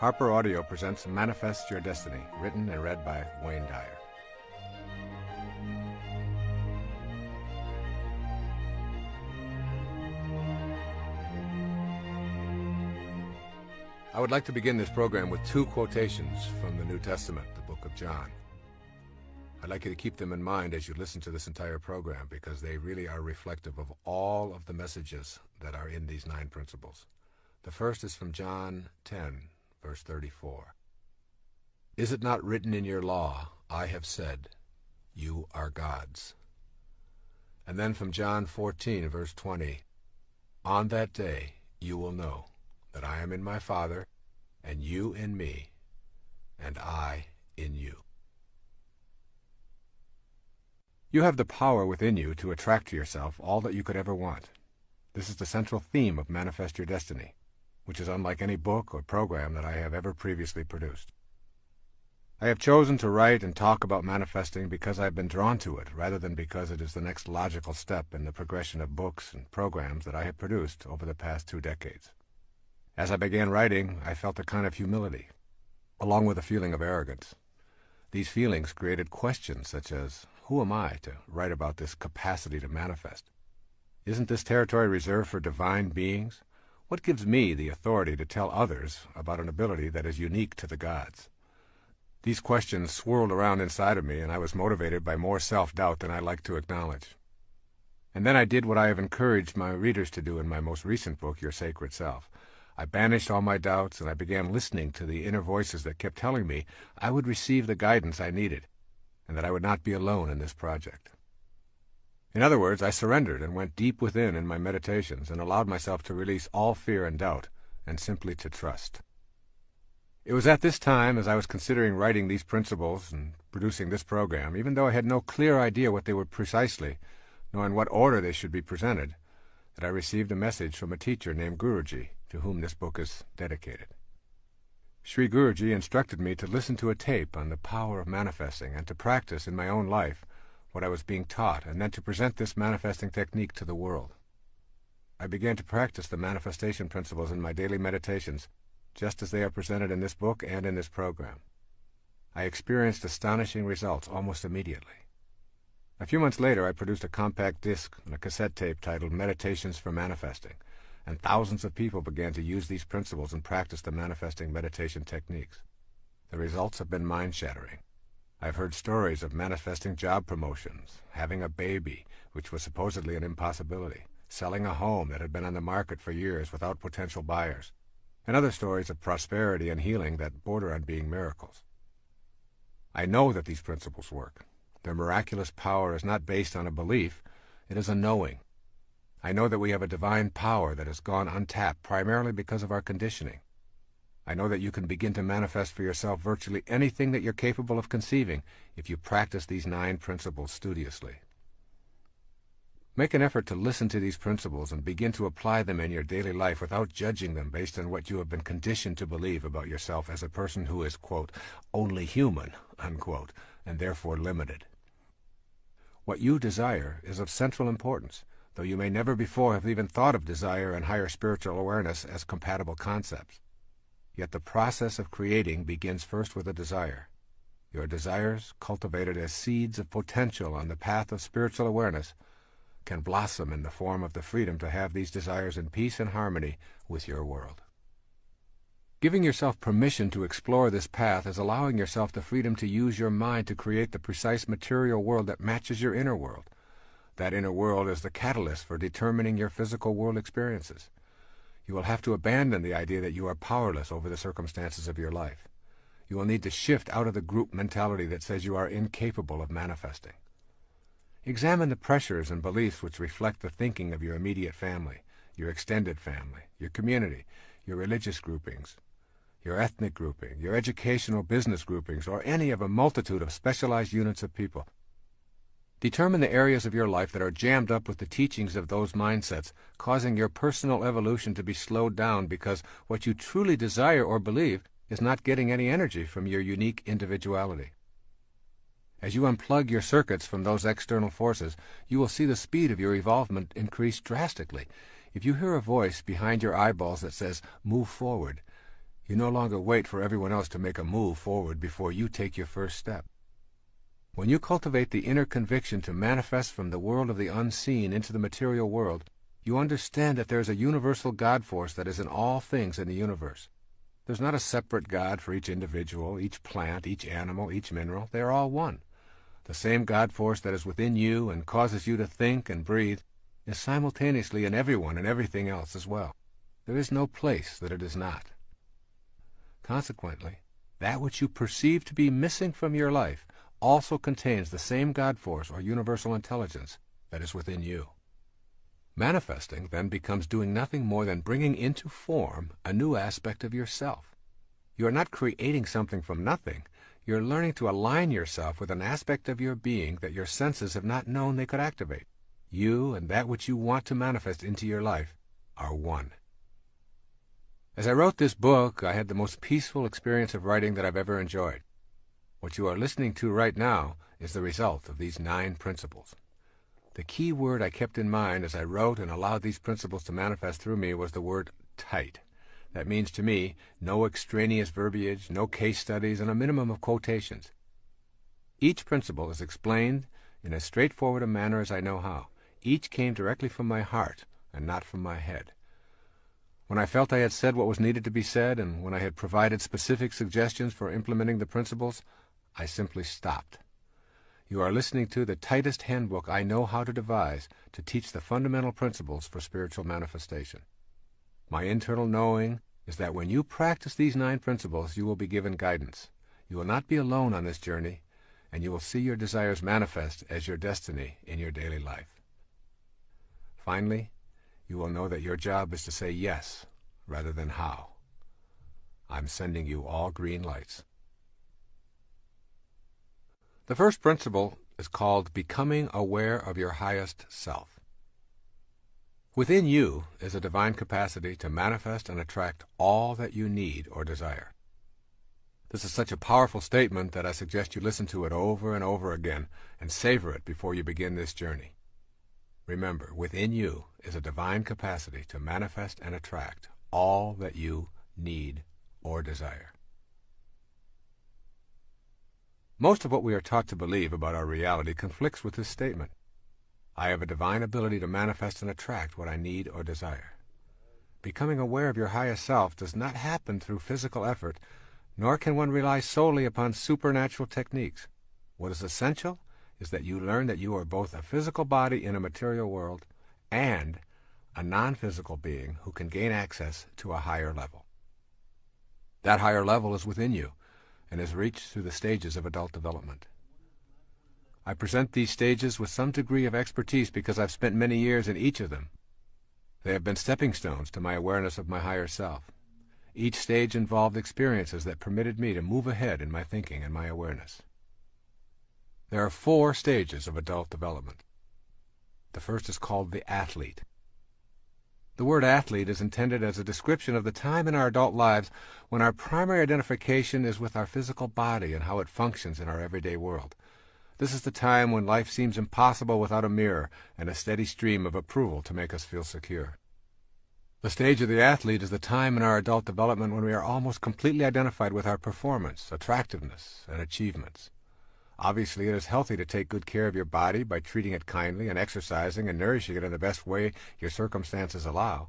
Harper Audio presents Manifest Your Destiny, written and read by Wayne Dyer. I would like to begin this program with two quotations from the New Testament, the book of John. I'd like you to keep them in mind as you listen to this entire program, because they really are reflective of all of the messages that are in these 9 principles. The first is from John 10, verse 34. Is it not written in your law, I have said, you are gods? And then from John 14, verse 20, on that day you will know that I am in my Father, and you in me, and I in you. You have the power within you to attract to yourself all that you could ever want. This is the central theme of Manifest Your Destiny, which is unlike any book or program that I have ever previously produced. I have chosen to write and talk about manifesting because I have been drawn to it, rather than because it is the next logical step in the progression of books and programs that I have produced over the past 2 decades. As I began writing, I felt a kind of humility, along with a feeling of arrogance. These feelings created questions such as, who am I to write about this capacity to manifest? Isn't this territory reserved for divine beings? What gives me the authority to tell others about an ability that is unique to the gods? These questions swirled around inside of me, and I was motivated by more self-doubt than I like to acknowledge. And then I did what I have encouraged my readers to do in my most recent book, Your Sacred Self. I banished all my doubts, and I began listening to the inner voices that kept telling me I would receive the guidance I needed, and that I would not be alone in this project. In other words, I surrendered and went deep within in my meditations and allowed myself to release all fear and doubt and simply to trust. It was at this time, as I was considering writing these principles and producing this program, even though I had no clear idea what they were precisely, nor in what order they should be presented, that I received a message from a teacher named Guruji, to whom this book is dedicated. Sri Guruji instructed me to listen to a tape on the power of manifesting and to practice in my own life what I was being taught, and then to present this manifesting technique to the world. I began to practice the manifestation principles in my daily meditations, just as they are presented in this book and in this program. I experienced astonishing results almost immediately. A few months later, I produced a compact disc and a cassette tape titled Meditations for Manifesting, and thousands of people began to use these principles and practice the manifesting meditation techniques. The results have been mind-shattering. I've heard stories of manifesting job promotions, having a baby, which was supposedly an impossibility, selling a home that had been on the market for years without potential buyers, and other stories of prosperity and healing that border on being miracles. I know that these principles work. Their miraculous power is not based on a belief, it is a knowing. I know that we have a divine power that has gone untapped primarily because of our conditioning. I know that you can begin to manifest for yourself virtually anything that you're capable of conceiving if you practice these 9 principles studiously. Make an effort to listen to these principles and begin to apply them in your daily life without judging them based on what you have been conditioned to believe about yourself as a person who is, quote, only human, unquote, and therefore limited. What you desire is of central importance, though you may never before have even thought of desire and higher spiritual awareness as compatible concepts. Yet the process of creating begins first with a desire. Your desires, cultivated as seeds of potential on the path of spiritual awareness, can blossom in the form of the freedom to have these desires in peace and harmony with your world. Giving yourself permission to explore this path is allowing yourself the freedom to use your mind to create the precise material world that matches your inner world. That inner world is the catalyst for determining your physical world experiences. You will have to abandon the idea that you are powerless over the circumstances of your life. You will need to shift out of the group mentality that says you are incapable of manifesting. Examine the pressures and beliefs which reflect the thinking of your immediate family, your extended family, your community, your religious groupings, your ethnic grouping, your educational business groupings, or any of a multitude of specialized units of people. Determine the areas of your life that are jammed up with the teachings of those mindsets, causing your personal evolution to be slowed down because what you truly desire or believe is not getting any energy from your unique individuality. As you unplug your circuits from those external forces, you will see the speed of your evolvement increase drastically. If you hear a voice behind your eyeballs that says, "Move forward," You no longer wait for everyone else to make a move forward before you take your first step. When you cultivate the inner conviction to manifest from the world of the unseen into the material world, you understand that there is a universal God force that is in all things in the universe. There's not a separate God for each individual, each plant, each animal, each mineral. They are all one. The same God force that is within you and causes you to think and breathe is simultaneously in everyone and everything else as well. There is no place that it is not. Consequently, that which you perceive to be missing from your life also contains the same God force or universal intelligence that is within you. Manifesting then becomes doing nothing more than bringing into form a new aspect of yourself. You are not creating something from nothing. You're learning to align yourself with an aspect of your being that your senses have not known they could activate. You and that which you want to manifest into your life are one. As I wrote this book, I had the most peaceful experience of writing that I've ever enjoyed. What you are listening to right now is the result of these 9 principles. The key word I kept in mind as I wrote and allowed these principles to manifest through me was the word tight. That means to me no extraneous verbiage, no case studies, and a minimum of quotations. Each principle is explained in as straightforward a manner as I know how. Each came directly from my heart and not from my head. When I felt I had said what was needed to be said, and when I had provided specific suggestions for implementing the principles, I simply stopped. You are listening to the tightest handbook I know how to devise to teach the fundamental principles for spiritual manifestation. My internal knowing is that when you practice these 9 principles, you will be given guidance. You will not be alone on this journey, and you will see your desires manifest as your destiny in your daily life. Finally, you will know that your job is to say yes rather than how. I'm sending you all green lights. The first principle is called becoming aware of your highest self. Within you is a divine capacity to manifest and attract all that you need or desire. This is such a powerful statement that I suggest you listen to it over and over again and savor it before you begin this journey. Remember, within you is a divine capacity to manifest and attract all that you need or desire. Most of what we are taught to believe about our reality conflicts with this statement. I have a divine ability to manifest and attract what I need or desire. Becoming aware of your highest self does not happen through physical effort, nor can one rely solely upon supernatural techniques. What is essential is that you learn that you are both a physical body in a material world and a non-physical being who can gain access to a higher level. That higher level is within you and is reached through the stages of adult development. I present these stages with some degree of expertise because I've spent many years in each of them. They have been stepping stones to my awareness of my higher self. Each stage involved experiences that permitted me to move ahead in my thinking and my awareness. There are 4 stages of adult development. The first is called the athlete. The word athlete is intended as a description of the time in our adult lives when our primary identification is with our physical body and how it functions in our everyday world. This is the time when life seems impossible without a mirror and a steady stream of approval to make us feel secure. The stage of the athlete is the time in our adult development when we are almost completely identified with our performance, attractiveness, and achievements. Obviously, it is healthy to take good care of your body by treating it kindly and exercising and nourishing it in the best way your circumstances allow.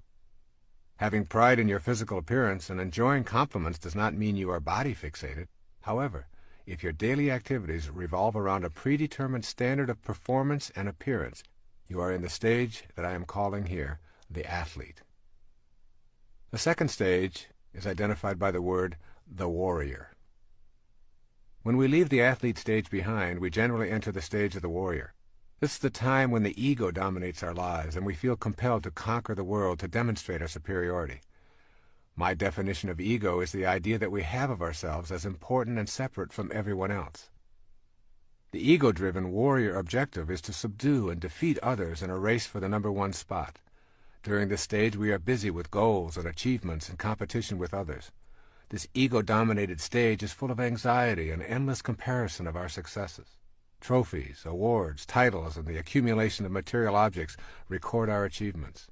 Having pride in your physical appearance and enjoying compliments does not mean you are body fixated. However, if your daily activities revolve around a predetermined standard of performance and appearance, you are in the stage that I am calling here the athlete. The second stage is identified by the word the warrior. When we leave the athlete stage behind, we generally enter the stage of the warrior. This is the time when the ego dominates our lives and we feel compelled to conquer the world to demonstrate our superiority. My definition of ego is the idea that we have of ourselves as important and separate from everyone else. The ego-driven warrior objective is to subdue and defeat others in a race for the number 1 spot. During this stage, we are busy with goals and achievements in competition with others. This ego-dominated stage is full of anxiety and endless comparison of our successes. Trophies, awards, titles, and the accumulation of material objects record our achievements.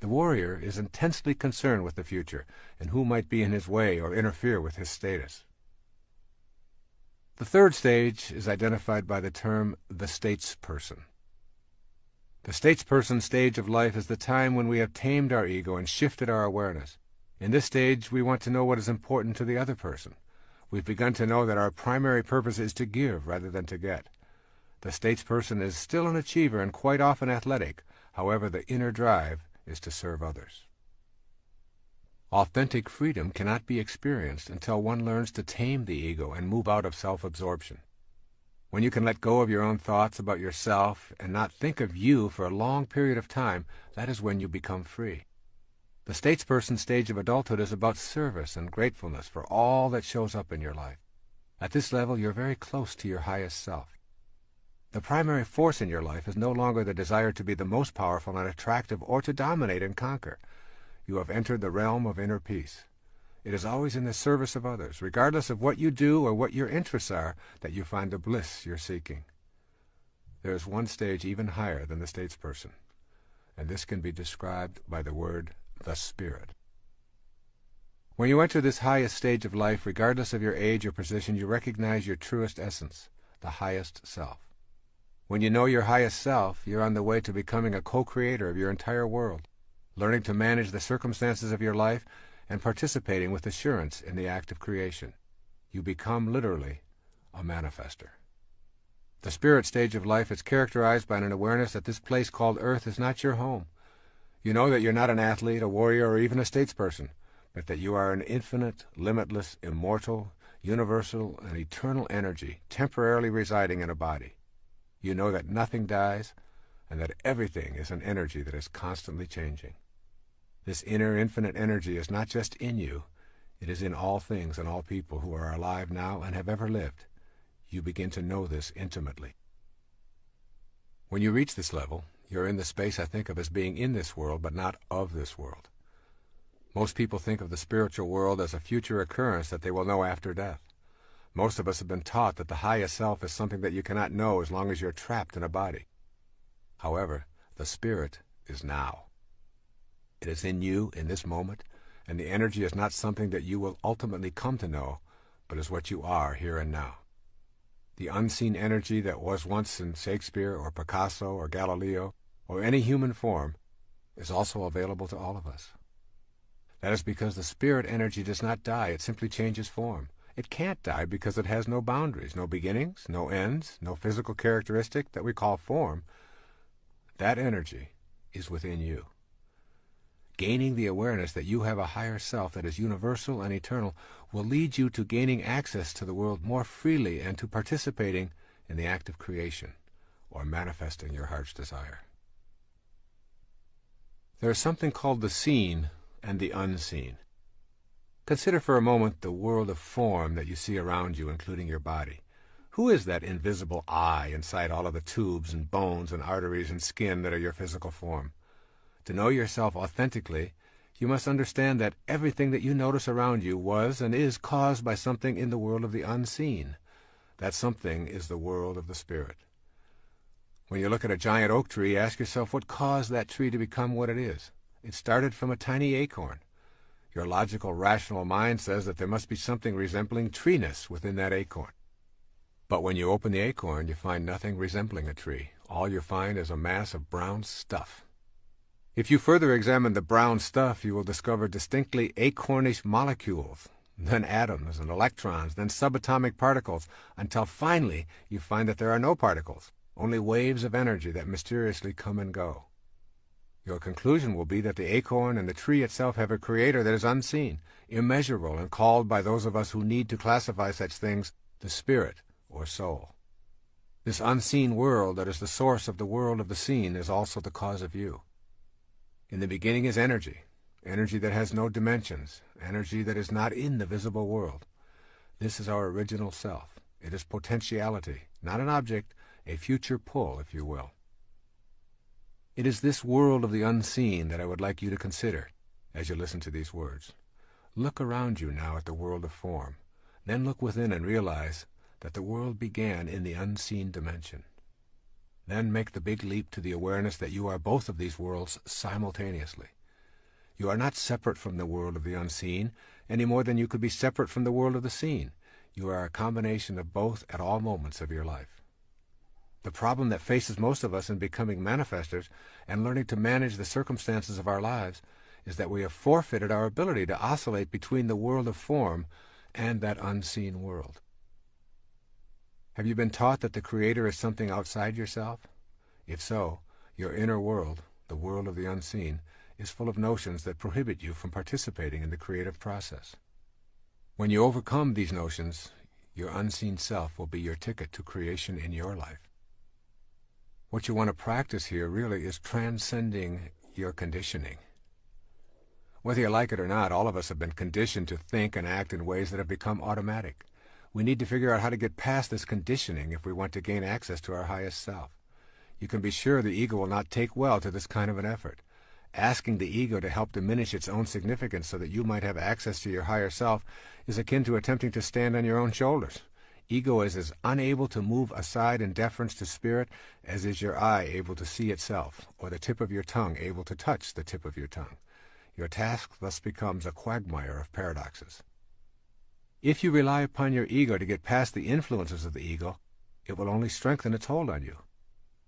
The warrior is intensely concerned with the future and who might be in his way or interfere with his status. The third stage is identified by the term the statesperson. The statesperson stage of life is the time when we have tamed our ego and shifted our awareness. In this stage, we want to know what is important to the other person. We've begun to know that our primary purpose is to give rather than to get. The statesperson is still an achiever and quite often athletic. However, the inner drive is to serve others. Authentic freedom cannot be experienced until one learns to tame the ego and move out of self-absorption. When you can let go of your own thoughts about yourself and not think of you for a long period of time, that is when you become free. The statesperson stage of adulthood is about service and gratefulness for all that shows up in your life. At this level, you're very close to your highest self. The primary force in your life is no longer the desire to be the most powerful and attractive or to dominate and conquer. You have entered the realm of inner peace. It is always in the service of others, regardless of what you do or what your interests are, that you find the bliss you're seeking. There is one stage even higher than the statesperson, and this can be described by the word the spirit. When you enter this highest stage of life, regardless of your age or position, you recognize your truest essence, the highest self. When you know your highest self, you're on the way to becoming a co-creator of your entire world, learning to manage the circumstances of your life and participating with assurance in the act of creation. You become literally a manifester. The spirit stage of life is characterized by an awareness that this place called Earth is not your home. You know that you're not an athlete, a warrior, or even a statesperson, but that you are an infinite, limitless, immortal, universal, and eternal energy temporarily residing in a body. You know that nothing dies, and that everything is an energy that is constantly changing. This inner infinite energy is not just in you, it is in all things and all people who are alive now and have ever lived. You begin to know this intimately. When you reach this level, you're in the space I think of as being in this world, but not of this world. Most people think of the spiritual world as a future occurrence that they will know after death. Most of us have been taught that the highest self is something that you cannot know as long as you're trapped in a body. However, the spirit is now. It is in you in this moment, and the energy is not something that you will ultimately come to know, but is what you are here and now. The unseen energy that was once in Shakespeare or Picasso or Galileo or any human form is also available to all of us. That is because the spirit energy does not die, it simply changes form. It can't die because it has no boundaries, no beginnings, no ends, no physical characteristic that we call form. That energy is within you. Gaining the awareness that you have a higher self that is universal and eternal will lead you to gaining access to the world more freely and to participating in the act of creation or manifesting your heart's desire. There is something called the seen and the unseen. Consider for a moment the world of form that you see around you, including your body. Who is that invisible I inside all of the tubes and bones and arteries and skin that are your physical form? To know yourself authentically, you must understand that everything that you notice around you was and is caused by something in the world of the unseen. That something is the world of the spirit. When you look at a giant oak tree, ask yourself what caused that tree to become what it is. It started from a tiny acorn. Your logical, rational mind says that there must be something resembling treeness within that acorn. But when you open the acorn, you find nothing resembling a tree. All you find is a mass of brown stuff. If you further examine the brown stuff, you will discover distinctly acornish molecules, then atoms and electrons, then subatomic particles, until finally you find that there are no particles, only waves of energy that mysteriously come and go. Your conclusion will be that the acorn and the tree itself have a creator that is unseen, immeasurable, and called by those of us who need to classify such things the spirit or soul. This unseen world that is the source of the world of the seen is also the cause of you. In the beginning is energy, energy that has no dimensions, energy that is not in the visible world. This is our original self. It is potentiality, not an object, a future pull, if you will. It is this world of the unseen that I would like you to consider as you listen to these words. Look around you now at the world of form. Then look within and realize that the world began in the unseen dimension. Then make the big leap to the awareness that you are both of these worlds simultaneously. You are not separate from the world of the unseen, any more than you could be separate from the world of the seen. You are a combination of both at all moments of your life. The problem that faces most of us in becoming manifestors and learning to manage the circumstances of our lives is that we have forfeited our ability to oscillate between the world of form and that unseen world. Have you been taught that the Creator is something outside yourself? If so, your inner world, the world of the unseen, is full of notions that prohibit you from participating in the creative process. When you overcome these notions, your unseen self will be your ticket to creation in your life. What you want to practice here really is transcending your conditioning. Whether you like it or not, all of us have been conditioned to think and act in ways that have become automatic. We need to figure out how to get past this conditioning if we want to gain access to our highest self. You can be sure the ego will not take well to this kind of an effort. Asking the ego to help diminish its own significance so that you might have access to your higher self is akin to attempting to stand on your own shoulders. Ego is as unable to move aside in deference to spirit as is your eye able to see itself, or the tip of your tongue able to touch the tip of your tongue. Your task thus becomes a quagmire of paradoxes. If you rely upon your ego to get past the influences of the ego, it will only strengthen its hold on you.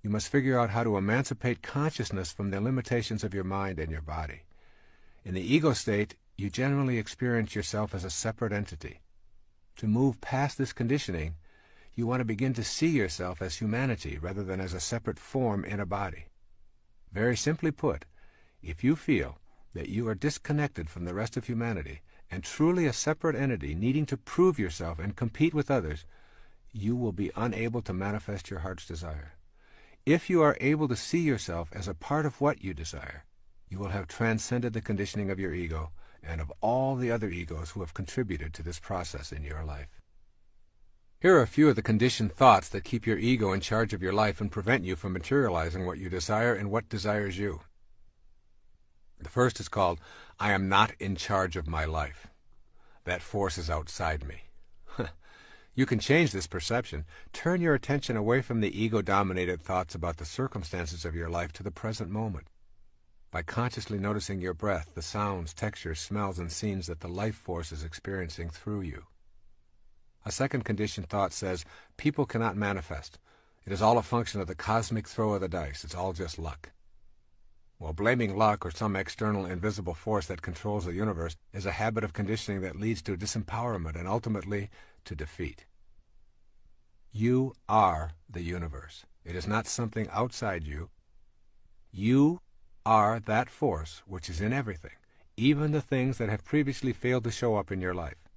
You must figure out how to emancipate consciousness from the limitations of your mind and your body. In the ego state, you generally experience yourself as a separate entity. To move past this conditioning, you want to begin to see yourself as humanity rather than as a separate form in a body. Very simply put, if you feel that you are disconnected from the rest of humanity and truly a separate entity needing to prove yourself and compete with others, you will be unable to manifest your heart's desire. If you are able to see yourself as a part of what you desire, you will have transcended the conditioning of your ego and of all the other egos who have contributed to this process in your life. Here are a few of the conditioned thoughts that keep your ego in charge of your life and prevent you from materializing what you desire and what desires you. The first is called, I am not in charge of my life. That force is outside me. You can change this perception. Turn your attention away from the ego-dominated thoughts about the circumstances of your life to the present moment. By consciously noticing your breath, the sounds, textures, smells, and scenes that the life force is experiencing through you. A second conditioned thought says, people cannot manifest. It is all a function of the cosmic throw of the dice. It's all just luck. Well, blaming luck or some external invisible force that controls the universe is a habit of conditioning that leads to disempowerment and ultimately to defeat. You are the universe. It is not something outside you. You are that force which is in everything, even the things that have previously failed to show up in your life.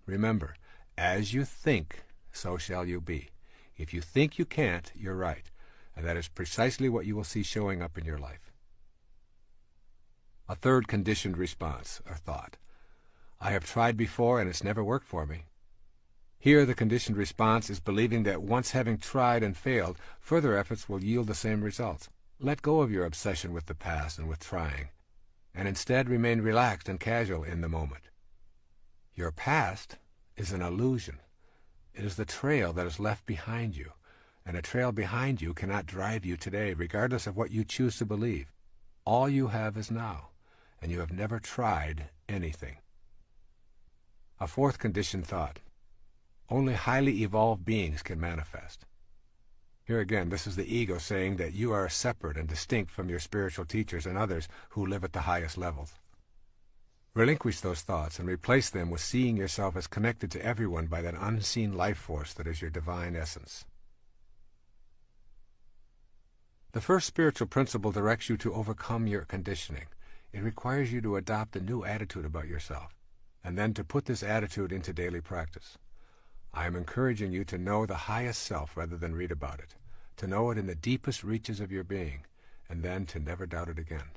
Remember, as you think, so shall you be. If you think you can't, you're right, and that is precisely what you will see showing up in your life. A third conditioned response, or thought. I have tried before and it's never worked for me. Here the conditioned response is believing that once having tried and failed, further efforts will yield the same results. Let go of your obsession with the past and with trying, and instead remain relaxed and casual in the moment. Your past is an illusion. It is the trail that is left behind you, and a trail behind you cannot drive you today, regardless of what you choose to believe. All you have is now, and you have never tried anything. A fourth conditioned thought. Only highly evolved beings can manifest. Here again, this is the ego saying that you are separate and distinct from your spiritual teachers and others who live at the highest levels. Relinquish those thoughts and replace them with seeing yourself as connected to everyone by that unseen life force that is your divine essence. The first spiritual principle directs you to overcome your conditioning. It requires you to adopt a new attitude about yourself, and then to put this attitude into daily practice. I am encouraging you to know the highest self rather than read about it, to know it in the deepest reaches of your being, and then to never doubt it again.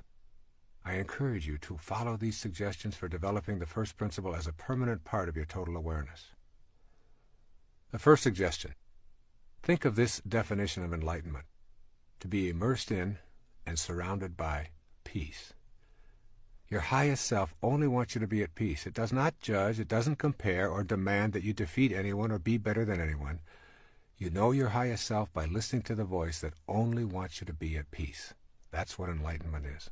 I encourage you to follow these suggestions for developing the first principle as a permanent part of your total awareness. The first suggestion. Think of this definition of enlightenment: to be immersed in and surrounded by peace. Your highest self only wants you to be at peace. It does not judge, it doesn't compare or demand that you defeat anyone or be better than anyone. You know your highest self by listening to the voice that only wants you to be at peace. That's what enlightenment is.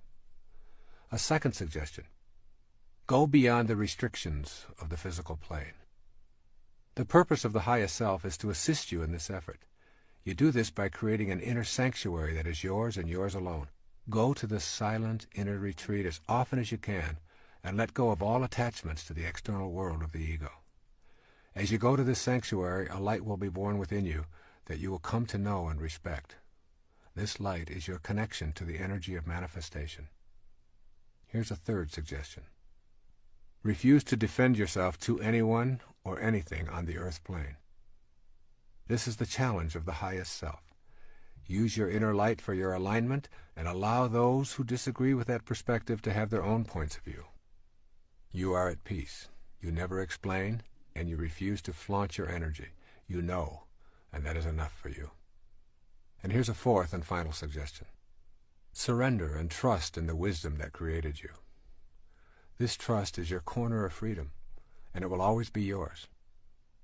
A second suggestion: go beyond the restrictions of the physical plane. The purpose of the highest self is to assist you in this effort. You do this by creating an inner sanctuary that is yours and yours alone. Go to this silent inner retreat as often as you can, and let go of all attachments to the external world of the ego. As you go to this sanctuary, a light will be born within you that you will come to know and respect. This light is your connection to the energy of manifestation. Here's a third suggestion: refuse to defend yourself to anyone or anything on the earth plane. This is the challenge of the highest self. Use your inner light for your alignment and allow those who disagree with that perspective to have their own points of view. You are at peace. You never explain, and you refuse to flaunt your energy. You know, and that is enough for you. And here's a fourth and final suggestion: surrender and trust in the wisdom that created you. This trust is your corner of freedom, and it will always be yours.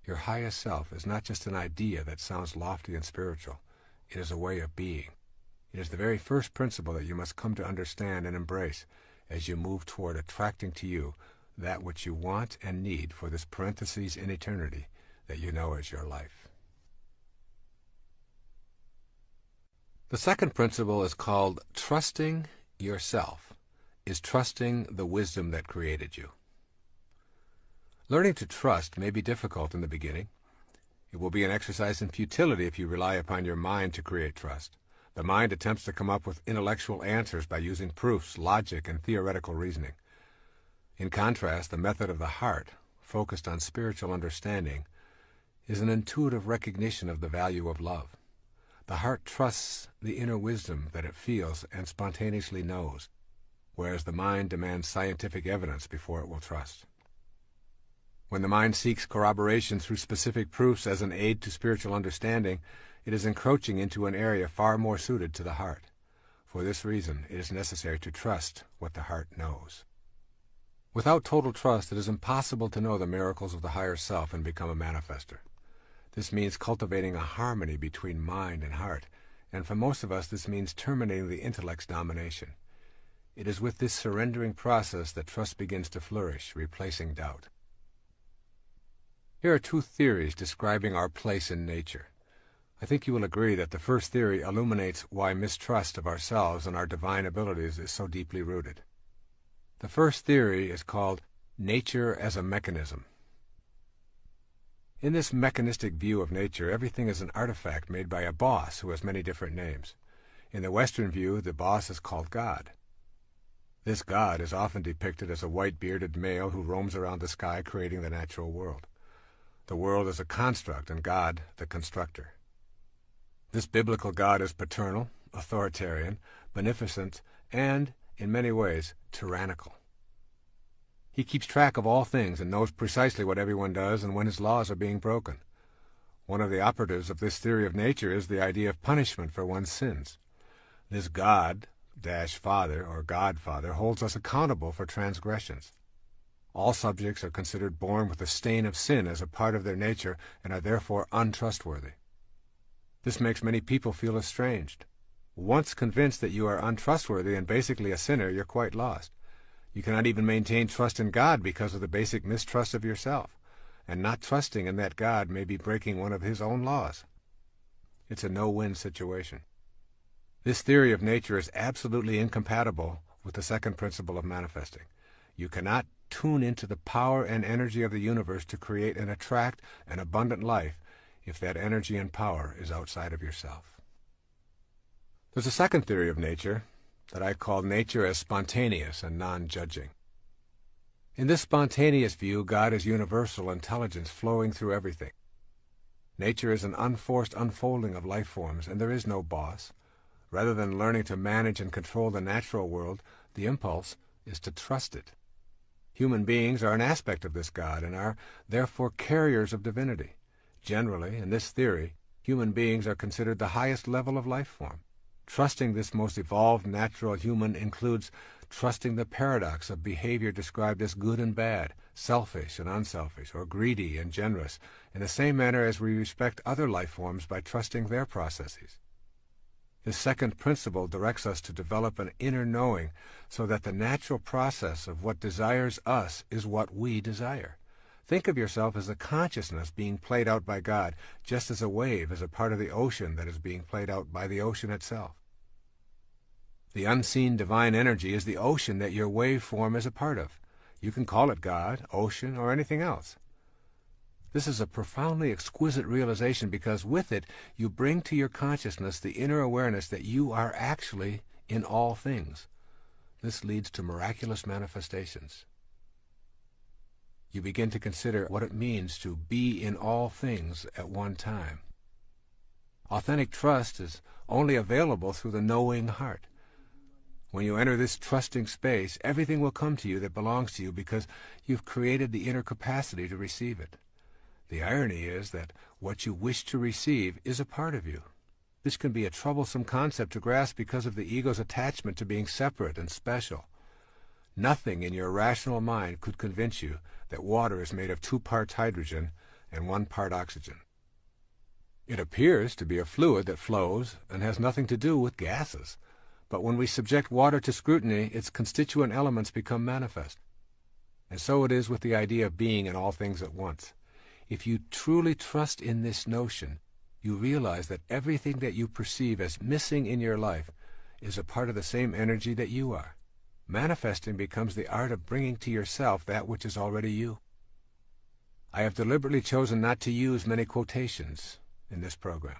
Your highest self is not just an idea that sounds lofty and spiritual. It is a way of being. It is the very first principle that you must come to understand and embrace as you move toward attracting to you that which you want and need for this parenthesis in eternity that you know as your life. The second principle is called trusting yourself, is trusting the wisdom that created you. Learning to trust may be difficult in the beginning. It will be an exercise in futility if you rely upon your mind to create trust. The mind attempts to come up with intellectual answers by using proofs, logic, and theoretical reasoning. In contrast, the method of the heart, focused on spiritual understanding, is an intuitive recognition of the value of love. The heart trusts the inner wisdom that it feels and spontaneously knows, whereas the mind demands scientific evidence before it will trust. When the mind seeks corroboration through specific proofs as an aid to spiritual understanding, it is encroaching into an area far more suited to the heart. For this reason, it is necessary to trust what the heart knows. Without total trust, it is impossible to know the miracles of the higher self and become a manifester. This means cultivating a harmony between mind and heart, and for most of us this means terminating the intellect's domination. It is with this surrendering process that trust begins to flourish, replacing doubt. Here are two theories describing our place in nature. I think you will agree that the first theory illuminates why mistrust of ourselves and our divine abilities is so deeply rooted. The first theory is called nature as a mechanism. In this mechanistic view of nature, everything is an artifact made by a boss who has many different names. In the Western view, the boss is called God. This God is often depicted as a white-bearded male who roams around the sky creating the natural world. The world is a construct and God the constructor. This biblical God is paternal, authoritarian, beneficent, and, in many ways, tyrannical. He keeps track of all things and knows precisely what everyone does and when his laws are being broken. One of the operatives of this theory of nature is the idea of punishment for one's sins. This God-Father or Godfather holds us accountable for transgressions. All subjects are considered born with the stain of sin as a part of their nature and are therefore untrustworthy. This makes many people feel estranged. Once convinced that you are untrustworthy and basically a sinner, you're quite lost. You cannot even maintain trust in God because of the basic mistrust of yourself, and not trusting in that God may be breaking one of his own laws. It's a no-win situation. This theory of nature is absolutely incompatible with the second principle of manifesting. You cannot tune into the power and energy of the universe to create and attract an abundant life if that energy and power is outside of yourself. There's a second theory of nature that I call nature as spontaneous and non-judging. In this spontaneous view, God is universal intelligence flowing through everything. Nature is an unforced unfolding of life forms, and there is no boss. Rather than learning to manage and control the natural world, the impulse is to trust it. Human beings are an aspect of this God and are, therefore, carriers of divinity. Generally, in this theory, human beings are considered the highest level of life form. Trusting this most evolved natural human includes trusting the paradox of behavior described as good and bad, selfish and unselfish, or greedy and generous, in the same manner as we respect other life forms by trusting their processes. This second principle directs us to develop an inner knowing so that the natural process of what desires us is what we desire. Think of yourself as a consciousness being played out by God, just as a wave is a part of the ocean that is being played out by the ocean itself. The unseen divine energy is the ocean that your waveform is a part of. You can call it God, ocean, or anything else. This is a profoundly exquisite realization because with it you bring to your consciousness the inner awareness that you are actually in all things. This leads to miraculous manifestations. You begin to consider what it means to be in all things at one time. Authentic trust is only available through the knowing heart. When you enter this trusting space, everything will come to you that belongs to you because you've created the inner capacity to receive it. The irony is that what you wish to receive is a part of you. This can be a troublesome concept to grasp because of the ego's attachment to being separate and special. Nothing in your rational mind could convince you that water is made of 2 parts hydrogen and 1 part oxygen. It appears to be a fluid that flows and has nothing to do with gases. But when we subject water to scrutiny, its constituent elements become manifest. And so it is with the idea of being in all things at once. If you truly trust in this notion, you realize that everything that you perceive as missing in your life is a part of the same energy that you are. Manifesting becomes the art of bringing to yourself that which is already you. I have deliberately chosen not to use many quotations in this program.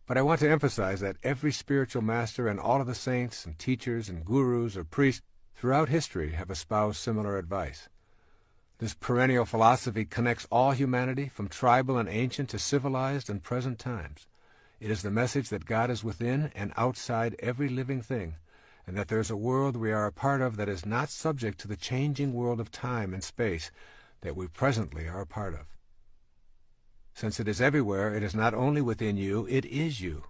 But I want to emphasize that every spiritual master and all of the saints and teachers and gurus or priests throughout history have espoused similar advice. This perennial philosophy connects all humanity, from tribal and ancient to civilized and present times. It is the message that God is within and outside every living thing, and that there is a world we are a part of that is not subject to the changing world of time and space that we presently are a part of. Since it is everywhere, it is not only within you, it is you.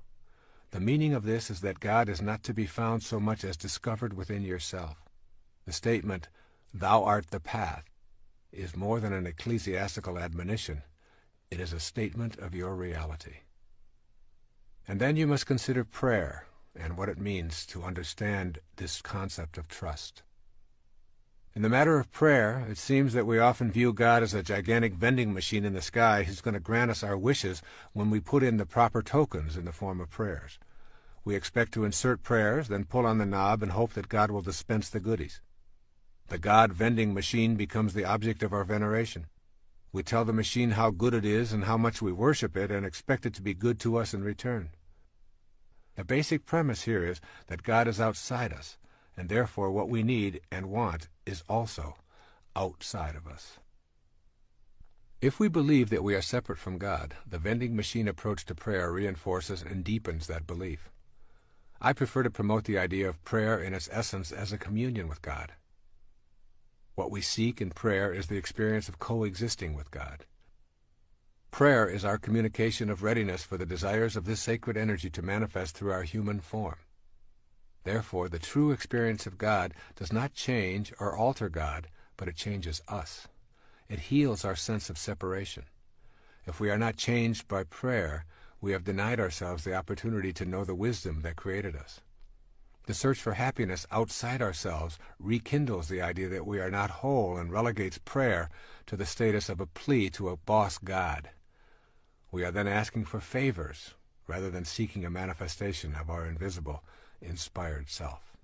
The meaning of this is that God is not to be found so much as discovered within yourself. The statement, "Thou art the path," is more than an ecclesiastical admonition. It is a statement of your reality. And then you must consider prayer and what it means to understand this concept of trust. In the matter of prayer, it seems that we often view God as a gigantic vending machine in the sky who's going to grant us our wishes when we put in the proper tokens in the form of prayers. We expect to insert prayers, then pull on the knob and hope that God will dispense the goodies. The God vending machine becomes the object of our veneration. We tell the machine how good it is and how much we worship it and expect it to be good to us in return. The basic premise here is that God is outside us, and therefore what we need and want is also outside of us. If we believe that we are separate from God, the vending machine approach to prayer reinforces and deepens that belief. I prefer to promote the idea of prayer in its essence as a communion with God. What we seek in prayer is the experience of coexisting with God. Prayer is our communication of readiness for the desires of this sacred energy to manifest through our human form. Therefore, the true experience of God does not change or alter God, but it changes us. It heals our sense of separation. If we are not changed by prayer, we have denied ourselves the opportunity to know the wisdom that created us. The search for happiness outside ourselves rekindles the idea that we are not whole and relegates prayer to the status of a plea to a boss God. We are then asking for favors rather than seeking a manifestation of our invisible, inspired self.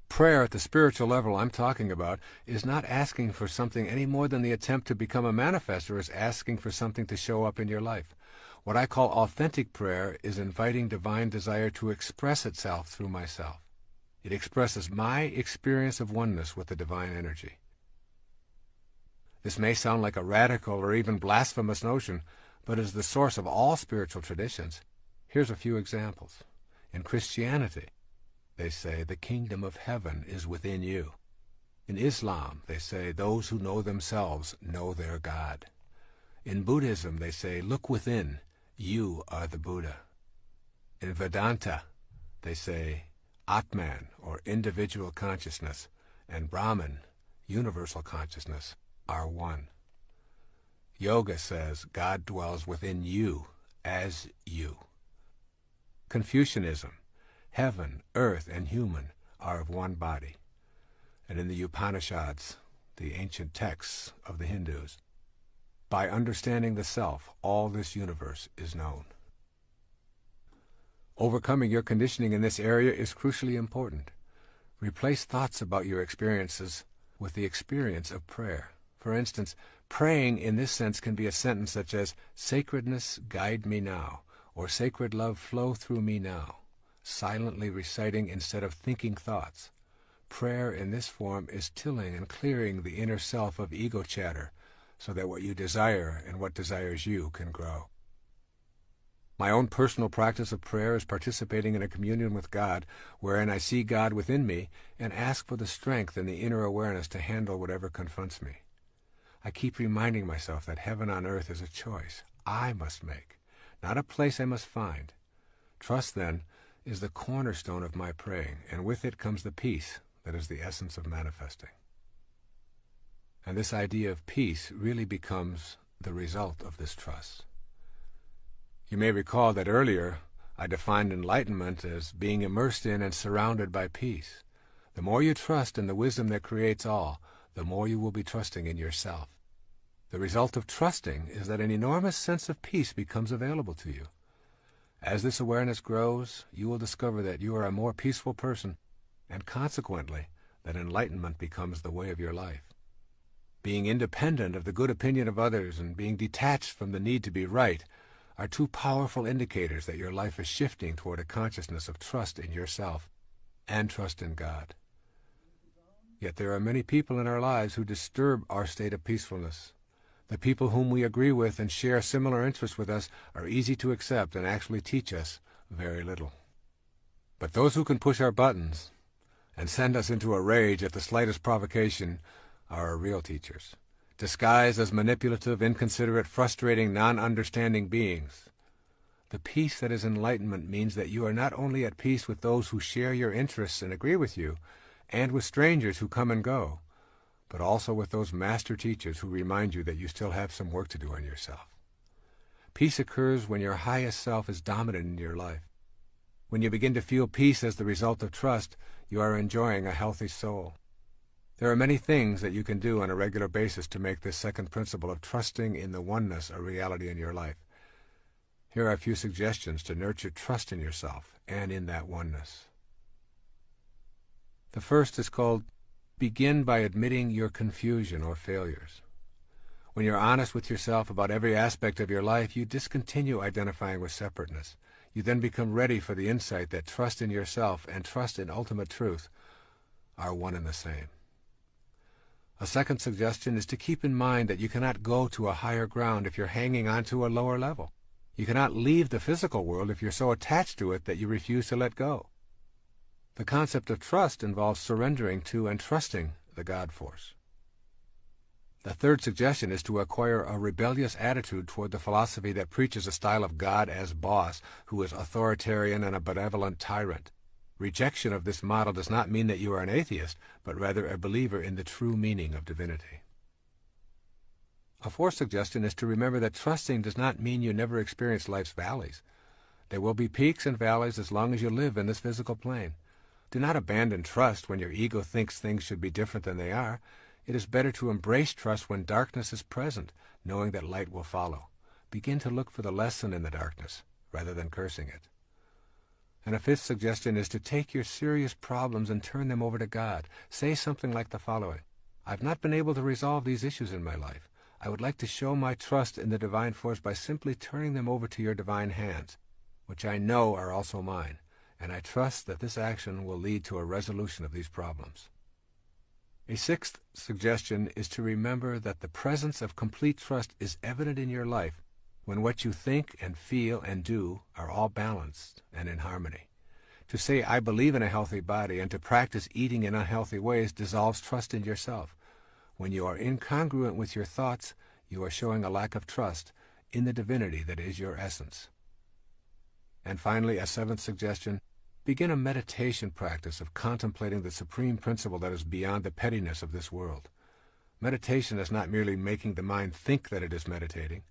Prayer at the spiritual level I'm talking about is not asking for something any more than the attempt to become a manifester is asking for something to show up in your life. What I call authentic prayer is inviting divine desire to express itself through myself. It expresses my experience of oneness with the divine energy. This may sound like a radical or even blasphemous notion, but is the source of all spiritual traditions. Here's a few examples. In Christianity, they say the kingdom of heaven is within you. In Islam, they say those who know themselves know their God. In Buddhism, they say, look within, you are the Buddha. In Vedanta, they say Atman, or individual consciousness, and Brahman, universal consciousness, are one. Yoga says God dwells within you as you. Confucianism, heaven, earth, and human are of one body. And in the Upanishads, the ancient texts of the Hindus, by understanding the self, all this universe is known. Overcoming your conditioning in this area is crucially important. Replace thoughts about your experiences with the experience of prayer. For instance, praying in this sense can be a sentence such as, "Sacredness, guide me now," or "Sacred love, flow through me now," silently reciting instead of thinking thoughts. Prayer in this form is tilling and clearing the inner self of ego chatter so that what you desire and what desires you can grow. My own personal practice of prayer is participating in a communion with God, wherein I see God within me and ask for the strength and the inner awareness to handle whatever confronts me. I keep reminding myself that heaven on earth is a choice I must make, not a place I must find. Trust, then, is the cornerstone of my praying, and with it comes the peace that is the essence of manifesting. And this idea of peace really becomes the result of this trust. You may recall that earlier I defined enlightenment as being immersed in and surrounded by peace. The more you trust in the wisdom that creates all, the more you will be trusting in yourself. The result of trusting is that an enormous sense of peace becomes available to you. As this awareness grows, you will discover that you are a more peaceful person, and consequently, that enlightenment becomes the way of your life. Being independent of the good opinion of others and being detached from the need to be right are two powerful indicators that your life is shifting toward a consciousness of trust in yourself and trust in God. Yet there are many people in our lives who disturb our state of peacefulness. The people whom we agree with and share similar interests with us are easy to accept and actually teach us very little. But those who can push our buttons and send us into a rage at the slightest provocation are our real teachers, disguised as manipulative, inconsiderate, frustrating, non-understanding beings. The peace that is enlightenment means that you are not only at peace with those who share your interests and agree with you, and with strangers who come and go, but also with those master teachers who remind you that you still have some work to do on yourself. Peace occurs when your highest self is dominant in your life. When you begin to feel peace as the result of trust, you are enjoying a healthy soul. There are many things that you can do on a regular basis to make this second principle of trusting in the oneness a reality in your life. Here are a few suggestions to nurture trust in yourself and in that oneness. The first is called begin by admitting your confusion or failures. When you're honest with yourself about every aspect of your life, you discontinue identifying with separateness. You then become ready for the insight that trust in yourself and trust in ultimate truth are one and the same. A second suggestion is to keep in mind that you cannot go to a higher ground if you're hanging on to a lower level. You cannot leave the physical world if you're so attached to it that you refuse to let go. The concept of trust involves surrendering to and trusting the God force. The third suggestion is to acquire a rebellious attitude toward the philosophy that preaches a style of God as boss, who is authoritarian and a benevolent tyrant. Rejection of this model does not mean that you are an atheist, but rather a believer in the true meaning of divinity. A fourth suggestion is to remember that trusting does not mean you never experience life's valleys. There will be peaks and valleys as long as you live in this physical plane. Do not abandon trust when your ego thinks things should be different than they are. It is better to embrace trust when darkness is present, knowing that light will follow. Begin to look for the lesson in the darkness, rather than cursing it. And a fifth suggestion is to take your serious problems and turn them over to God. Say something like the following: I've not been able to resolve these issues in my life. I would like to show my trust in the divine force by simply turning them over to your divine hands, which I know are also mine, and I trust that this action will lead to a resolution of these problems. A sixth suggestion is to remember that the presence of complete trust is evident in your life when what you think and feel and do are all balanced and in harmony. To say, I believe in a healthy body, and to practice eating in unhealthy ways dissolves trust in yourself. When you are incongruent with your thoughts, you are showing a lack of trust in the divinity that is your essence. And finally, a seventh suggestion: begin a meditation practice of contemplating the supreme principle that is beyond the pettiness of this world. Meditation is not merely making the mind think that it is meditating.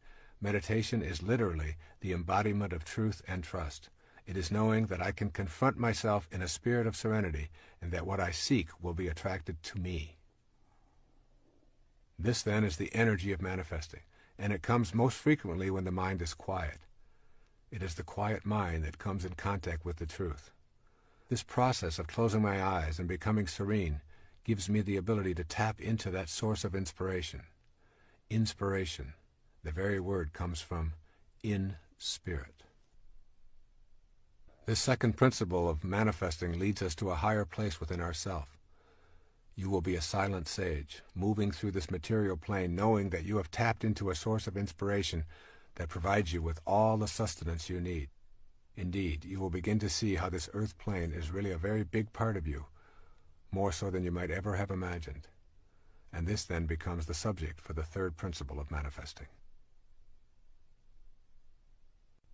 Meditation is literally the embodiment of truth and trust. It is knowing that I can confront myself in a spirit of serenity, and that what I seek will be attracted to me. This, then, is the energy of manifesting, and it comes most frequently when the mind is quiet. It is the quiet mind that comes in contact with the truth. This process of closing my eyes and becoming serene gives me the ability to tap into that source of inspiration. Inspiration, the very word comes from in spirit. This second principle of manifesting leads us to a higher place within ourself. You will be a silent sage, moving through this material plane, knowing that you have tapped into a source of inspiration that provides you with all the sustenance you need. Indeed, you will begin to see how this earth plane is really a very big part of you, more so than you might ever have imagined. And this then becomes the subject for the third principle of manifesting.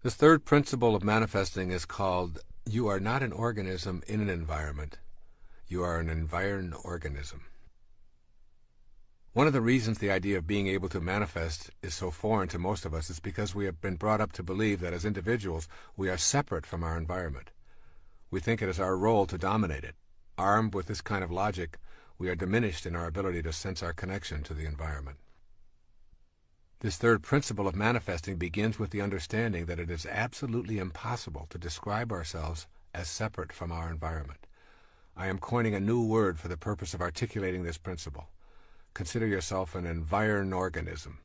This third principle of manifesting is called, you are not an organism in an environment. You are an environed organism. One of the reasons the idea of being able to manifest is so foreign to most of us is because we have been brought up to believe that as individuals we are separate from our environment. We think it is our role to dominate it. Armed with this kind of logic, we are diminished in our ability to sense our connection to the environment. This third principle of manifesting begins with the understanding that it is absolutely impossible to describe ourselves as separate from our environment. I am coining a new word for the purpose of articulating this principle. Consider yourself an environed organism.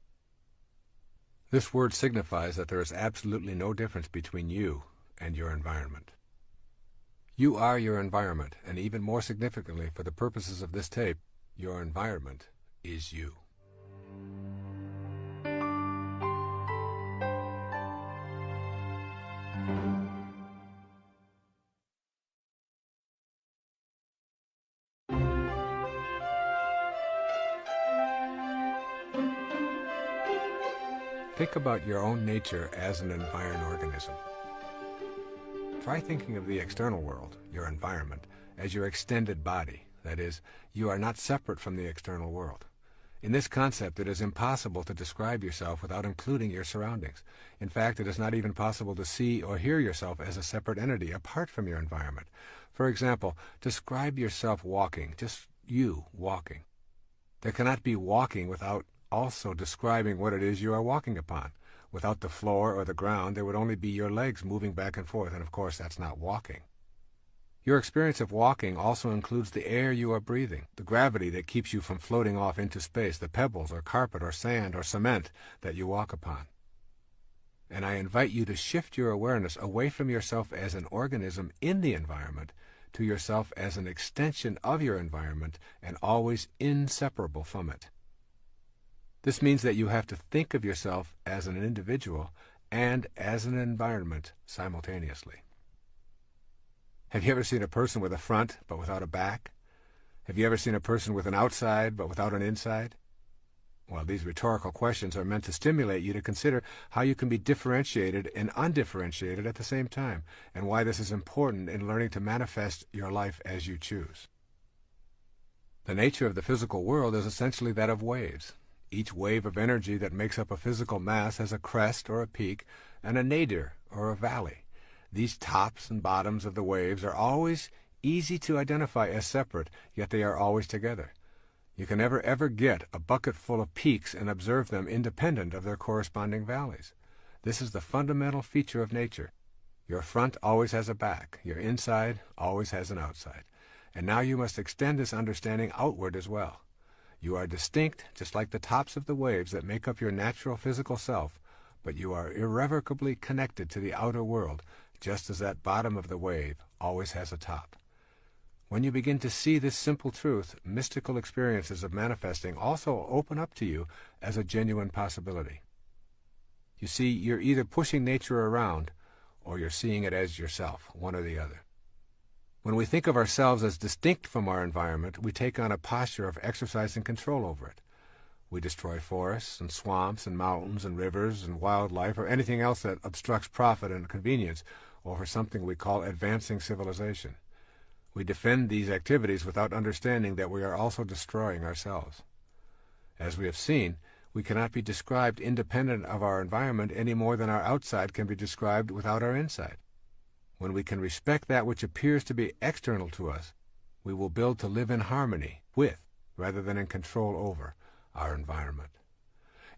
This word signifies that there is absolutely no difference between you and your environment. You are your environment, and even more significantly for the purposes of this tape, your environment is you. Think about your own nature as an environed organism. Try thinking of the external world, your environment, as your extended body. That is, you are not separate from the external world. In this concept, it is impossible to describe yourself without including your surroundings. In fact, it is not even possible to see or hear yourself as a separate entity apart from your environment. For example, describe yourself walking, just you walking. There cannot be walking without also describing what it is you are walking upon. Without the floor or the ground, there would only be your legs moving back and forth, and of course that's not walking. Your experience of walking also includes the air you are breathing, the gravity that keeps you from floating off into space, the pebbles or carpet or sand or cement that you walk upon. And I invite you to shift your awareness away from yourself as an organism in the environment to yourself as an extension of your environment and always inseparable from it. This means that you have to think of yourself as an individual and as an environment simultaneously. Have you ever seen a person with a front but without a back? Have you ever seen a person with an outside but without an inside? Well, these rhetorical questions are meant to stimulate you to consider how you can be differentiated and undifferentiated at the same time, and why this is important in learning to manifest your life as you choose. The nature of the physical world is essentially that of waves. Each wave of energy that makes up a physical mass has a crest or a peak and a nadir or a valley. These tops and bottoms of the waves are always easy to identify as separate, yet they are always together. You can never ever get a bucket full of peaks and observe them independent of their corresponding valleys. This is the fundamental feature of nature. Your front always has a back, your inside always has an outside. And now you must extend this understanding outward as well. You are distinct, just like the tops of the waves that make up your natural physical self, but you are irrevocably connected to the outer world, just as that bottom of the wave always has a top. When you begin to see this simple truth, mystical experiences of manifesting also open up to you as a genuine possibility. You see, you're either pushing nature around, or you're seeing it as yourself, one or the other. When we think of ourselves as distinct from our environment, we take on a posture of exercising control over it. We destroy forests and swamps and mountains and rivers and wildlife or anything else that obstructs profit and convenience, or for something we call advancing civilization. We defend these activities without understanding that we are also destroying ourselves. As we have seen, we cannot be described independent of our environment any more than our outside can be described without our inside. When we can respect that which appears to be external to us, we will build to live in harmony with, rather than in control over, our environment.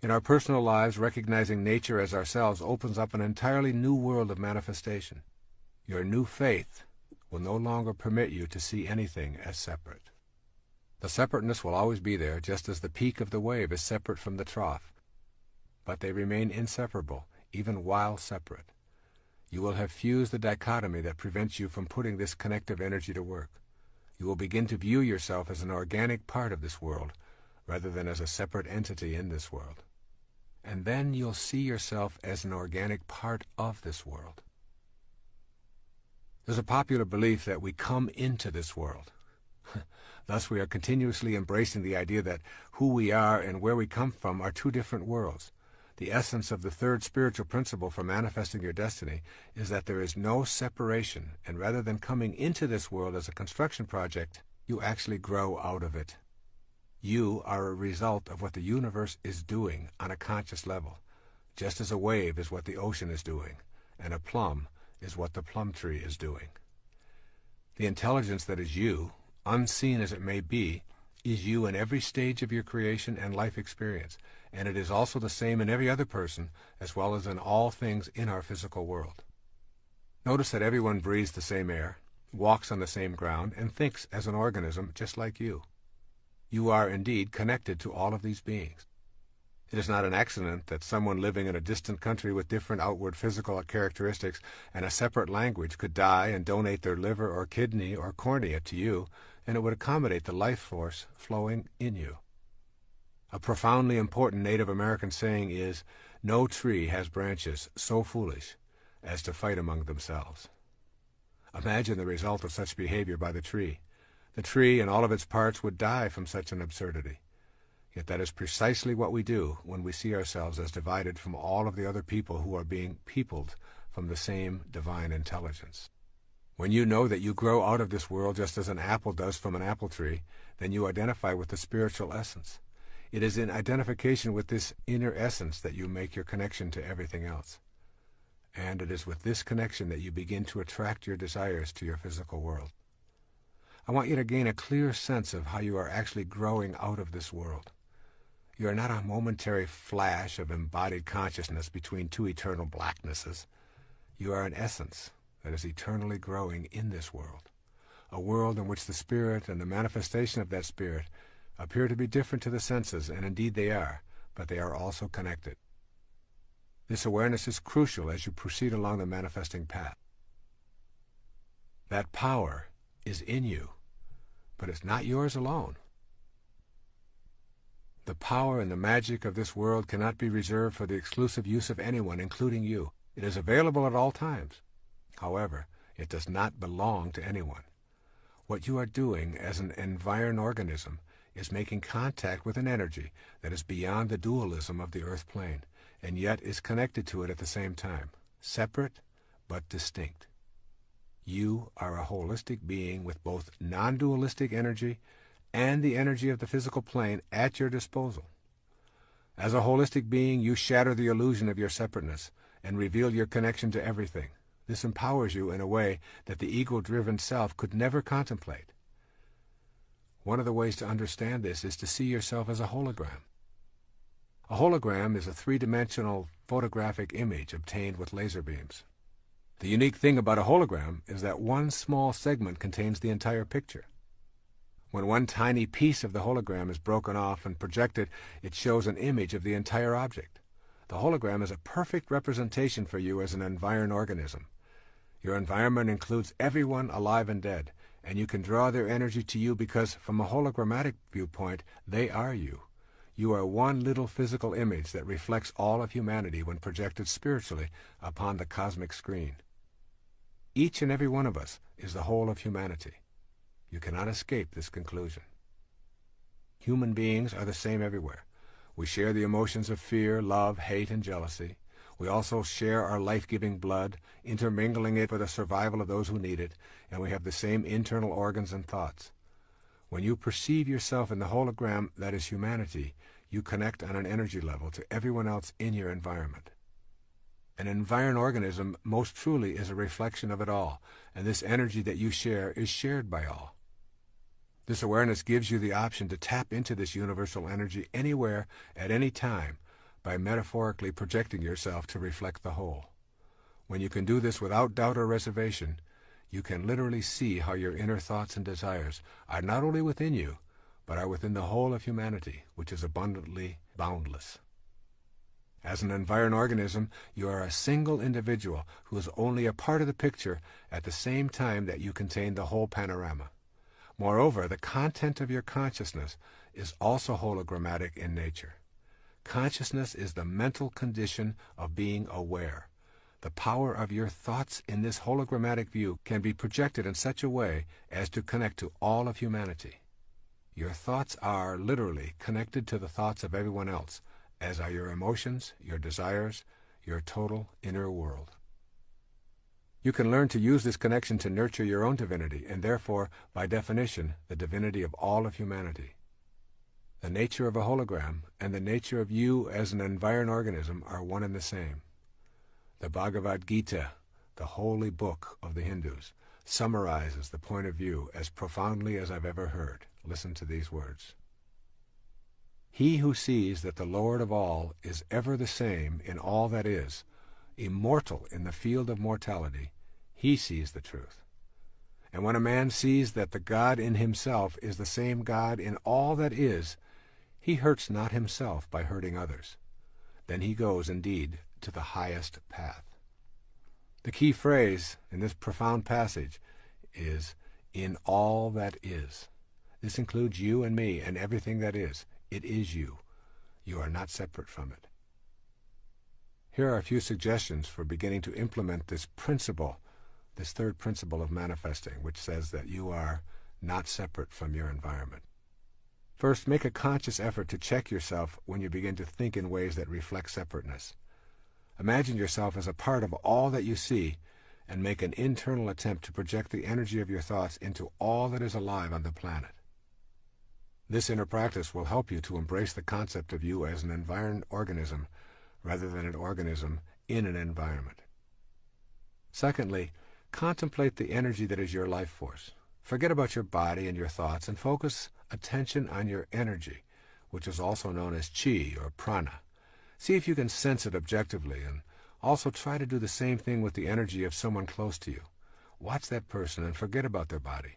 In our personal lives, recognizing nature as ourselves opens up an entirely new world of manifestation. Your new faith will no longer permit you to see anything as separate. The separateness will always be there, just as the peak of the wave is separate from the trough. But they remain inseparable, even while separate. You will have fused the dichotomy that prevents you from putting this connective energy to work. You will begin to view yourself as an organic part of this world, rather than as a separate entity in this world. And then you'll see yourself as an organic part of this world. There's a popular belief that we come into this world. Thus we are continuously embracing the idea that who we are and where we come from are two different worlds. The essence of the third spiritual principle for manifesting your destiny is that there is no separation, and rather than coming into this world as a construction project, you actually grow out of it. You are a result of what the universe is doing on a conscious level, just as a wave is what the ocean is doing, and a plum is what the plum tree is doing. The intelligence that is you, unseen as it may be, is you in every stage of your creation and life experience, and it is also the same in every other person, as well as in all things in our physical world. Notice that everyone breathes the same air, walks on the same ground, and thinks as an organism just like you. You are indeed connected to all of these beings. It is not an accident that someone living in a distant country with different outward physical characteristics and a separate language could die and donate their liver or kidney or cornea to you, and it would accommodate the life force flowing in you. A profoundly important Native American saying is, "No tree has branches so foolish as to fight among themselves." Imagine the result of such behavior by the tree. The tree and all of its parts would die from such an absurdity. Yet that is precisely what we do when we see ourselves as divided from all of the other people who are being peopled from the same divine intelligence. When you know that you grow out of this world just as an apple does from an apple tree, then you identify with the spiritual essence. It is in identification with this inner essence that you make your connection to everything else. And it is with this connection that you begin to attract your desires to your physical world. I want you to gain a clear sense of how you are actually growing out of this world. You are not a momentary flash of embodied consciousness between two eternal blacknesses. You are an essence that is eternally growing in this world, a world in which the spirit and the manifestation of that spirit appear to be different to the senses, and indeed they are, but they are also connected. This awareness is crucial as you proceed along the manifesting path. That power is in you, but it's not yours alone. The power and the magic of this world cannot be reserved for the exclusive use of anyone, including you. It is available at all times. However, it does not belong to anyone. What you are doing as an environ organism is making contact with an energy that is beyond the dualism of the earth plane, and yet is connected to it at the same time, separate but distinct. You are a holistic being with both non-dualistic energy and the energy of the physical plane at your disposal. As a holistic being, you shatter the illusion of your separateness and reveal your connection to everything. This empowers you in a way that the ego-driven self could never contemplate. One of the ways to understand this is to see yourself as a hologram. A hologram is a three-dimensional photographic image obtained with laser beams. The unique thing about a hologram is that one small segment contains the entire picture. When one tiny piece of the hologram is broken off and projected, it shows an image of the entire object. The hologram is a perfect representation for you as an environ organism. Your environment includes everyone alive and dead, and you can draw their energy to you because, from a hologrammatic viewpoint, they are you. You are one little physical image that reflects all of humanity when projected spiritually upon the cosmic screen. Each and every one of us is the whole of humanity. You cannot escape this conclusion. Human beings are the same everywhere. We share the emotions of fear, love, hate, and jealousy. We also share our life-giving blood, intermingling it for the survival of those who need it, and we have the same internal organs and thoughts. When you perceive yourself in the hologram that is humanity, you connect on an energy level to everyone else in your environment. An environed organism most truly is a reflection of it all, and this energy that you share is shared by all. This awareness gives you the option to tap into this universal energy anywhere, at any time, by metaphorically projecting yourself to reflect the whole. When you can do this without doubt or reservation, you can literally see how your inner thoughts and desires are not only within you, but are within the whole of humanity, which is abundantly boundless. As an environed organism, you are a single individual who is only a part of the picture at the same time that you contain the whole panorama. Moreover, the content of your consciousness is also hologrammatic in nature. Consciousness is the mental condition of being aware. The power of your thoughts in this hologrammatic view can be projected in such a way as to connect to all of humanity. Your thoughts are, literally, connected to the thoughts of everyone else, as are your emotions, your desires, your total inner world. You can learn to use this connection to nurture your own divinity, and therefore, by definition, the divinity of all of humanity. The nature of a hologram and the nature of you as an environed organism are one and the same. The Bhagavad Gita, the holy book of the Hindus, summarizes the point of view as profoundly as I've ever heard. Listen to these words. He who sees that the Lord of all is ever the same in all that is, immortal in the field of mortality, he sees the truth. And when a man sees that the God in himself is the same God in all that is, he hurts not himself by hurting others. Then he goes, indeed, to the highest path. The key phrase in this profound passage is, in all that is. This includes you and me and everything that is. It is you. You are not separate from it. Here are a few suggestions for beginning to implement this principle, this third principle of manifesting, which says that you are not separate from your environment. First, make a conscious effort to check yourself when you begin to think in ways that reflect separateness. Imagine yourself as a part of all that you see, and make an internal attempt to project the energy of your thoughts into all that is alive on the planet. This inner practice will help you to embrace the concept of you as an environed organism rather than an organism in an environment. Secondly, contemplate the energy that is your life force. Forget about your body and your thoughts and focus attention on your energy, which is also known as chi or prana. See if you can sense it objectively, and also try to do the same thing with the energy of someone close to you. Watch that person and forget about their body.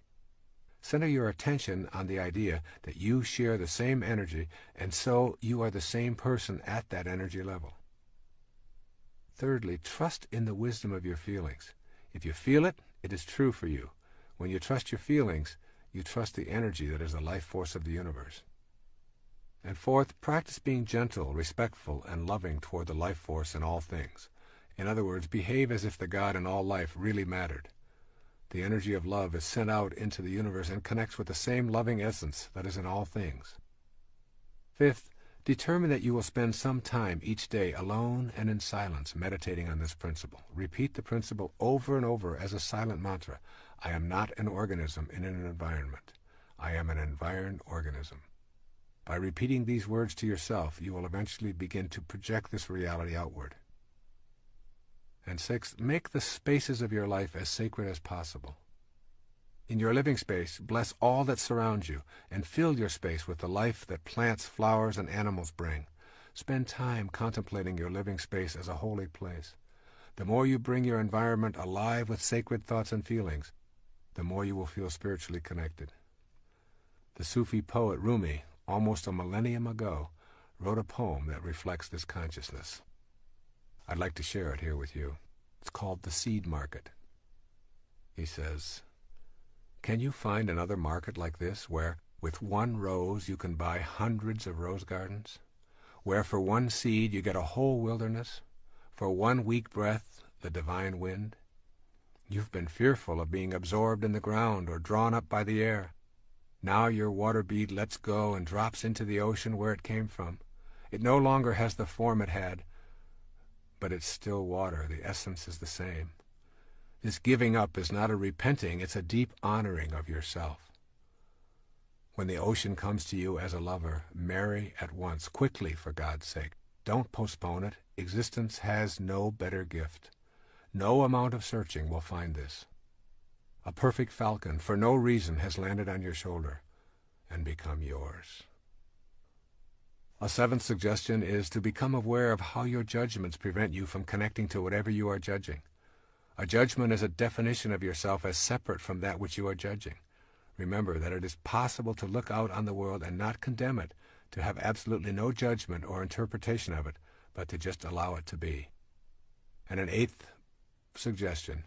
Center your attention on the idea that you share the same energy, and so you are the same person at that energy level. Thirdly, trust in the wisdom of your feelings. If you feel it, it is true for you. When you trust your feelings, you trust the energy that is the life force of the universe. And fourth, practice being gentle, respectful, and loving toward the life force in all things. In other words, behave as if the God in all life really mattered. The energy of love is sent out into the universe and connects with the same loving essence that is in all things. Fifth, determine that you will spend some time each day alone and in silence meditating on this principle. Repeat the principle over and over as a silent mantra. I am not an organism in an environment. I am an environed organism. By repeating these words to yourself, you will eventually begin to project this reality outward. And sixth, make the spaces of your life as sacred as possible. In your living space, bless all that surrounds you, and fill your space with the life that plants, flowers, and animals bring. Spend time contemplating your living space as a holy place. The more you bring your environment alive with sacred thoughts and feelings, the more you will feel spiritually connected. The Sufi poet Rumi, almost a millennium ago, wrote a poem that reflects this consciousness. I'd like to share it here with you. It's called The Seed Market. He says, "Can you find another market like this, where with one rose you can buy hundreds of rose gardens? Where for one seed you get a whole wilderness? For one weak breath, the divine wind? You've been fearful of being absorbed in the ground or drawn up by the air. Now your water bead lets go and drops into the ocean where it came from. It no longer has the form it had, but it's still water. The essence is the same. This giving up is not a repenting, it's a deep honoring of yourself. When the ocean comes to you as a lover, marry at once, quickly for God's sake. Don't postpone it. Existence has no better gift. No amount of searching will find this. A perfect falcon, for no reason, has landed on your shoulder and become yours. A seventh suggestion is to become aware of how your judgments prevent you from connecting to whatever you are judging. A judgment is a definition of yourself as separate from that which you are judging. Remember that it is possible to look out on the world and not condemn it, to have absolutely no judgment or interpretation of it, but to just allow it to be. And an eighth suggestion: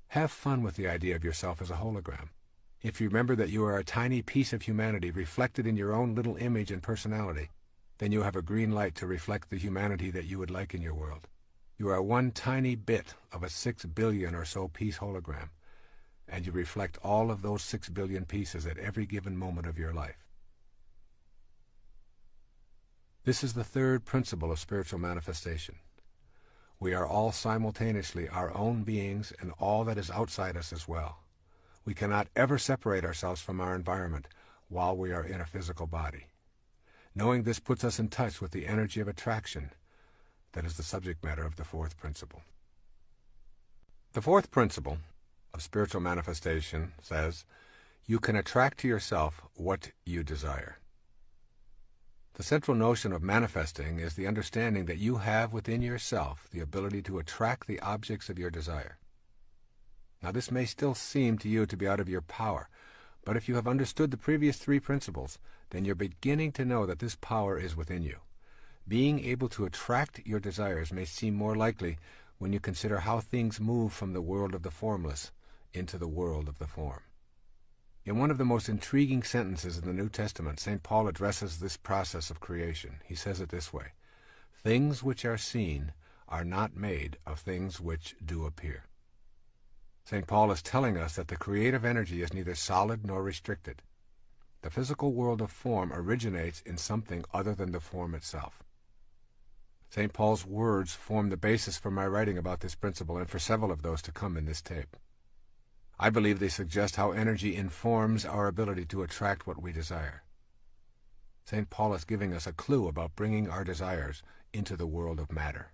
have fun with the idea of yourself as a hologram. If you remember that you are a tiny piece of humanity reflected in your own little image and personality, then you have a green light to reflect the humanity that you would like in your world. You are one tiny bit of a 6 billion or so piece hologram, and you reflect all of those 6 billion pieces at every given moment of your life. This is the third principle of spiritual manifestation. We are all simultaneously our own beings and all that is outside us as well. We cannot ever separate ourselves from our environment while we are in a physical body. Knowing this puts us in touch with the energy of attraction that is the subject matter of the fourth principle. The fourth principle of spiritual manifestation says, you can attract to yourself what you desire. The central notion of manifesting is the understanding that you have within yourself the ability to attract the objects of your desire. Now, this may still seem to you to be out of your power, but if you have understood the previous three principles, then you're beginning to know that this power is within you. Being able to attract your desires may seem more likely when you consider how things move from the world of the formless into the world of the form. In one of the most intriguing sentences in the New Testament, St. Paul addresses this process of creation. He says it this way: things which are seen are not made of things which do appear. St. Paul is telling us that the creative energy is neither solid nor restricted. The physical world of form originates in something other than the form itself. St. Paul's words form the basis for my writing about this principle and for several of those to come in this tape. I believe they suggest how energy informs our ability to attract what we desire. St. Paul is giving us a clue about bringing our desires into the world of matter.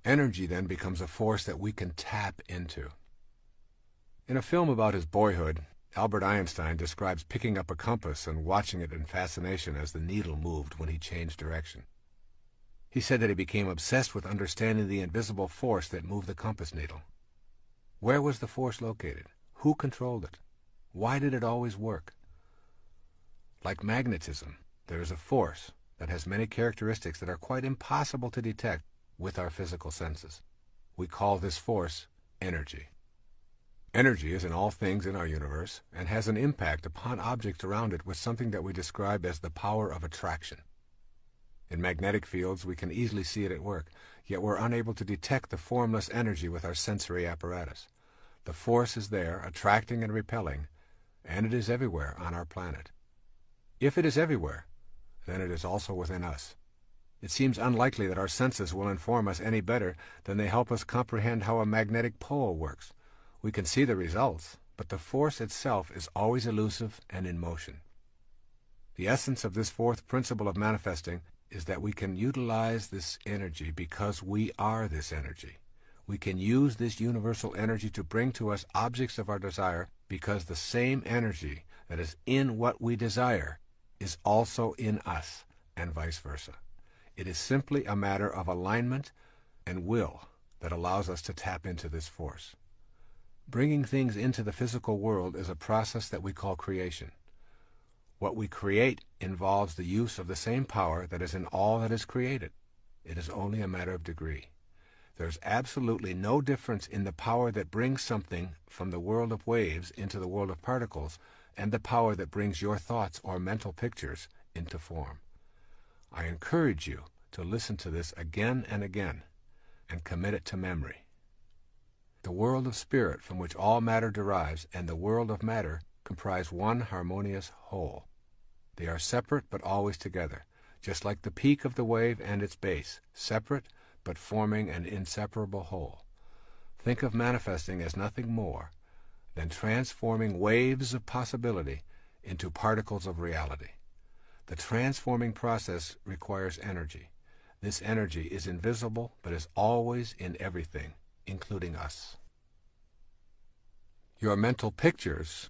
Energy then becomes a force that we can tap into. In a film about his boyhood, Albert Einstein describes picking up a compass and watching it in fascination as the needle moved when he changed direction. He said that he became obsessed with understanding the invisible force that moved the compass needle. Where was the force located? Who controlled it? Why did it always work? Like magnetism, there is a force that has many characteristics that are quite impossible to detect with our physical senses. We call this force energy. Energy is in all things in our universe and has an impact upon objects around it with something that we describe as the power of attraction. In magnetic fields, we can easily see it at work, yet we're unable to detect the formless energy with our sensory apparatus. The force is there, attracting and repelling, and it is everywhere on our planet. If it is everywhere, then it is also within us. It seems unlikely that our senses will inform us any better than they help us comprehend how a magnetic pole works. We can see the results, but the force itself is always elusive and in motion. The essence of this fourth principle of manifesting is that we can utilize this energy because we are this energy. We can use this universal energy to bring to us objects of our desire because the same energy that is in what we desire is also in us, and vice versa. It is simply a matter of alignment and will that allows us to tap into this force. Bringing things into the physical world is a process that we call creation. What we create involves the use of the same power that is in all that is created. It is only a matter of degree. There's absolutely no difference in the power that brings something from the world of waves into the world of particles and the power that brings your thoughts or mental pictures into form. I encourage you to listen to this again and again and commit it to memory. The world of spirit from which all matter derives and the world of matter comprise one harmonious whole. They are separate but always together, just like the peak of the wave and its base, separate but forming an inseparable whole. Think of manifesting as nothing more than transforming waves of possibility into particles of reality. The transforming process requires energy. This energy is invisible, but is always in everything, including us. Your mental pictures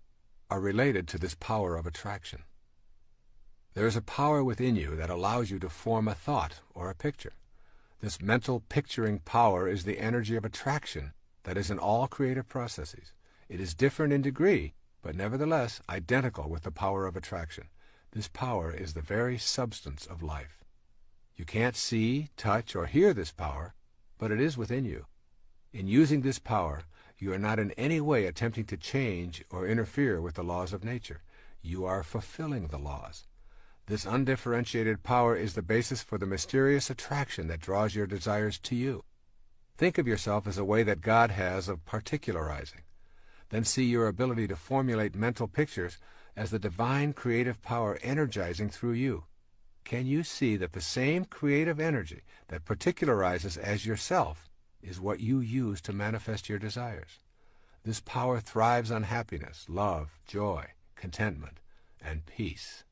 are related to this power of attraction. There is a power within you that allows you to form a thought or a picture. This mental picturing power is the energy of attraction that is in all creative processes. It is different in degree, but nevertheless identical with the power of attraction. This power is the very substance of life. You can't see, touch, or hear this power, but it is within you. In using this power, you are not in any way attempting to change or interfere with the laws of nature. You are fulfilling the laws. This undifferentiated power is the basis for the mysterious attraction that draws your desires to you. Think of yourself as a way that God has of particularizing. Then see your ability to formulate mental pictures as the divine creative power energizing through you. Can you see that the same creative energy that particularizes as yourself is what you use to manifest your desires? This power thrives on happiness, love, joy, contentment, and peace.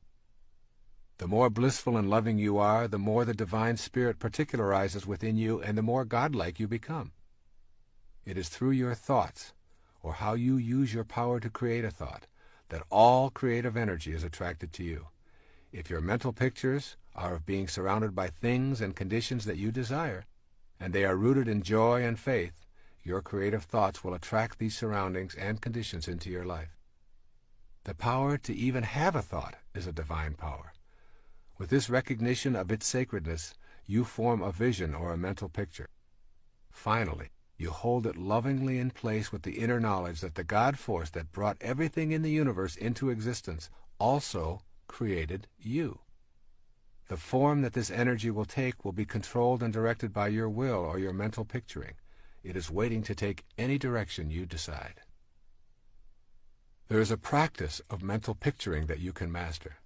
The more blissful and loving you are, the more the divine spirit particularizes within you and the more godlike you become. It is through your thoughts, or how you use your power to create a thought, that all creative energy is attracted to you. If your mental pictures are of being surrounded by things and conditions that you desire, and they are rooted in joy and faith, your creative thoughts will attract these surroundings and conditions into your life. The power to even have a thought is a divine power. With this recognition of its sacredness, you form a vision or a mental picture. Finally, you hold it lovingly in place with the inner knowledge that the God force that brought everything in the universe into existence also created you. The form that this energy will take will be controlled and directed by your will or your mental picturing. It is waiting to take any direction you decide. There is a practice of mental picturing that you can master.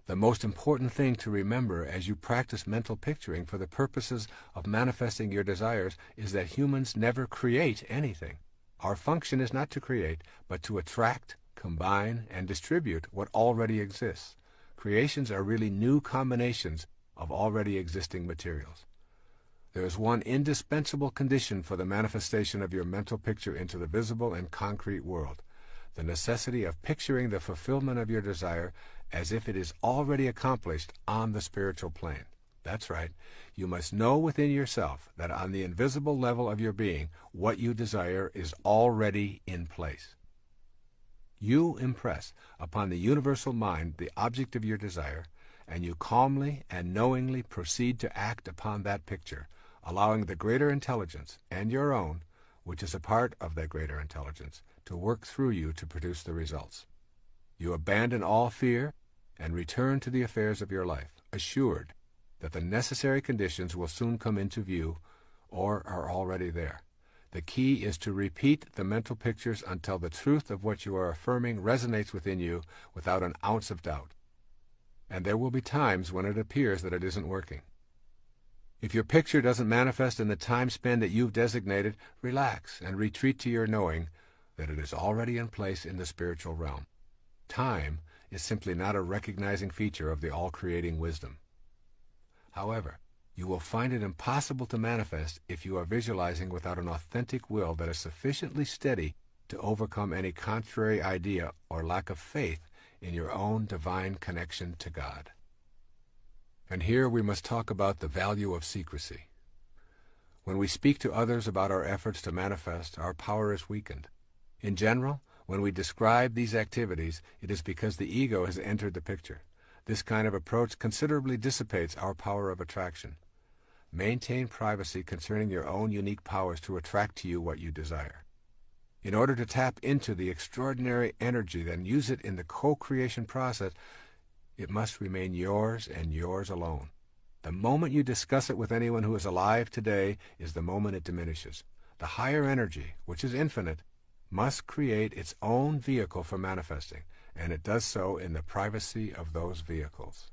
The most important thing to remember as you practice mental picturing for the purposes of manifesting your desires is that humans never create anything. Our function is not to create, but to attract, combine, and distribute what already exists. Creations are really new combinations of already existing materials. There is one indispensable condition for the manifestation of your mental picture into the visible and concrete world: the necessity of picturing the fulfillment of your desire as if it is already accomplished on the spiritual plane. That's right. You must know within yourself that on the invisible level of your being, what you desire is already in place. You impress upon the universal mind the object of your desire, and you calmly and knowingly proceed to act upon that picture, allowing the greater intelligence, and your own, which is a part of that greater intelligence, to work through you to produce the results. You abandon all fear and return to the affairs of your life, assured that the necessary conditions will soon come into view or are already there. The key is to repeat the mental pictures until the truth of what you are affirming resonates within you without an ounce of doubt. And there will be times when it appears that it isn't working. If your picture doesn't manifest in the time span that you've designated, relax and retreat to your knowing that it is already in place in the spiritual realm. Time is simply not a recognizing feature of the all-creating wisdom. However, you will find it impossible to manifest if you are visualizing without an authentic will that is sufficiently steady to overcome any contrary idea or lack of faith in your own divine connection to God. And here we must talk about the value of secrecy. When we speak to others about our efforts to manifest, our power is weakened. In general, when we describe these activities, it is because the ego has entered the picture. This kind of approach considerably dissipates our power of attraction. Maintain privacy concerning your own unique powers to attract to you what you desire. In order to tap into the extraordinary energy and use it in the co-creation process, it must remain yours and yours alone. The moment you discuss it with anyone who is alive today is the moment it diminishes. The higher energy, which is infinite, must create its own vehicle for manifesting, and it does so in the privacy of those vehicles.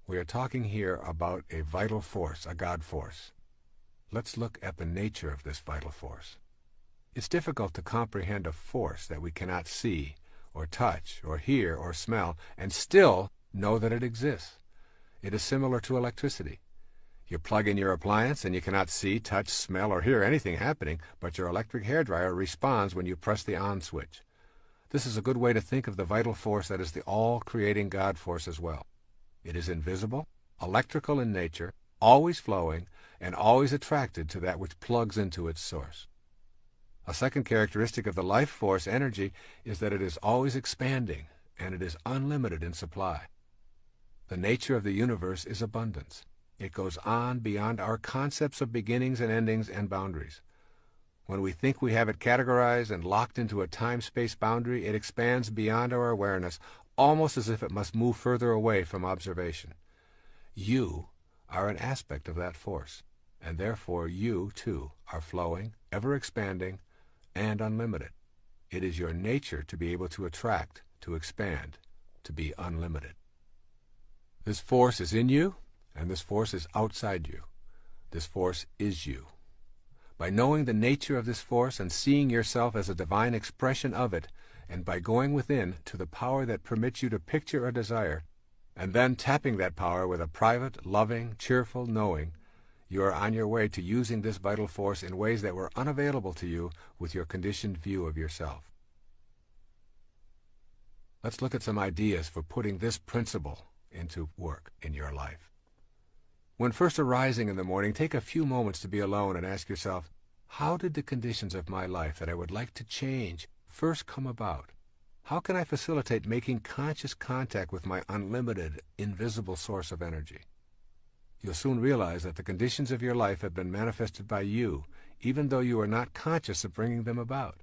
We are talking here about a vital force, a God force. Let's look at the nature of this vital force. It's difficult to comprehend a force that we cannot see, or touch, or hear, or smell, and still Know that it exists. It is similar to electricity. You plug in your appliance and you cannot see, touch, smell, or hear anything happening, but your electric hairdryer responds when you press the on switch. This is a good way to think of the vital force that is the all-creating God force as well. It is invisible, electrical in nature, always flowing, and always attracted to that which plugs into its source. A second characteristic of the life force energy is that it is always expanding, and it is unlimited in supply. The nature of the universe is abundance. It goes on beyond our concepts of beginnings and endings and boundaries. When we think we have it categorized and locked into a time-space boundary, it expands beyond our awareness, almost as if it must move further away from observation. You are an aspect of that force, and therefore you, too, are flowing, ever-expanding, and unlimited. It is your nature to be able to attract, to expand, to be unlimited. This force is in you, and this force is outside you. This force is you. By knowing the nature of this force and seeing yourself as a divine expression of it, and by going within to the power that permits you to picture a desire, and then tapping that power with a private, loving, cheerful knowing, you are on your way to using this vital force in ways that were unavailable to you with your conditioned view of yourself. Let's look at some ideas for putting this principle into work in your life. When first arising in the morning, take a few moments to be alone and ask yourself, how did the conditions of my life that I would like to change first come about? How can I facilitate making conscious contact with my unlimited, invisible source of energy? You'll soon realize that the conditions of your life have been manifested by you, even though you are not conscious of bringing them about.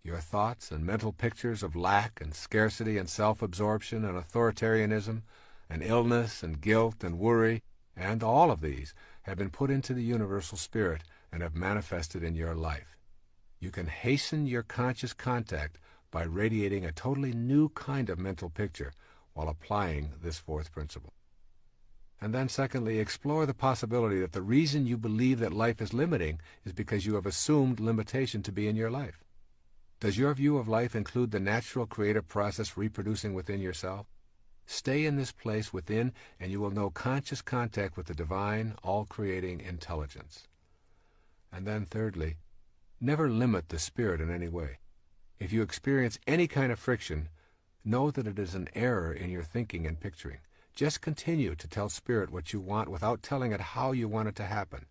Your thoughts and mental pictures of lack and scarcity and self-absorption and authoritarianism and illness and guilt and worry, and all of these have been put into the universal spirit and have manifested in your life. You can hasten your conscious contact by radiating a totally new kind of mental picture while applying this fourth principle. And then secondly, explore the possibility that the reason you believe that life is limiting is because you have assumed limitation to be in your life. Does your view of life include the natural creative process reproducing within yourself? Stay in this place within, and you will know conscious contact with the divine, all-creating intelligence. And then thirdly, never limit the spirit in any way. If you experience any kind of friction, know that it is an error in your thinking and picturing. Just continue to tell spirit what you want without telling it how you want it to happen.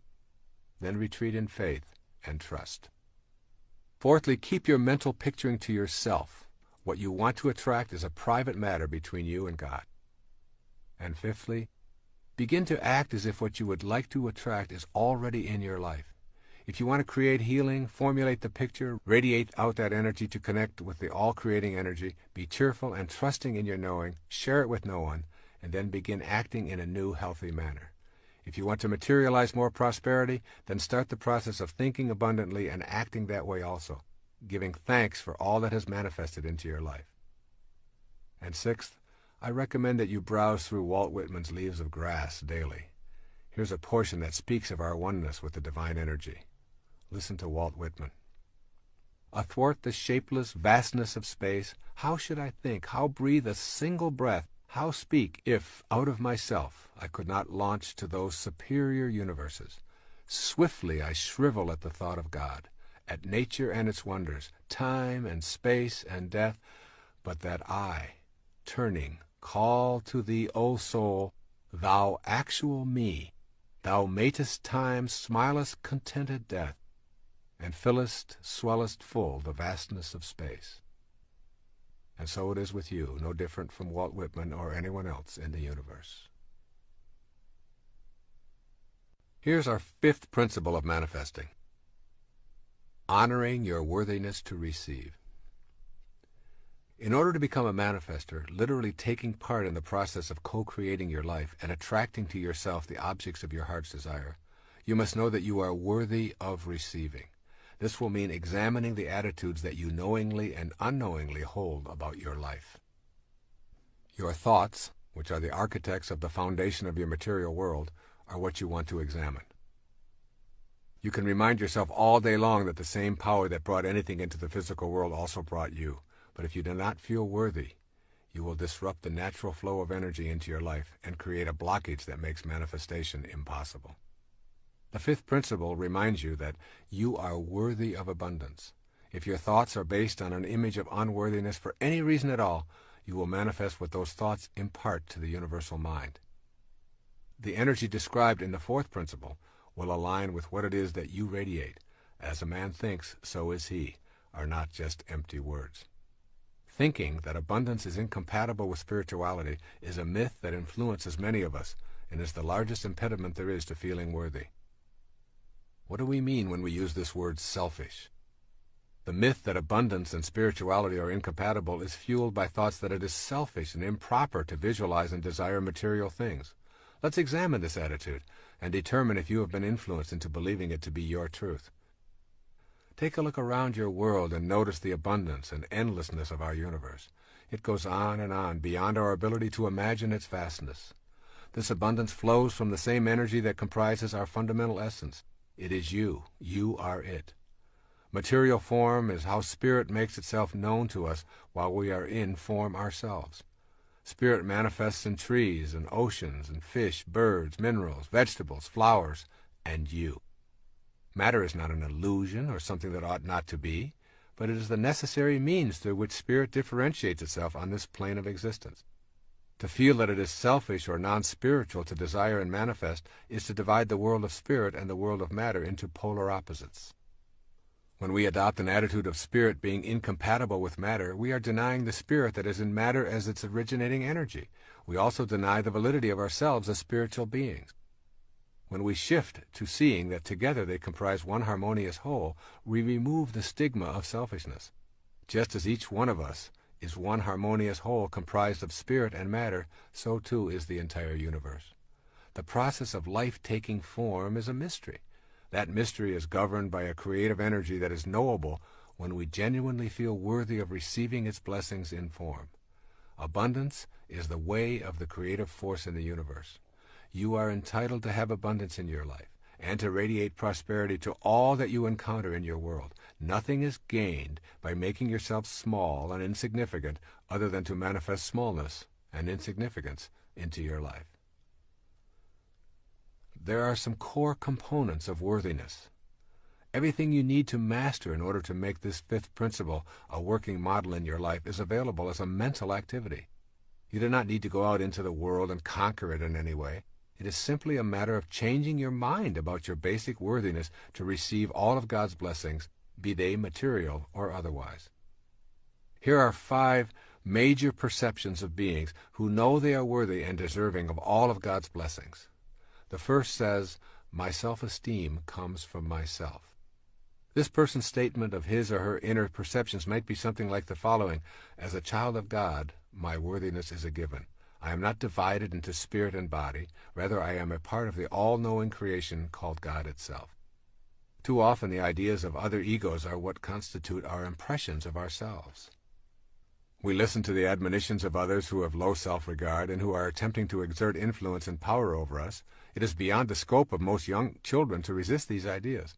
Then retreat in faith and trust. Fourthly, keep your mental picturing to yourself. What you want to attract is a private matter between you and God. And fifthly, begin to act as if what you would like to attract is already in your life. If you want to create healing, formulate the picture, radiate out that energy to connect with the all-creating energy, be cheerful and trusting in your knowing, share it with no one, and then begin acting in a new, healthy manner. If you want to materialize more prosperity, then start the process of thinking abundantly and acting that way also, giving thanks for all that has manifested into your life. And sixth, I recommend that you browse through Walt Whitman's Leaves of Grass daily. Here's a portion that speaks of our oneness with the divine energy. Listen to Walt Whitman. Athwart the shapeless vastness of space, how should I think, how breathe a single breath, how speak, if, out of myself, I could not launch to those superior universes? Swiftly I shrivel at the thought of God, at nature and its wonders, time and space and death, but that I, turning, call to thee, O soul, thou actual me, thou matest time, smilest contented death, and fillest, swellest full the vastness of space. And so it is with you, no different from Walt Whitman or anyone else in the universe. Here's our fifth principle of manifesting. Honoring your worthiness to receive. In order to become a manifester, literally taking part in the process of co-creating your life and attracting to yourself the objects of your heart's desire, you must know that you are worthy of receiving. This will mean examining the attitudes that you knowingly and unknowingly hold about your life. Your thoughts, which are the architects of the foundation of your material world, are what you want to examine. You can remind yourself all day long that the same power that brought anything into the physical world also brought you. But if you do not feel worthy, you will disrupt the natural flow of energy into your life and create a blockage that makes manifestation impossible. The fifth principle reminds you that you are worthy of abundance. If your thoughts are based on an image of unworthiness for any reason at all, you will manifest what those thoughts impart to the universal mind. The energy described in the fourth principle will align with what it is that you radiate. As a man thinks, so is he, are not just empty words. Thinking that abundance is incompatible with spirituality is a myth that influences many of us and is the largest impediment there is to feeling worthy. What do we mean when we use this word selfish? The myth that abundance and spirituality are incompatible is fueled by thoughts that it is selfish and improper to visualize and desire material things. Let's examine this attitude and determine if you have been influenced into believing it to be your truth. Take a look around your world and notice the abundance and endlessness of our universe. It goes on and on beyond our ability to imagine its vastness. This abundance flows from the same energy that comprises our fundamental essence. It is you. You are it. Material form is how spirit makes itself known to us while we are in form ourselves. Spirit manifests in trees and oceans and fish, birds, minerals, vegetables, flowers, and you. Matter is not an illusion or something that ought not to be, but it is the necessary means through which spirit differentiates itself on this plane of existence. To feel that it is selfish or non-spiritual to desire and manifest is to divide the world of spirit and the world of matter into polar opposites. When we adopt an attitude of spirit being incompatible with matter, we are denying the spirit that is in matter as its originating energy. We also deny the validity of ourselves as spiritual beings. When we shift to seeing that together they comprise one harmonious whole, we remove the stigma of selfishness. Just as each one of us is one harmonious whole comprised of spirit and matter, so too is the entire universe. The process of life taking form is a mystery. That mystery is governed by a creative energy that is knowable when we genuinely feel worthy of receiving its blessings in form. Abundance is the way of the creative force in the universe. You are entitled to have abundance in your life and to radiate prosperity to all that you encounter in your world. Nothing is gained by making yourself small and insignificant other than to manifest smallness and insignificance into your life. There are some core components of worthiness. Everything you need to master in order to make this fifth principle a working model in your life is available as a mental activity. You do not need to go out into the world and conquer it in any way. It is simply a matter of changing your mind about your basic worthiness to receive all of God's blessings, be they material or otherwise. Here are 5 major perceptions of beings who know they are worthy and deserving of all of God's blessings. The first says, "My self-esteem comes from myself." This person's statement of his or her inner perceptions might be something like the following: "As a child of God, my worthiness is a given. I am not divided into spirit and body. Rather, I am a part of the all-knowing creation called God itself." Too often the ideas of other egos are what constitute our impressions of ourselves. We listen to the admonitions of others who have low self-regard and who are attempting to exert influence and power over us. It is beyond the scope of most young children to resist these ideas.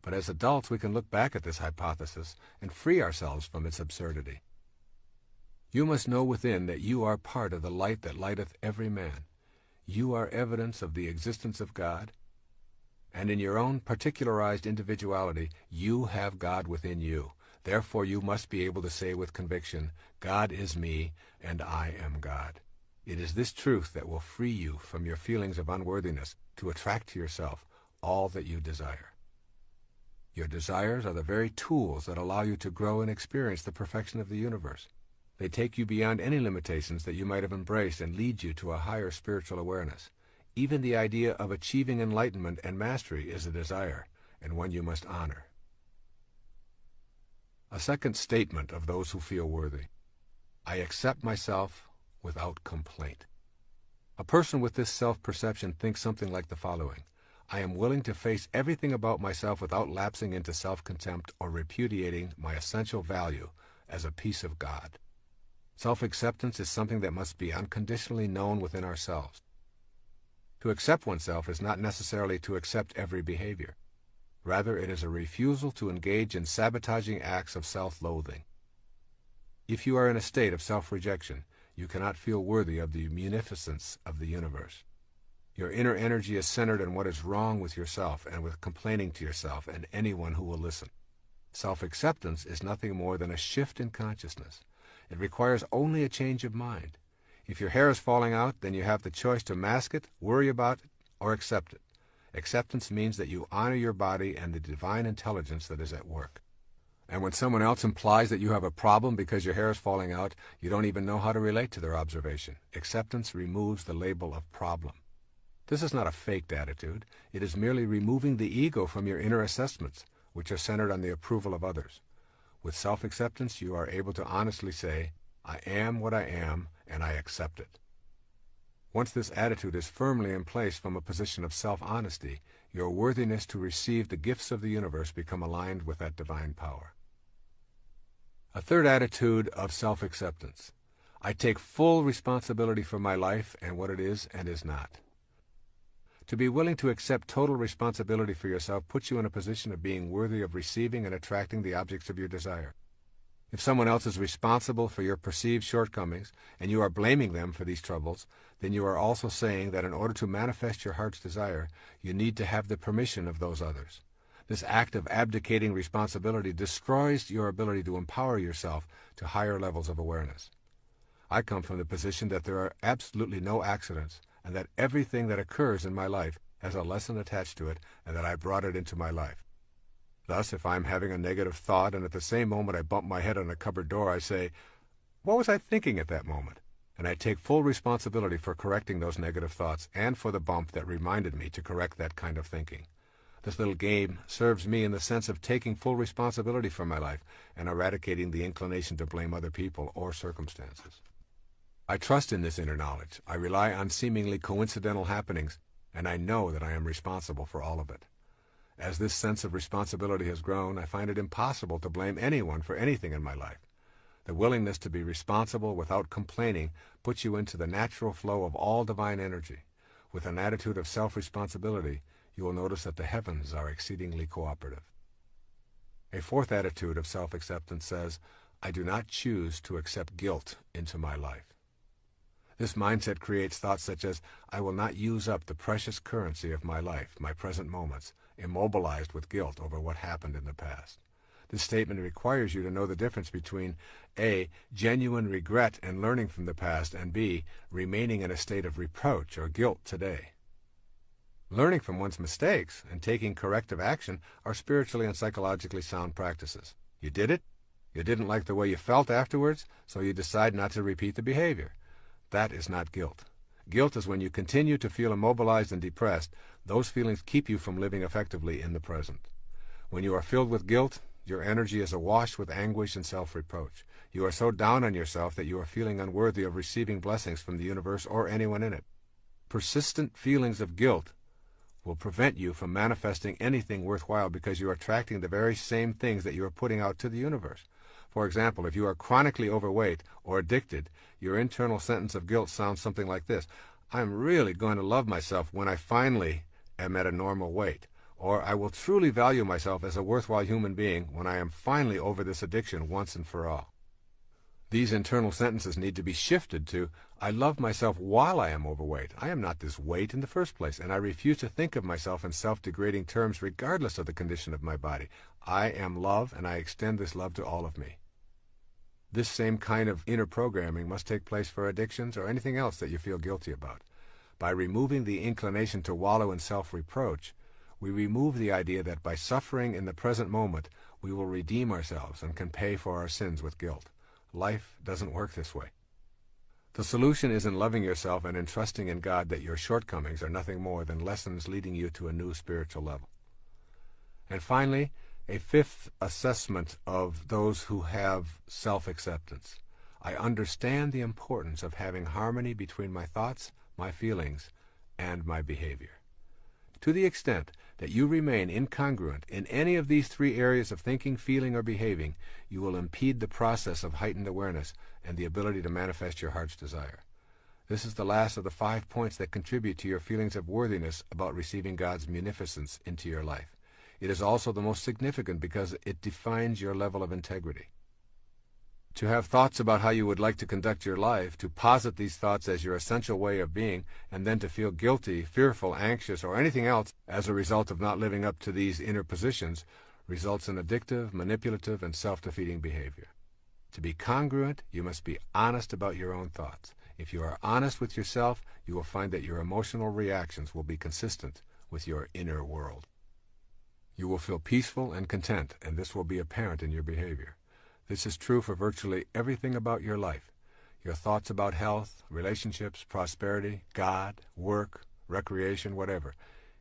But as adults we can look back at this hypothesis and free ourselves from its absurdity. You must know within that you are part of the light that lighteth every man. You are evidence of the existence of God, and in your own particularized individuality, you have God within you. Therefore you must be able to say with conviction, "God is me, and I am God." It is this truth that will free you from your feelings of unworthiness to attract to yourself all that you desire. Your desires are the very tools that allow you to grow and experience the perfection of the universe. They take you beyond any limitations that you might have embraced and lead you to a higher spiritual awareness. Even the idea of achieving enlightenment and mastery is a desire, and one you must honor. A second statement of those who feel worthy: I accept myself without complaint. A person with this self-perception thinks something like the following: I am willing to face everything about myself without lapsing into self-contempt or repudiating my essential value as a piece of God. Self-acceptance is something that must be unconditionally known within ourselves. To accept oneself is not necessarily to accept every behavior. Rather, it is a refusal to engage in sabotaging acts of self-loathing. If you are in a state of self-rejection, you cannot feel worthy of the munificence of the universe. Your inner energy is centered on what is wrong with yourself and with complaining to yourself and anyone who will listen. Self-acceptance is nothing more than a shift in consciousness. It requires only a change of mind. If your hair is falling out, then you have the choice to mask it, worry about it, or accept it. Acceptance means that you honor your body and the divine intelligence that is at work. And when someone else implies that you have a problem because your hair is falling out, you don't even know how to relate to their observation. Acceptance removes the label of problem. This is not a faked attitude. It is merely removing the ego from your inner assessments, which are centered on the approval of others. With self-acceptance, you are able to honestly say, I am what I am, and I accept it. Once this attitude is firmly in place from a position of self-honesty, your worthiness to receive the gifts of the universe become aligned with that divine power. A third attitude of self-acceptance. I take full responsibility for my life and what it is and is not. To be willing to accept total responsibility for yourself puts you in a position of being worthy of receiving and attracting the objects of your desire. If someone else is responsible for your perceived shortcomings, and you are blaming them for these troubles, then you are also saying that in order to manifest your heart's desire, you need to have the permission of those others. This act of abdicating responsibility destroys your ability to empower yourself to higher levels of awareness. I come from the position that there are absolutely no accidents, and that everything that occurs in my life has a lesson attached to it, and that I brought it into my life. Thus, if I am having a negative thought, and at the same moment I bump my head on a cupboard door, I say, what was I thinking at that moment? And I take full responsibility for correcting those negative thoughts and for the bump that reminded me to correct that kind of thinking. This little game serves me in the sense of taking full responsibility for my life and eradicating the inclination to blame other people or circumstances. I trust in this inner knowledge. I rely on seemingly coincidental happenings, and I know that I am responsible for all of it. As this sense of responsibility has grown, I find it impossible to blame anyone for anything in my life. The willingness to be responsible without complaining puts you into the natural flow of all divine energy. With an attitude of self-responsibility, you will notice that the heavens are exceedingly cooperative. A fourth attitude of self-acceptance says, I do not choose to accept guilt into my life. This mindset creates thoughts such as, I will not use up the precious currency of my life, my present moments, immobilized with guilt over what happened in the past. This statement requires you to know the difference between A, genuine regret and learning from the past, and B, remaining in a state of reproach or guilt today. Learning from one's mistakes and taking corrective action are spiritually and psychologically sound practices. You did it, you didn't like the way you felt afterwards, so you decide not to repeat the behavior. That is not guilt. Guilt is when you continue to feel immobilized and depressed. Those feelings keep you from living effectively in the present. When you are filled with guilt, your energy is awash with anguish and self-reproach. You are so down on yourself that you are feeling unworthy of receiving blessings from the universe or anyone in it. Persistent feelings of guilt will prevent you from manifesting anything worthwhile because you are attracting the very same things that you are putting out to the universe. For example, if you are chronically overweight or addicted, your internal sentence of guilt sounds something like this. I'm really going to love myself when I finally am at a normal weight. Or I will truly value myself as a worthwhile human being when I am finally over this addiction once and for all. These internal sentences need to be shifted to, I love myself while I am overweight. I am not this weight in the first place, and I refuse to think of myself in self-degrading terms regardless of the condition of my body. I am love, and I extend this love to all of me. This same kind of inner programming must take place for addictions or anything else that you feel guilty about. By removing the inclination to wallow in self-reproach, we remove the idea that by suffering in the present moment, we will redeem ourselves and can pay for our sins with guilt. Life doesn't work this way. The solution is in loving yourself and in trusting in God that your shortcomings are nothing more than lessons leading you to a new spiritual level. And finally, a fifth assessment of those who have self-acceptance. I understand the importance of having harmony between my thoughts, my feelings, and my behavior. To the extent that you remain incongruent in any of these three areas of thinking, feeling, or behaving, you will impede the process of heightened awareness and the ability to manifest your heart's desire. This is the last of the 5 points that contribute to your feelings of worthiness about receiving God's munificence into your life. It is also the most significant because it defines your level of integrity. To have thoughts about how you would like to conduct your life, to posit these thoughts as your essential way of being, and then to feel guilty, fearful, anxious, or anything else as a result of not living up to these inner positions, results in addictive, manipulative, and self-defeating behavior. To be congruent, you must be honest about your own thoughts. If you are honest with yourself, you will find that your emotional reactions will be consistent with your inner world. You will feel peaceful and content, and this will be apparent in your behavior. This is true for virtually everything about your life. Your thoughts about health, relationships, prosperity, God, work, recreation, whatever.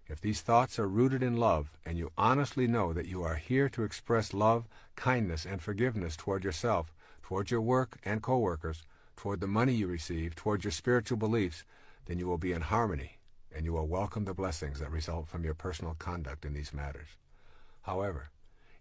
If these thoughts are rooted in love, and you honestly know that you are here to express love, kindness, and forgiveness toward yourself, toward your work and co-workers, toward the money you receive, toward your spiritual beliefs, then you will be in harmony, and you will welcome the blessings that result from your personal conduct in these matters. However,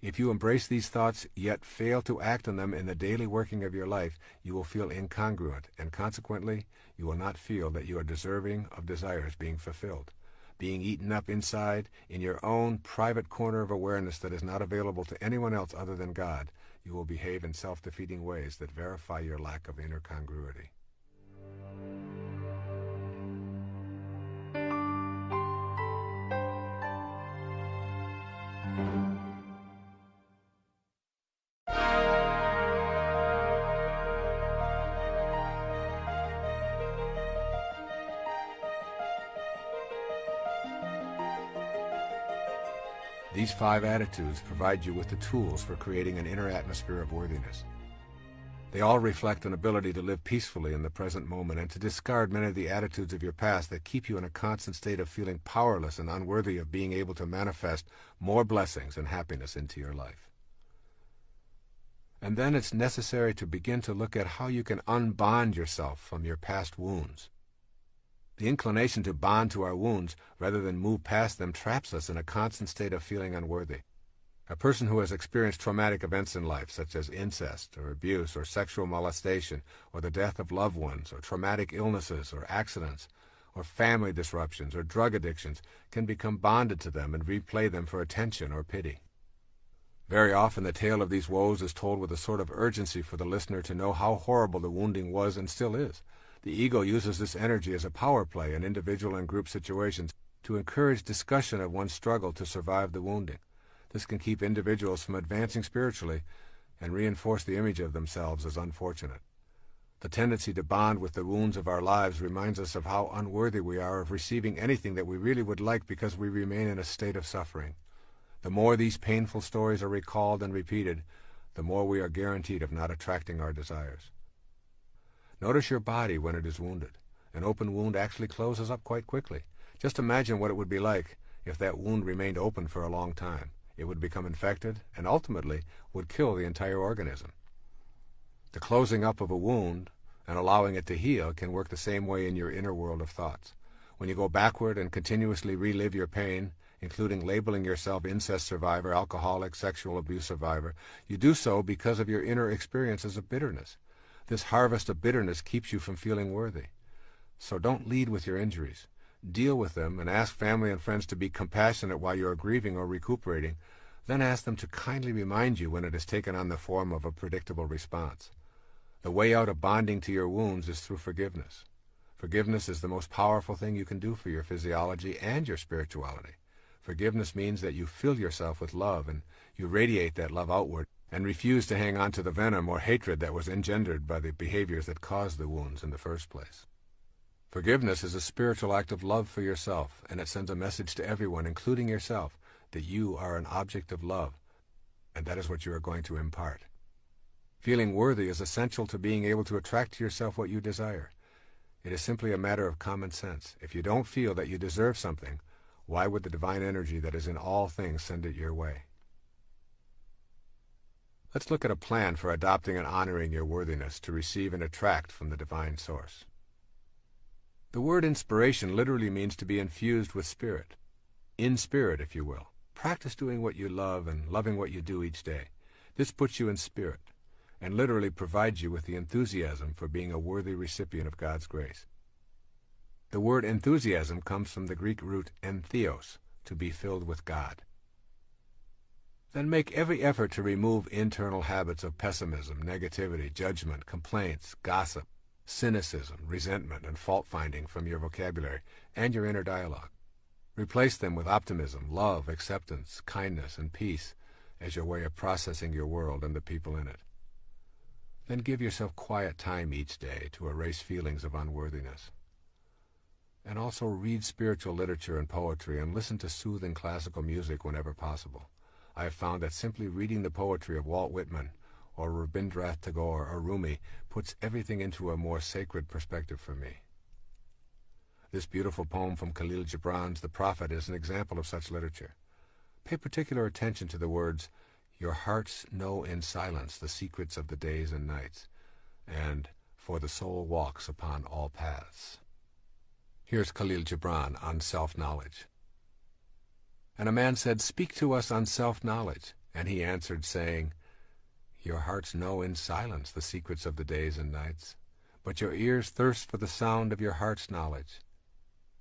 if you embrace these thoughts yet fail to act on them in the daily working of your life, you will feel incongruent, and consequently, you will not feel that you are deserving of desires being fulfilled, being eaten up inside in your own private corner of awareness that is not available to anyone else other than God. You will behave in self-defeating ways that verify your lack of inner congruity. These 5 attitudes provide you with the tools for creating an inner atmosphere of worthiness. They all reflect an ability to live peacefully in the present moment and to discard many of the attitudes of your past that keep you in a constant state of feeling powerless and unworthy of being able to manifest more blessings and happiness into your life. And then it's necessary to begin to look at how you can unbond yourself from your past wounds. The inclination to bond to our wounds, rather than move past them, traps us in a constant state of feeling unworthy. A person who has experienced traumatic events in life, such as incest, or abuse, or sexual molestation, or the death of loved ones, or traumatic illnesses, or accidents, or family disruptions, or drug addictions, can become bonded to them and replay them for attention or pity. Very often the tale of these woes is told with a sort of urgency for the listener to know how horrible the wounding was and still is. The ego uses this energy as a power play in individual and group situations to encourage discussion of one's struggle to survive the wounding. This can keep individuals from advancing spiritually and reinforce the image of themselves as unfortunate. The tendency to bond with the wounds of our lives reminds us of how unworthy we are of receiving anything that we really would like because we remain in a state of suffering. The more these painful stories are recalled and repeated, the more we are guaranteed of not attracting our desires. Notice your body when it is wounded. An open wound actually closes up quite quickly. Just imagine what it would be like if that wound remained open for a long time. It would become infected and ultimately would kill the entire organism. The closing up of a wound and allowing it to heal can work the same way in your inner world of thoughts. When you go backward and continuously relive your pain, including labeling yourself incest survivor, alcoholic, sexual abuse survivor, you do so because of your inner experiences of bitterness. This harvest of bitterness keeps you from feeling worthy. So don't lead with your injuries. Deal with them and ask family and friends to be compassionate while you are grieving or recuperating. Then ask them to kindly remind you when it has taken on the form of a predictable response. The way out of bonding to your wounds is through forgiveness. Forgiveness is the most powerful thing you can do for your physiology and your spirituality. Forgiveness means that you fill yourself with love and you radiate that love outward and refuse to hang on to the venom or hatred that was engendered by the behaviors that caused the wounds in the first place. Forgiveness is a spiritual act of love for yourself, and it sends a message to everyone, including yourself, that you are an object of love, and that is what you are going to impart. Feeling worthy is essential to being able to attract to yourself what you desire. It is simply a matter of common sense. If you don't feel that you deserve something, why would the divine energy that is in all things send it your way? Let's look at a plan for adopting and honoring your worthiness to receive and attract from the divine source. The word inspiration literally means to be infused with spirit. In spirit, if you will. Practice doing what you love and loving what you do each day. This puts you in spirit and literally provides you with the enthusiasm for being a worthy recipient of God's grace. The word enthusiasm comes from the Greek root entheos, to be filled with God. Then make every effort to remove internal habits of pessimism, negativity, judgment, complaints, gossip, cynicism, resentment, and fault-finding from your vocabulary and your inner dialogue. Replace them with optimism, love, acceptance, kindness, and peace as your way of processing your world and the people in it. Then give yourself quiet time each day to erase feelings of unworthiness. And also read spiritual literature and poetry and listen to soothing classical music whenever possible. I have found that simply reading the poetry of Walt Whitman or Rabindranath Tagore or Rumi puts everything into a more sacred perspective for me. This beautiful poem from Khalil Gibran's The Prophet is an example of such literature. Pay particular attention to the words, "Your hearts know in silence the secrets of the days and nights," and "For the soul walks upon all paths." Here's Khalil Gibran on self-knowledge. And a man said, "Speak to us on self-knowledge." And he answered, saying, "Your hearts know in silence the secrets of the days and nights, but your ears thirst for the sound of your heart's knowledge.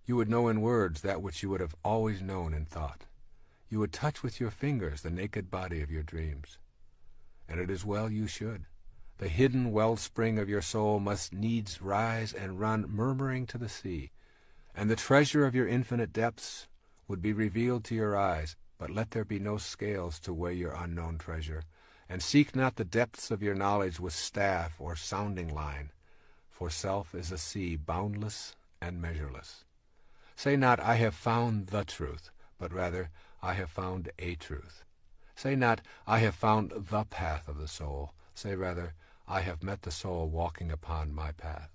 You would know in words that which you would have always known in thought. You would touch with your fingers the naked body of your dreams. And it is well you should. The hidden wellspring of your soul must needs rise and run murmuring to the sea, and the treasure of your infinite depths would be revealed to your eyes, but let there be no scales to weigh your unknown treasure, and seek not the depths of your knowledge with staff or sounding line, for self is a sea boundless and measureless. Say not, I have found the truth, but rather, I have found a truth. Say not, I have found the path of the soul. Say rather, I have met the soul walking upon my path.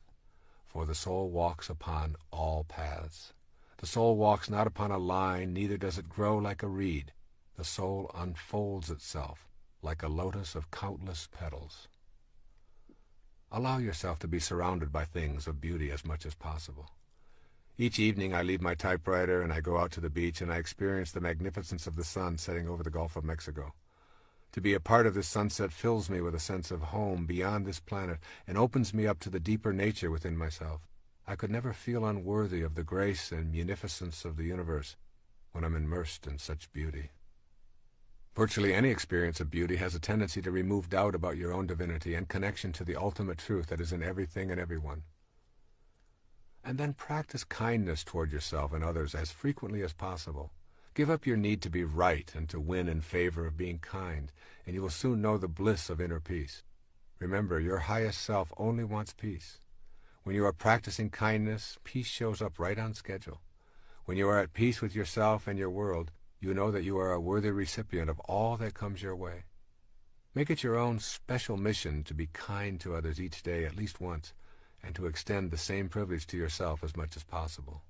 For the soul walks upon all paths. The soul walks not upon a line, neither does it grow like a reed. The soul unfolds itself like a lotus of countless petals. Allow yourself to be surrounded by things of beauty as much as possible. Each evening I leave my typewriter and I go out to the beach and I experience the magnificence of the sun setting over the Gulf of Mexico. To be a part of this sunset fills me with a sense of home beyond this planet and opens me up to the deeper nature within myself. I could never feel unworthy of the grace and munificence of the universe when I'm immersed in such beauty. Virtually any experience of beauty has a tendency to remove doubt about your own divinity and connection to the ultimate truth that is in everything and everyone. And then practice kindness toward yourself and others as frequently as possible. Give up your need to be right and to win in favor of being kind, and you will soon know the bliss of inner peace. Remember, your highest self only wants peace. When you are practicing kindness, peace shows up right on schedule. When you are at peace with yourself and your world, you know that you are a worthy recipient of all that comes your way. Make it your own special mission to be kind to others each day at least once, and to extend the same privilege to yourself as much as possible.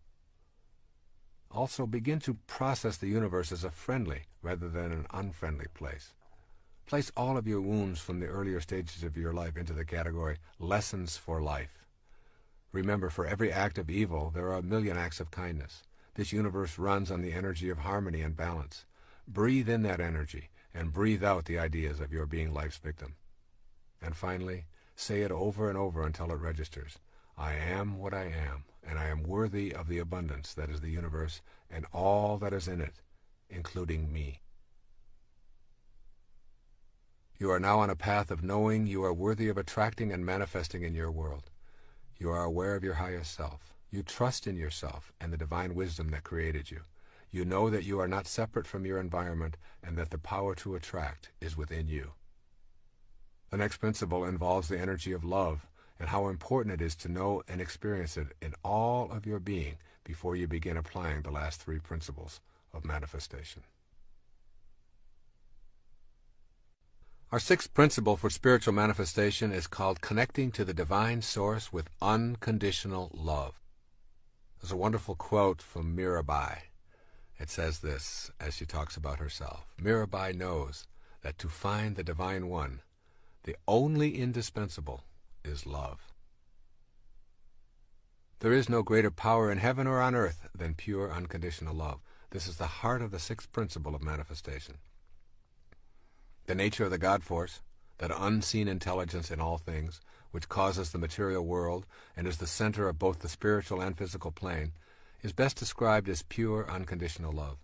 Also, begin to process the universe as a friendly rather than an unfriendly place. Place all of your wounds from the earlier stages of your life into the category lessons for life. Remember, for every act of evil, there are a million acts of kindness. This universe runs on the energy of harmony and balance. Breathe in that energy and breathe out the ideas of your being life's victim. And finally, say it over and over until it registers. I am what I am, and I am worthy of the abundance that is the universe and all that is in it, including me. You are now on a path of knowing you are worthy of attracting and manifesting in your world. You are aware of your highest self. You trust in yourself and the divine wisdom that created you. You know that you are not separate from your environment and that the power to attract is within you. The next principle involves the energy of love and how important it is to know and experience it in all of your being before you begin applying the last three principles of manifestation. Our sixth principle for spiritual manifestation is called connecting to the divine source with unconditional love. There's a wonderful quote from Mirabai. It says this as she talks about herself. Mirabai knows that to find the divine one, the only indispensable is love. There is no greater power in heaven or on earth than pure unconditional love. This is the heart of the sixth principle of manifestation. The nature of the God force, that unseen intelligence in all things, which causes the material world and is the center of both the spiritual and physical plane, is best described as pure unconditional love.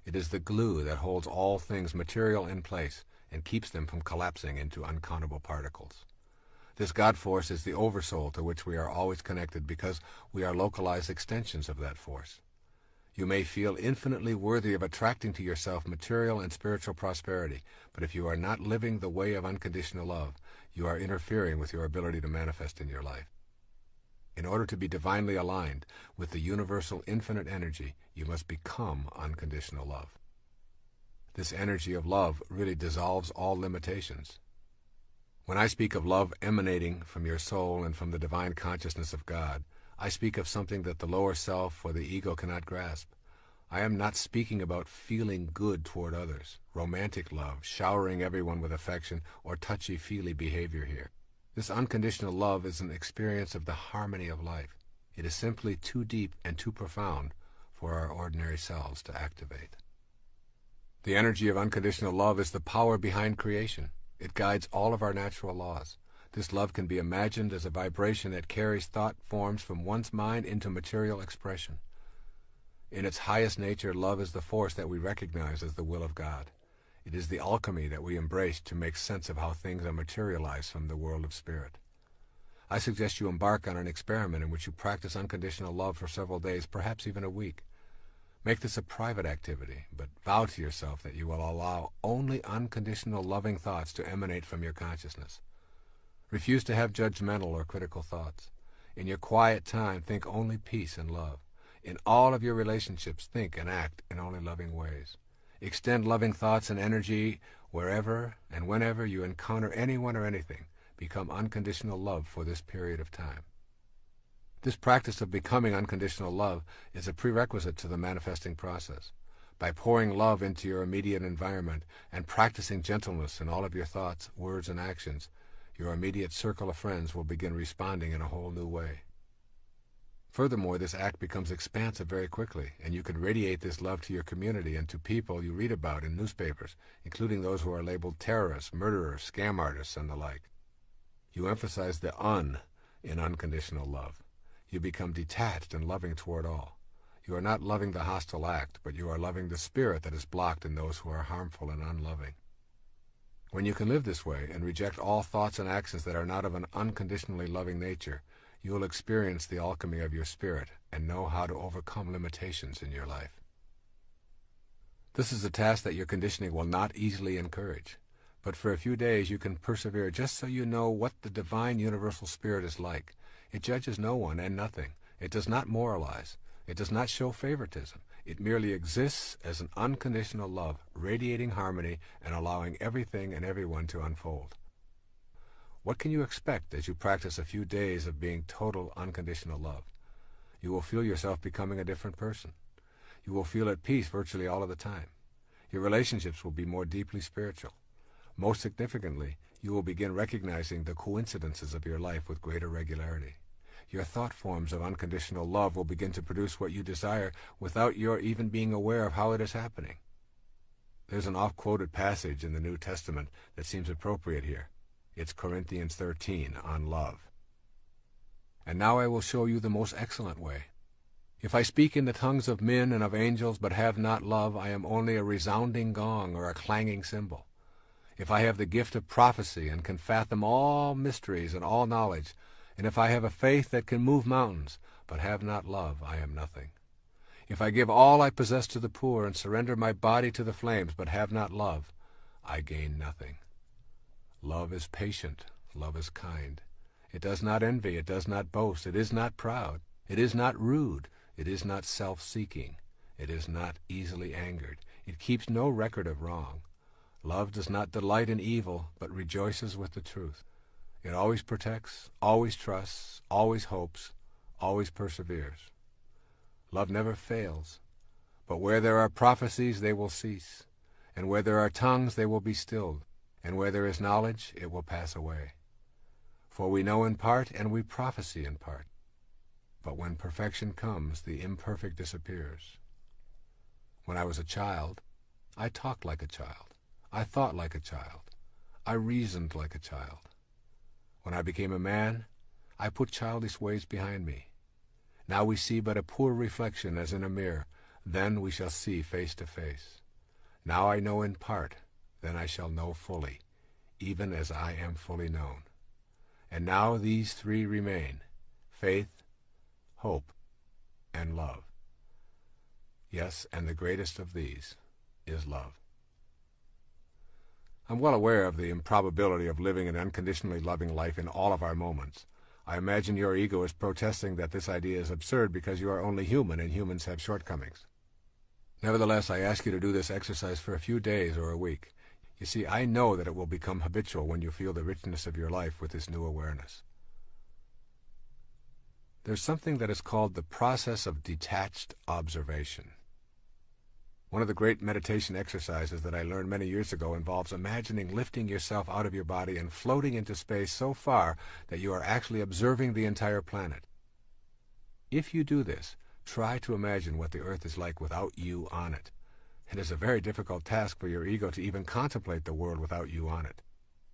It is the glue that holds all things material in place and keeps them from collapsing into uncountable particles. This God force is the oversoul to which we are always connected because we are localized extensions of that force. You may feel infinitely worthy of attracting to yourself material and spiritual prosperity, but if you are not living the way of unconditional love, you are interfering with your ability to manifest in your life. In order to be divinely aligned with the universal infinite energy, you must become unconditional love. This energy of love really dissolves all limitations. When I speak of love emanating from your soul and from the divine consciousness of God, I speak of something that the lower self or the ego cannot grasp. I am not speaking about feeling good toward others, romantic love, showering everyone with affection, or touchy-feely behavior here. This unconditional love is an experience of the harmony of life. It is simply too deep and too profound for our ordinary selves to activate. The energy of unconditional love is the power behind creation. It guides all of our natural laws. This love can be imagined as a vibration that carries thought forms from one's mind into material expression. In its highest nature, love is the force that we recognize as the will of God. It is the alchemy that we embrace to make sense of how things are materialized from the world of spirit. I suggest you embark on an experiment in which you practice unconditional love for several days, perhaps even a week. Make this a private activity, but vow to yourself that you will allow only unconditional loving thoughts to emanate from your consciousness. Refuse to have judgmental or critical thoughts. In your quiet time, think only peace and love. In all of your relationships, think and act in only loving ways. Extend loving thoughts and energy wherever and whenever you encounter anyone or anything. Become unconditional love for this period of time. This practice of becoming unconditional love is a prerequisite to the manifesting process. By pouring love into your immediate environment and practicing gentleness in all of your thoughts, words, and actions, your immediate circle of friends will begin responding in a whole new way. Furthermore, this act becomes expansive very quickly, and you can radiate this love to your community and to people you read about in newspapers, including those who are labeled terrorists, murderers, scam artists, and the like. You emphasize the "un" in unconditional love. You become detached and loving toward all. You are not loving the hostile act, but you are loving the spirit that is blocked in those who are harmful and unloving. When you can live this way and reject all thoughts and actions that are not of an unconditionally loving nature, you will experience the alchemy of your spirit and know how to overcome limitations in your life. This is a task that your conditioning will not easily encourage, but for a few days you can persevere just so you know what the divine universal spirit is like. It judges no one and nothing. It does not moralize. It does not show favoritism. It merely exists as an unconditional love, radiating harmony and allowing everything and everyone to unfold. What can you expect as you practice a few days of being total unconditional love? You will feel yourself becoming a different person. You will feel at peace virtually all of the time. Your relationships will be more deeply spiritual. Most significantly, you will begin recognizing the coincidences of your life with greater regularity. Your thought forms of unconditional love will begin to produce what you desire without your even being aware of how it is happening. There's an oft-quoted passage in the New Testament that seems appropriate here. It's Corinthians 13 on love. And now I will show you the most excellent way. If I speak in the tongues of men and of angels but have not love, I am only a resounding gong or a clanging cymbal. If I have the gift of prophecy and can fathom all mysteries and all knowledge, and if I have a faith that can move mountains, but have not love, I am nothing. If I give all I possess to the poor and surrender my body to the flames, but have not love, I gain nothing. Love is patient. Love is kind. It does not envy. It does not boast. It is not proud. It is not rude. It is not self-seeking. It is not easily angered. It keeps no record of wrong. Love does not delight in evil, but rejoices with the truth. It always protects, always trusts, always hopes, always perseveres. Love never fails, but where there are prophecies, they will cease, and where there are tongues, they will be stilled, and where there is knowledge, it will pass away. For we know in part, and we prophesy in part. But when perfection comes, the imperfect disappears. When I was a child, I talked like a child. I thought like a child. I reasoned like a child. When I became a man, I put childish ways behind me. Now we see but a poor reflection as in a mirror. Then we shall see face to face. Now I know in part, then I shall know fully, even as I am fully known. And now these three remain: faith, hope, and love. Yes, and the greatest of these is love. I'm well aware of the improbability of living an unconditionally loving life in all of our moments. I imagine your ego is protesting that this idea is absurd because you are only human and humans have shortcomings. Nevertheless, I ask you to do this exercise for a few days or a week. You see, I know that it will become habitual when you feel the richness of your life with this new awareness. There's something that is called the process of detached observation. One of the great meditation exercises that I learned many years ago involves imagining lifting yourself out of your body and floating into space so far that you are actually observing the entire planet. If you do this, try to imagine what the Earth is like without you on it. It is a very difficult task for your ego to even contemplate the world without you on it.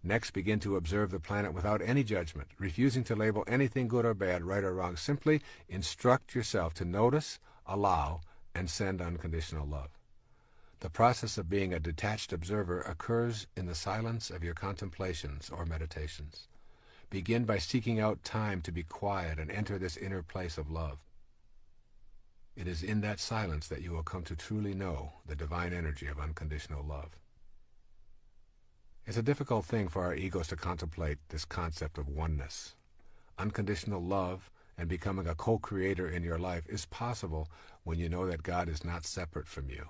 Next, begin to observe the planet without any judgment, refusing to label anything good or bad, right or wrong. Simply instruct yourself to notice, allow, and send unconditional love. The process of being a detached observer occurs in the silence of your contemplations or meditations. Begin by seeking out time to be quiet and enter this inner place of love. It is in that silence that you will come to truly know the divine energy of unconditional love. It's a difficult thing for our egos to contemplate this concept of oneness. Unconditional love and becoming a co-creator in your life is possible when you know that God is not separate from you.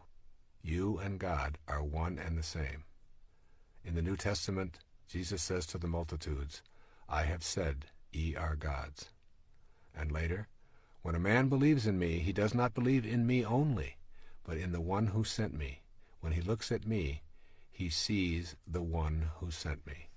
You and God are one and the same. In the New Testament, Jesus says to the multitudes, "I have said, ye are gods." And later, "When a man believes in me, he does not believe in me only, but in the one who sent me. When he looks at me, he sees the one who sent me."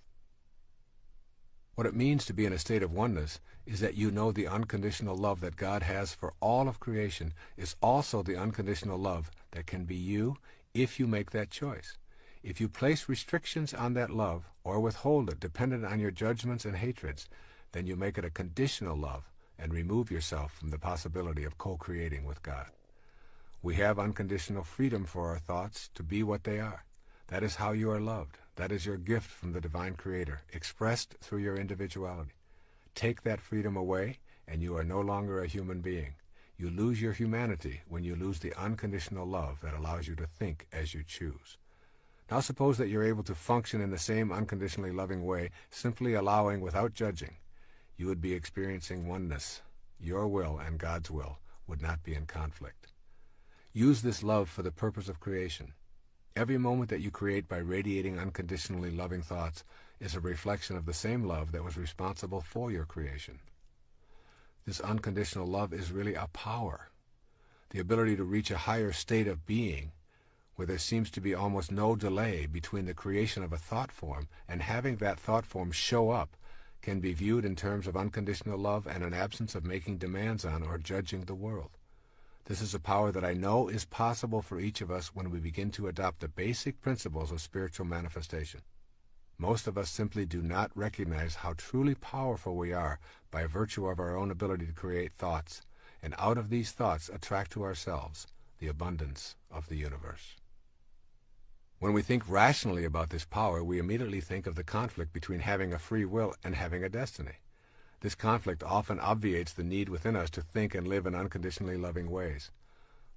What it means to be in a state of oneness is that you know the unconditional love that God has for all of creation is also the unconditional love that can be you if you make that choice. If you place restrictions on that love or withhold it dependent on your judgments and hatreds, then you make it a conditional love and remove yourself from the possibility of co-creating with God. We have unconditional freedom for our thoughts to be what they are. That is how you are loved. That is your gift from the divine Creator, expressed through your individuality. Take that freedom away, and you are no longer a human being. You lose your humanity when you lose the unconditional love that allows you to think as you choose. Now suppose that you're able to function in the same unconditionally loving way, simply allowing without judging. You would be experiencing oneness. Your will and God's will would not be in conflict. Use this love for the purpose of creation. Every moment that you create by radiating unconditionally loving thoughts is a reflection of the same love that was responsible for your creation. This unconditional love is really a power, the ability to reach a higher state of being where there seems to be almost no delay between the creation of a thought form and having that thought form show up can be viewed in terms of unconditional love and an absence of making demands on or judging the world. This is a power that I know is possible for each of us when we begin to adopt the basic principles of spiritual manifestation. Most of us simply do not recognize how truly powerful we are by virtue of our own ability to create thoughts, and out of these thoughts attract to ourselves the abundance of the universe. When we think rationally about this power, we immediately think of the conflict between having a free will and having a destiny. This conflict often obviates the need within us to think and live in unconditionally loving ways.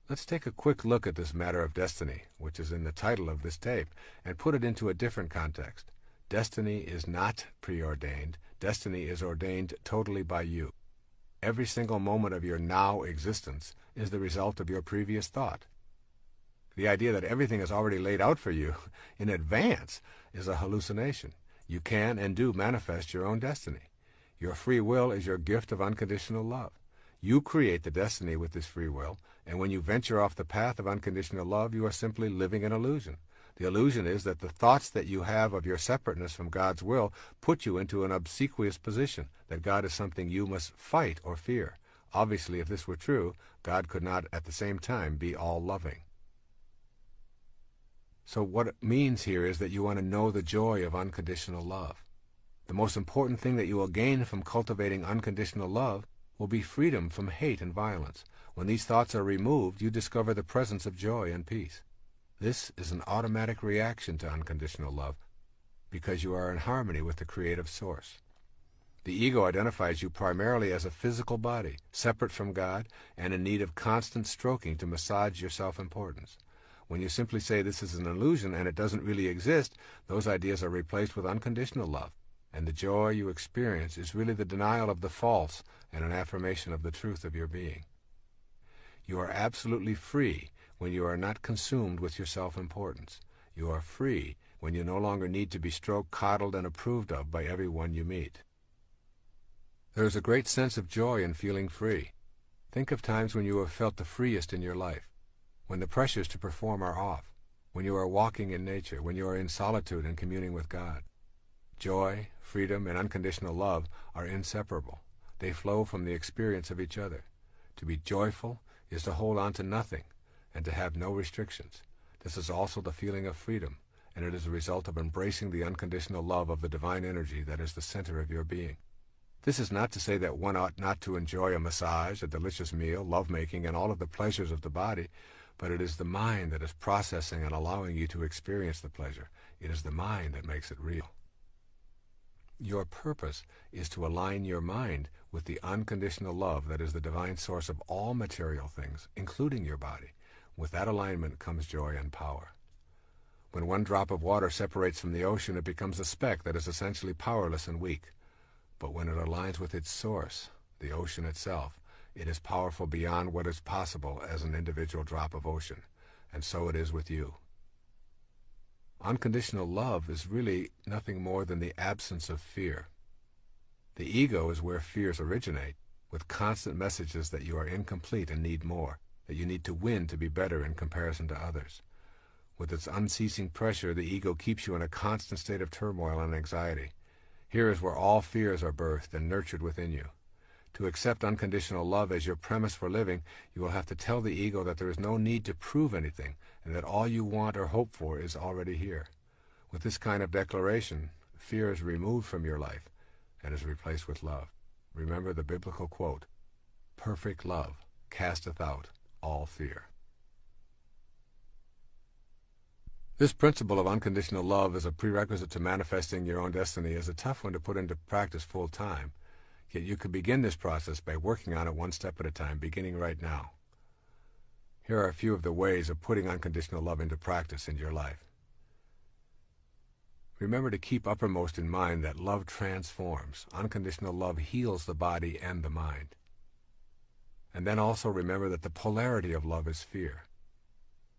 Let's take a quick look at this matter of destiny, which is in the title of this tape, and put it into a different context. Destiny is not preordained. Destiny is ordained totally by you. Every single moment of your now existence is the result of your previous thought. The idea that everything is already laid out for you in advance is a hallucination. You can and do manifest your own destiny. Your free will is your gift of unconditional love. You create the destiny with this free will, and when you venture off the path of unconditional love, you are simply living an illusion. The illusion is that the thoughts that you have of your separateness from God's will put you into an obsequious position, that God is something you must fight or fear. Obviously, if this were true, God could not at the same time be all-loving. So what it means here is that you want to know the joy of unconditional love. The most important thing that you will gain from cultivating unconditional love will be freedom from hate and violence. When these thoughts are removed, you discover the presence of joy and peace. This is an automatic reaction to unconditional love, because you are in harmony with the creative source. The ego identifies you primarily as a physical body, separate from God, and in need of constant stroking to massage your self-importance. When you simply say this is an illusion and it doesn't really exist, those ideas are replaced with unconditional love, and the joy you experience is really the denial of the false and an affirmation of the truth of your being. You are absolutely free when you are not consumed with your self-importance. You are free when you no longer need to be stroked, coddled, and approved of by everyone you meet. There is a great sense of joy in feeling free. Think of times when you have felt the freest in your life, when the pressures to perform are off, when you are walking in nature, when you are in solitude and communing with God. Joy, freedom, and unconditional love are inseparable. They flow from the experience of each other. To be joyful is to hold on to nothing and to have no restrictions. This is also the feeling of freedom, and it is a result of embracing the unconditional love of the divine energy that is the center of your being. This is not to say that one ought not to enjoy a massage, a delicious meal, lovemaking, and all of the pleasures of the body, but it is the mind that is processing and allowing you to experience the pleasure. It is the mind that makes it real. Your purpose is to align your mind with the unconditional love that is the divine source of all material things, including your body. With that alignment comes joy and power. When one drop of water separates from the ocean, it becomes a speck that is essentially powerless and weak. But when it aligns with its source, the ocean itself, it is powerful beyond what is possible as an individual drop of ocean, and so it is with you. Unconditional love is really nothing more than the absence of fear. The ego is where fears originate, with constant messages that you are incomplete and need more, that you need to win to be better in comparison to others. With its unceasing pressure, the ego keeps you in a constant state of turmoil and anxiety. Here is where all fears are birthed and nurtured within you. To accept unconditional love as your premise for living, you will have to tell the ego that there is no need to prove anything, and that all you want or hope for is already here. With this kind of declaration, fear is removed from your life and is replaced with love. Remember the biblical quote, "Perfect love casteth out all fear." This principle of unconditional love as a prerequisite to manifesting your own destiny is a tough one to put into practice full time, yet you could begin this process by working on it one step at a time, beginning right now. Here are a few of the ways of putting unconditional love into practice in your life. Remember to keep uppermost in mind that love transforms. Unconditional love heals the body and the mind. And then also remember that the polarity of love is fear.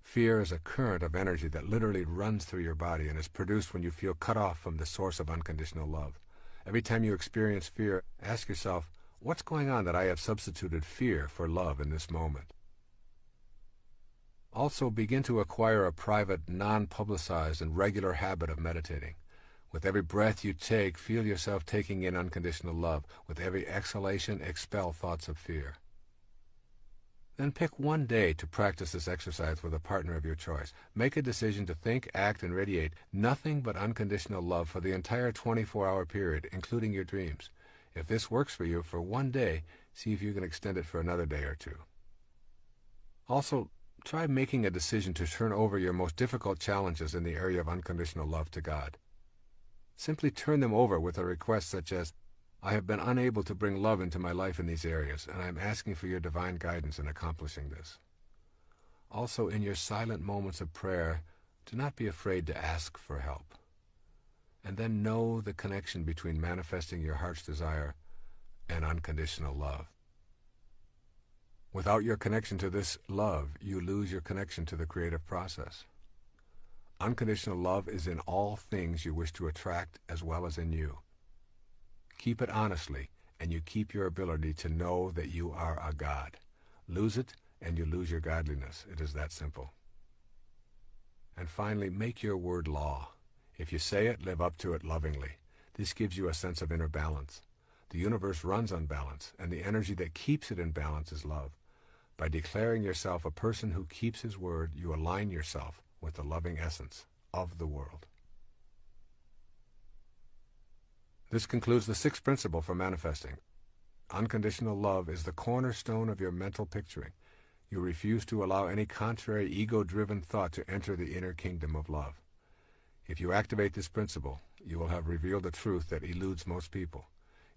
Fear is a current of energy that literally runs through your body and is produced when you feel cut off from the source of unconditional love. Every time you experience fear, ask yourself, what's going on that I have substituted fear for love in this moment? Also, begin to acquire a private, non-publicized, and regular habit of meditating. With every breath you take, feel yourself taking in unconditional love. With every exhalation, expel thoughts of fear. Then pick one day to practice this exercise with a partner of your choice. Make a decision to think, act, and radiate nothing but unconditional love for the entire 24-hour period, including your dreams. If this works for you for one day, see if you can extend it for another day or two. Also, try making a decision to turn over your most difficult challenges in the area of unconditional love to God. Simply turn them over with a request such as, I have been unable to bring love into my life in these areas, and I am asking for your divine guidance in accomplishing this. Also, in your silent moments of prayer, do not be afraid to ask for help. And then know the connection between manifesting your heart's desire and unconditional love. Without your connection to this love, you lose your connection to the creative process. Unconditional love is in all things you wish to attract as well as in you. Keep it honestly, and you keep your ability to know that you are a God. Lose it, and you lose your godliness. It is that simple. And finally, make your word law. If you say it, live up to it lovingly. This gives you a sense of inner balance. The universe runs on balance, and the energy that keeps it in balance is love. By declaring yourself a person who keeps his word, you align yourself with the loving essence of the world. This concludes the sixth principle for manifesting. Unconditional love is the cornerstone of your mental picturing. You refuse to allow any contrary ego-driven thought to enter the inner kingdom of love. If you activate this principle, you will have revealed a truth that eludes most people.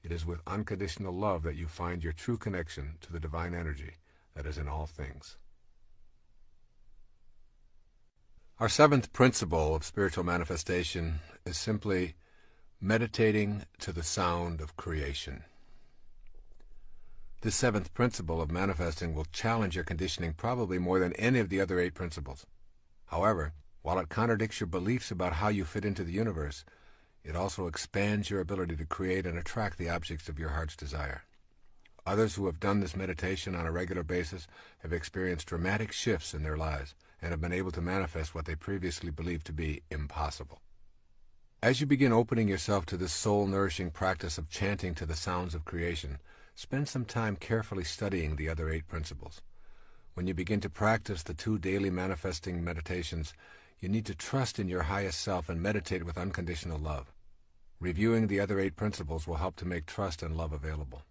It is with unconditional love that you find your true connection to the divine energy that is in all things. Our seventh principle of spiritual manifestation is simply meditating to the sound of creation. This seventh principle of manifesting will challenge your conditioning probably more than any of the other 8 principles. However, while it contradicts your beliefs about how you fit into the universe, it also expands your ability to create and attract the objects of your heart's desire. Others who have done this meditation on a regular basis have experienced dramatic shifts in their lives and have been able to manifest what they previously believed to be impossible. As you begin opening yourself to this soul-nourishing practice of chanting to the sounds of creation, spend some time carefully studying the other 8 principles. When you begin to practice the 2 daily manifesting meditations, you need to trust in your highest self and meditate with unconditional love. Reviewing the other 8 principles will help to make trust and love available.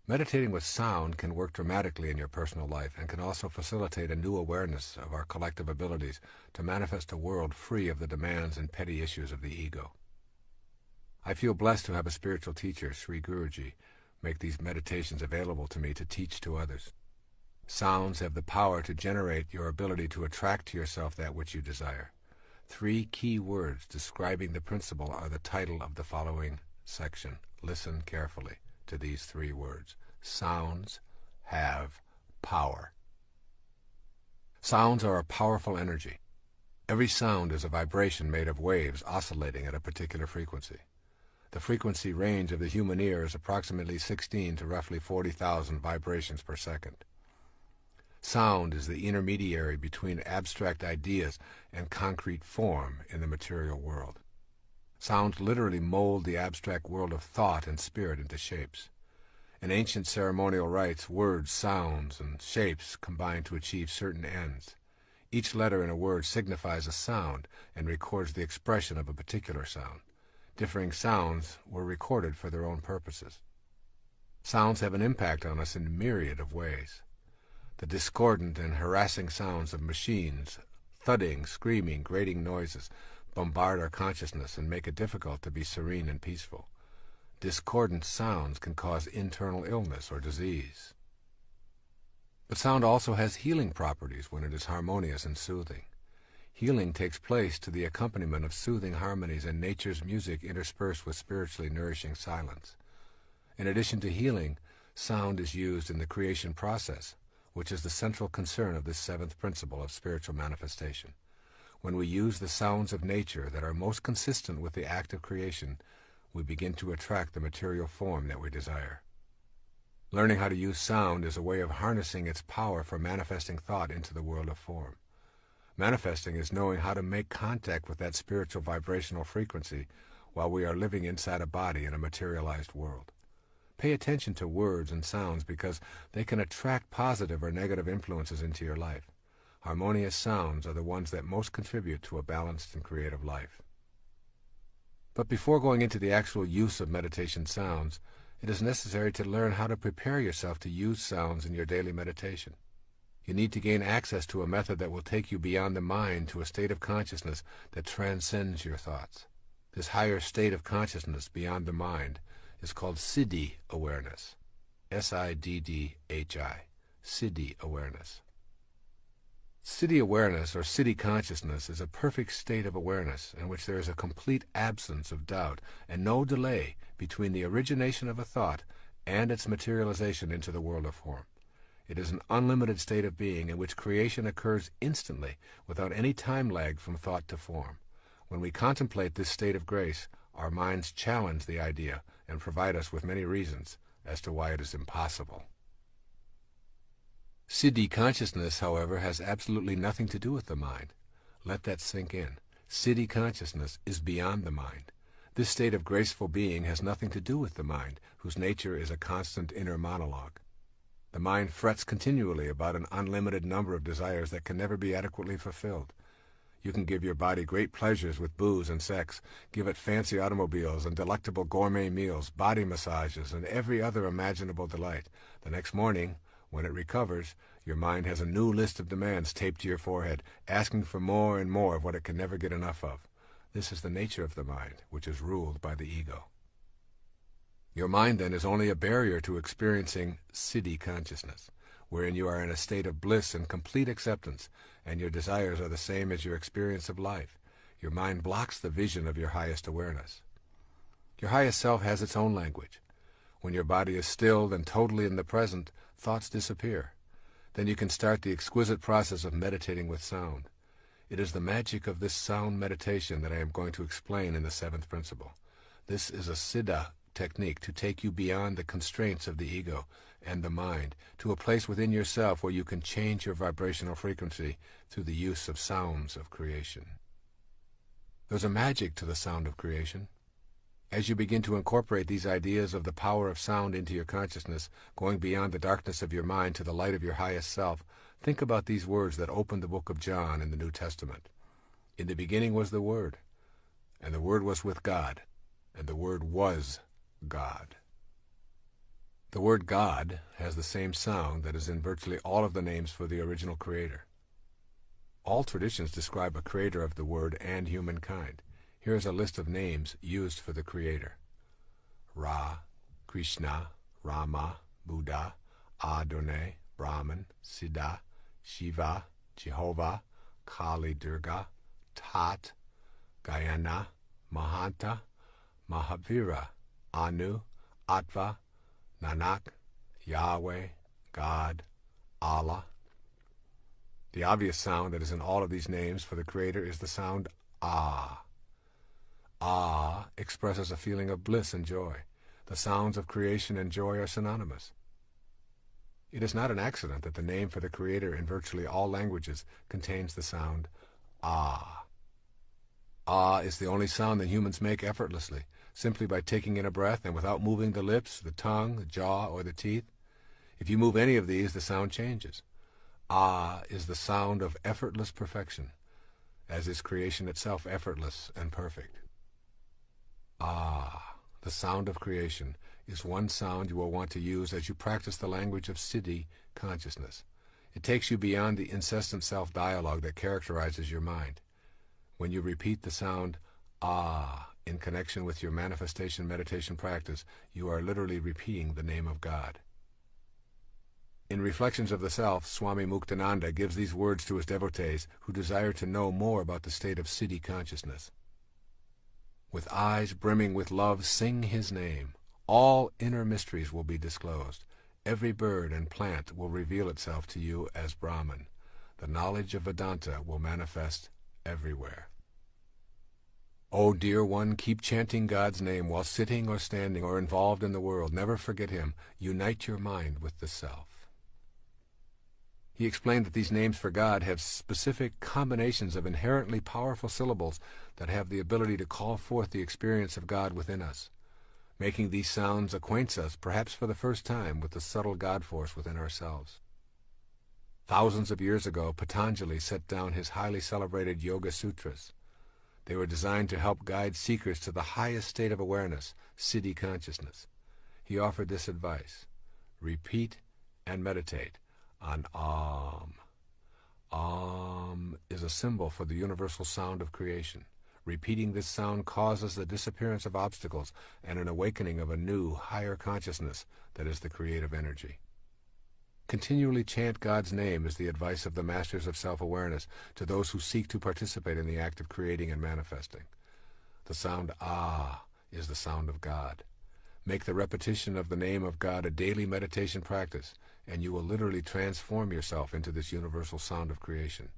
Meditating with sound can work dramatically in your personal life and can also facilitate a new awareness of our collective abilities to manifest a world free of the demands and petty issues of the ego. I feel blessed to have a spiritual teacher, Sri Guruji, make these meditations available to me to teach to others. Sounds have the power to generate your ability to attract to yourself that which you desire. 3 key words describing the principle are the title of the following section. Listen carefully to these 3 words. Sounds have power. Sounds are a powerful energy. Every sound is a vibration made of waves oscillating at a particular frequency. The frequency range of the human ear is approximately 16 to roughly 40,000 vibrations per second. Sound is the intermediary between abstract ideas and concrete form in the material world. Sounds literally mold the abstract world of thought and spirit into shapes. In ancient ceremonial rites, words, sounds, and shapes combine to achieve certain ends. Each letter in a word signifies a sound and records the expression of a particular sound. Differing sounds were recorded for their own purposes. Sounds have an impact on us in a myriad of ways. The discordant and harassing sounds of machines, thudding, screaming, grating noises, bombard our consciousness and make it difficult to be serene and peaceful. Discordant sounds can cause internal illness or disease. But sound also has healing properties when it is harmonious and soothing. Healing takes place to the accompaniment of soothing harmonies and nature's music interspersed with spiritually nourishing silence. In addition to healing, sound is used in the creation process, which is the central concern of this 7th principle of spiritual manifestation. When we use the sounds of nature that are most consistent with the act of creation, we begin to attract the material form that we desire. Learning how to use sound is a way of harnessing its power for manifesting thought into the world of form. Manifesting is knowing how to make contact with that spiritual vibrational frequency while we are living inside a body in a materialized world. Pay attention to words and sounds because they can attract positive or negative influences into your life. Harmonious sounds are the ones that most contribute to a balanced and creative life. But before going into the actual use of meditation sounds, it is necessary to learn how to prepare yourself to use sounds in your daily meditation. You need to gain access to a method that will take you beyond the mind to a state of consciousness that transcends your thoughts. This higher state of consciousness beyond the mind is called Siddhi awareness. S-I-D-D-H-I. Siddhi awareness. Siddhi awareness, or Siddhi consciousness, is a perfect state of awareness in which there is a complete absence of doubt and no delay between the origination of a thought and its materialization into the world of form. It is an unlimited state of being in which creation occurs instantly without any time lag from thought to form. When we contemplate this state of grace, our minds challenge the idea and provide us with many reasons as to why it is impossible. Siddhi consciousness, however, has absolutely nothing to do with the mind. Let that sink in. Siddhi consciousness is beyond the mind. This state of graceful being has nothing to do with the mind, whose nature is a constant inner monologue. The mind frets continually about an unlimited number of desires that can never be adequately fulfilled. You can give your body great pleasures with booze and sex, give it fancy automobiles and delectable gourmet meals, body massages, and every other imaginable delight. The next morning, When it recovers, your mind has a new list of demands taped to your forehead, asking for more and more of what it can never get enough of. This is the nature of the mind, which is ruled by the ego. Your mind, then, is only a barrier to experiencing siddhi consciousness, wherein you are in a state of bliss and complete acceptance, and your desires are the same as your experience of life. Your mind blocks the vision of your highest awareness. Your highest self has its own language. When your body is stilled and totally in the present, thoughts disappear. Then you can start the exquisite process of meditating with sound. It is the magic of this sound meditation that I am going to explain in the seventh principle. This is a siddha technique to take you beyond the constraints of the ego and the mind to a place within yourself where you can change your vibrational frequency through the use of sounds of creation. There's a magic to the sound of creation. As you begin to incorporate these ideas of the power of sound into your consciousness, going beyond the darkness of your mind to the light of your highest self, think about these words that open the book of John in the New Testament. In the beginning was the Word, and the Word was with God, and the Word was God. The word God has the same sound that is in virtually all of the names for the original creator. All traditions describe a creator of the Word and humankind. Here is a list of names used for the creator: Ra, Krishna, Rama, Buddha, Adonai, Brahman, Siddha, Shiva, Jehovah, Kali Durga, Tat, Gayana, Mahanta, Mahavira, Anu, Atva, Nanak, Yahweh, God, Allah. The obvious sound that is in all of these names for the Creator is the sound Ah. Ah expresses a feeling of bliss and joy. The sounds of creation and joy are synonymous. It is not an accident that the name for the Creator in virtually all languages contains the sound Ah. Ah is the only sound that humans make effortlessly, simply by taking in a breath and without moving the lips, the tongue, the jaw, or the teeth. If you move any of these, the sound changes. Ah is the sound of effortless perfection, as is creation itself effortless and perfect. Ah, the sound of creation, is one sound you will want to use as you practice the language of siddhi consciousness. It takes you beyond the incessant self-dialogue that characterizes your mind. When you repeat the sound Ah in connection with your manifestation meditation practice, you are literally repeating the name of God. In Reflections of the Self, Swami Muktananda gives these words to his devotees who desire to know more about the state of siddhi consciousness. With eyes brimming with love, sing his name. All inner mysteries will be disclosed. Every bird and plant will reveal itself to you as Brahman. The knowledge of Vedanta will manifest everywhere. O dear one, keep chanting God's name while sitting or standing or involved in the world. Never forget him. Unite your mind with the self. He explained that these names for God have specific combinations of inherently powerful syllables that have the ability to call forth the experience of God within us. Making these sounds acquaints us, perhaps for the first time, with the subtle God force within ourselves. Thousands of years ago, Patanjali set down his highly celebrated Yoga Sutras. They were designed to help guide seekers to the highest state of awareness, siddhi consciousness. He offered this advice: repeat and meditate on Om. Om is a symbol for the universal sound of creation. Repeating this sound causes the disappearance of obstacles and an awakening of a new, higher consciousness that is the creative energy. Continually chant God's name is the advice of the masters of self-awareness to those who seek to participate in the act of creating and manifesting. The sound Ah is the sound of God. Make the repetition of the name of God a daily meditation practice, and you will literally transform yourself into this universal sound of creation.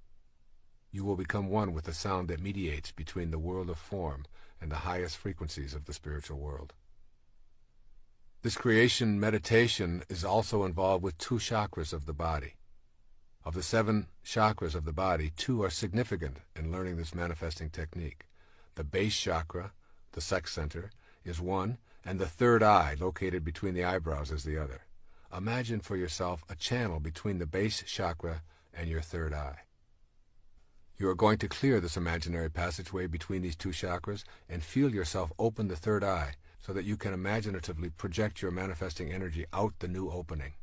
You will become one with the sound that mediates between the world of form and the highest frequencies of the spiritual world. This creation meditation is also involved with 2 chakras of the body. Of the 7 chakras of the body, 2 are significant in learning this manifesting technique. The base chakra, the sex center, is one, and the third eye, located between the eyebrows, is the other. Imagine for yourself a channel between the base chakra and your third eye. You are going to clear this imaginary passageway between these 2 chakras and feel yourself open the third eye so that you can imaginatively project your manifesting energy out the new opening.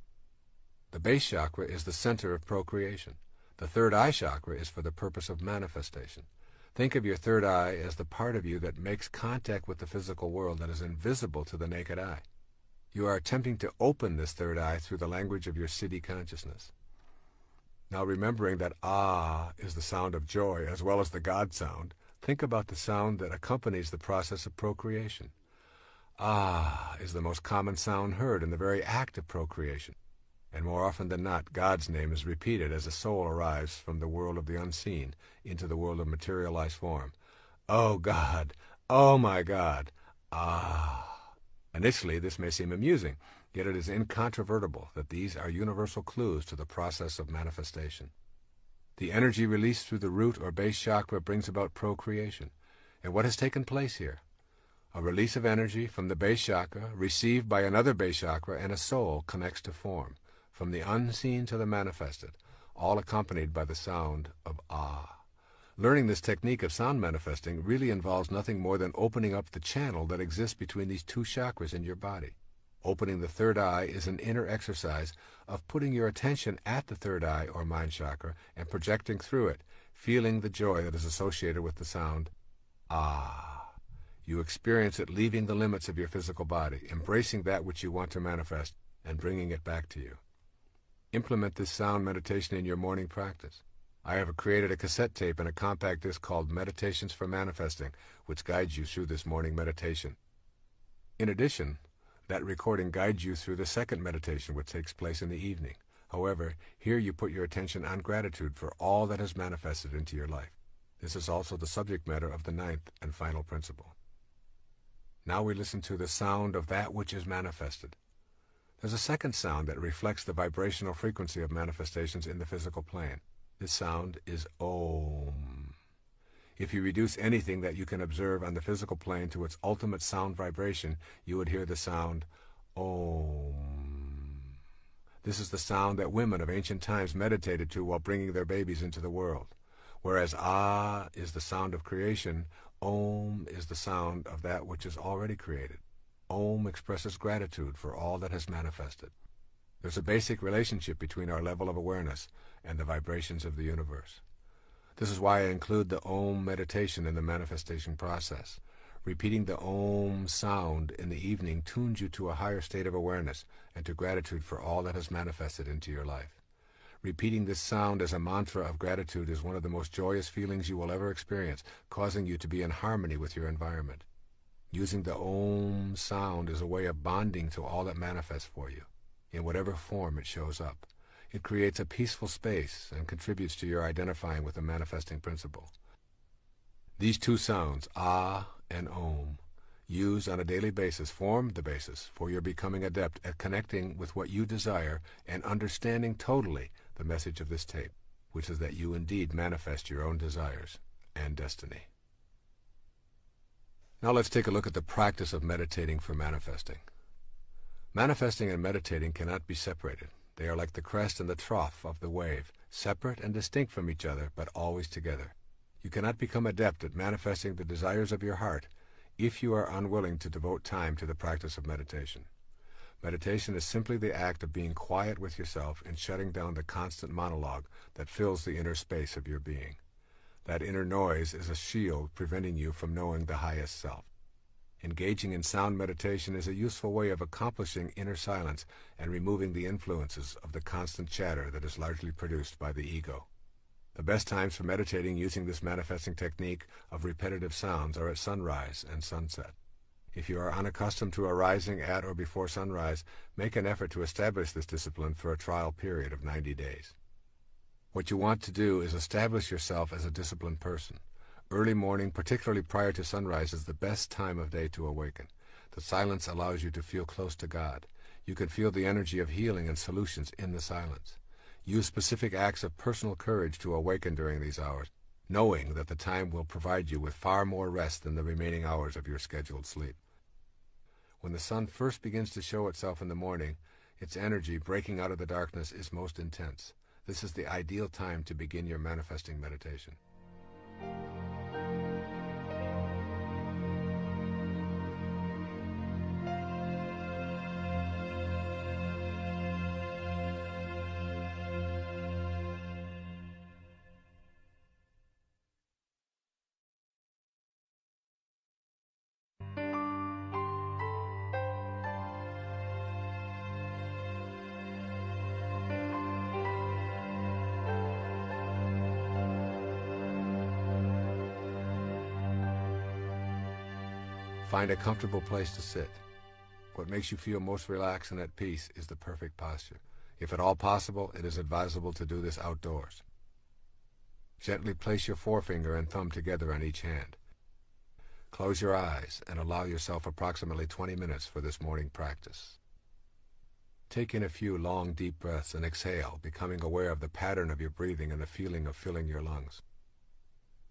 The base chakra is the center of procreation. The third eye chakra is for the purpose of manifestation. Think of your third eye as the part of you that makes contact with the physical world that is invisible to the naked eye. You are attempting to open this third eye through the language of your siddhi consciousness. Now, remembering that ah is the sound of joy as well as the God sound, think about the sound that accompanies the process of procreation. Ah is the most common sound heard in the very act of procreation. And more often than not, God's name is repeated as a soul arrives from the world of the unseen into the world of materialized form. Oh God! Oh my God! Ah! Initially, this may seem amusing, yet it is incontrovertible that these are universal clues to the process of manifestation. The energy released through the root or base chakra brings about procreation. And what has taken place here? A release of energy from the base chakra, received by another base chakra, and a soul connects to form, from the unseen to the manifested, all accompanied by the sound of ah. Learning this technique of sound manifesting really involves nothing more than opening up the channel that exists between these two chakras in your body. Opening the third eye is an inner exercise of putting your attention at the third eye or mind chakra and projecting through it, feeling the joy that is associated with the sound ah. You experience it leaving the limits of your physical body, embracing that which you want to manifest, and bringing it back to you. Implement this sound meditation in your morning practice. I have created a cassette tape and a compact disc called Meditations for Manifesting, which guides you through this morning meditation. In addition, that recording guides you through the second meditation, which takes place in the evening. However, here you put your attention on gratitude for all that has manifested into your life. This is also the subject matter of the ninth and final principle. Now we listen to the sound of that which is manifested. There's a second sound that reflects the vibrational frequency of manifestations in the physical plane. This sound is Om. If you reduce anything that you can observe on the physical plane to its ultimate sound vibration, you would hear the sound Om. This is the sound that women of ancient times meditated to while bringing their babies into the world. Whereas Ah is the sound of creation, Om is the sound of that which is already created. Om expresses gratitude for all that has manifested. There's a basic relationship between our level of awareness and the vibrations of the universe. This is why I include the Om meditation in the manifestation process. Repeating the Om sound in the evening tunes you to a higher state of awareness and to gratitude for all that has manifested into your life. Repeating this sound as a mantra of gratitude is one of the most joyous feelings you will ever experience, causing you to be in harmony with your environment. Using the Om sound is a way of bonding to all that manifests for you, in whatever form it shows up. It creates a peaceful space and contributes to your identifying with the manifesting principle. These two sounds, Ah and Om, used on a daily basis, form the basis for your becoming adept at connecting with what you desire and understanding totally the message of this tape, which is that you indeed manifest your own desires and destiny. Now let's take a look at the practice of meditating for manifesting. Manifesting and meditating cannot be separated. They are like the crest and the trough of the wave, separate and distinct from each other, but always together. You cannot become adept at manifesting the desires of your heart if you are unwilling to devote time to the practice of meditation. Meditation is simply the act of being quiet with yourself and shutting down the constant monologue that fills the inner space of your being. That inner noise is a shield preventing you from knowing the highest self. Engaging in sound meditation is a useful way of accomplishing inner silence and removing the influences of the constant chatter that is largely produced by the ego. The best times for meditating using this manifesting technique of repetitive sounds are at sunrise and sunset. If you are unaccustomed to arising at or before sunrise, make an effort to establish this discipline for a trial period of 90 days. What you want to do is establish yourself as a disciplined person. Early morning, particularly prior to sunrise, is the best time of day to awaken. The silence allows you to feel close to God. You can feel the energy of healing and solutions in the silence. Use specific acts of personal courage to awaken during these hours, knowing that the time will provide you with far more rest than the remaining hours of your scheduled sleep. When the sun first begins to show itself in the morning, its energy breaking out of the darkness is most intense. This is the ideal time to begin your manifesting meditation. Find a comfortable place to sit. What makes you feel most relaxed and at peace is the perfect posture. If at all possible, it is advisable to do this outdoors. Gently place your forefinger and thumb together on each hand. Close your eyes and allow yourself approximately 20 minutes for this morning practice. Take in a few long, deep breaths and exhale, becoming aware of the pattern of your breathing and the feeling of filling your lungs.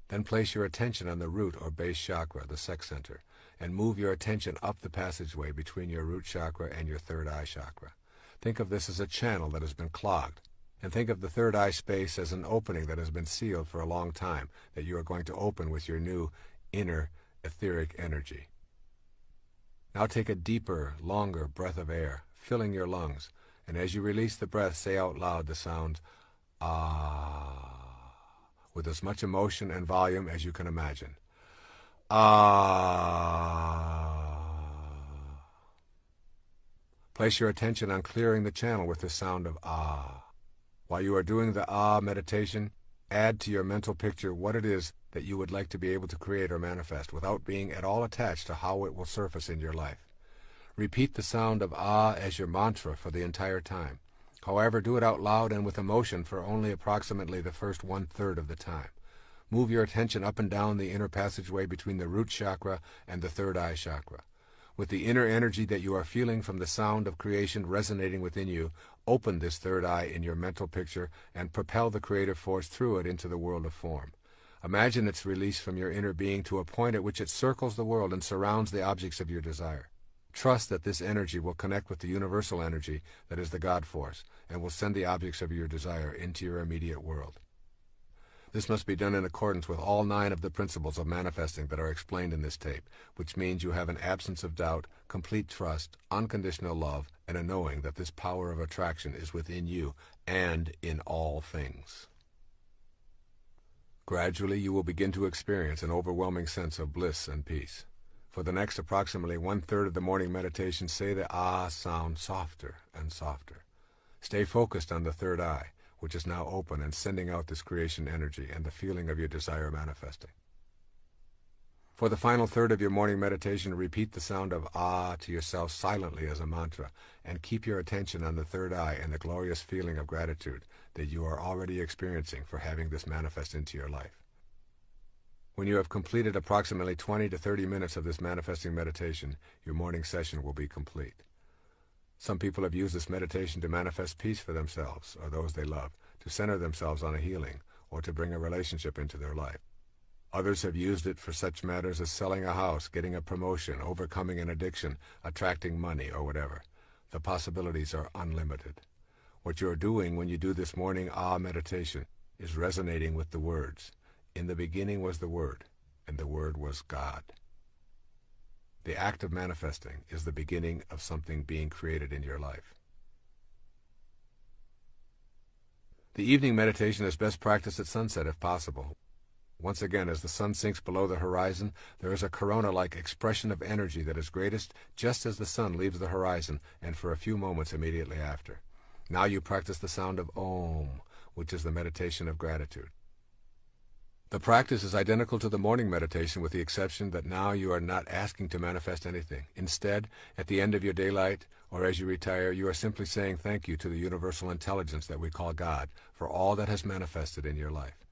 Then place your attention on the root or base chakra, the sex center, and move your attention up the passageway between your root chakra and your third eye chakra. Think of this as a channel that has been clogged, and think of the third eye space as an opening that has been sealed for a long time that you are going to open with your new inner etheric energy. Now take a deeper, longer breath of air, filling your lungs, and as you release the breath, say out loud the sound ah, with as much emotion and volume as you can imagine. Ah. Place your attention on clearing the channel with the sound of ah. While you are doing the ah meditation, add to your mental picture what it is that you would like to be able to create or manifest without being at all attached to how it will surface in your life. Repeat the sound of ah as your mantra for the entire time. However, do it out loud and with emotion for only approximately the first 1/3 of the time. Move your attention up and down the inner passageway between the root chakra and the third eye chakra. With the inner energy that you are feeling from the sound of creation resonating within you, open this third eye in your mental picture and propel the creative force through it into the world of form. Imagine its release from your inner being to a point at which it circles the world and surrounds the objects of your desire. Trust that this energy will connect with the universal energy that is the God force and will send the objects of your desire into your immediate world. This must be done in accordance with all 9 of the principles of manifesting that are explained in this tape, which means you have an absence of doubt, complete trust, unconditional love, and a knowing that this power of attraction is within you and in all things. Gradually, you will begin to experience an overwhelming sense of bliss and peace. For the next approximately 1/3 of the morning meditation, say the ah sound softer and softer. Stay focused on the third eye, which is now open and sending out this creation energy and the feeling of your desire manifesting. For the final third of your morning meditation, repeat the sound of ah to yourself silently as a mantra, and keep your attention on the third eye and the glorious feeling of gratitude that you are already experiencing for having this manifest into your life. When you have completed approximately 20 to 30 minutes of this manifesting meditation, your morning session will be complete. Some people have used this meditation to manifest peace for themselves or those they love, to center themselves on a healing, or to bring a relationship into their life. Others have used it for such matters as selling a house, getting a promotion, overcoming an addiction, attracting money, or whatever. The possibilities are unlimited. What you are doing when you do this morning ah meditation is resonating with the words, "In the beginning was the Word, and the Word was God." The act of manifesting is the beginning of something being created in your life. The evening meditation is best practiced at sunset if possible. Once again, as the sun sinks below the horizon, there is a corona-like expression of energy that is greatest just as the sun leaves the horizon and for a few moments immediately after. Now you practice the sound of Om, which is the meditation of gratitude. The practice is identical to the morning meditation with the exception that now you are not asking to manifest anything. Instead, at the end of your daylight or as you retire, you are simply saying thank you to the universal intelligence that we call God for all that has manifested in your life.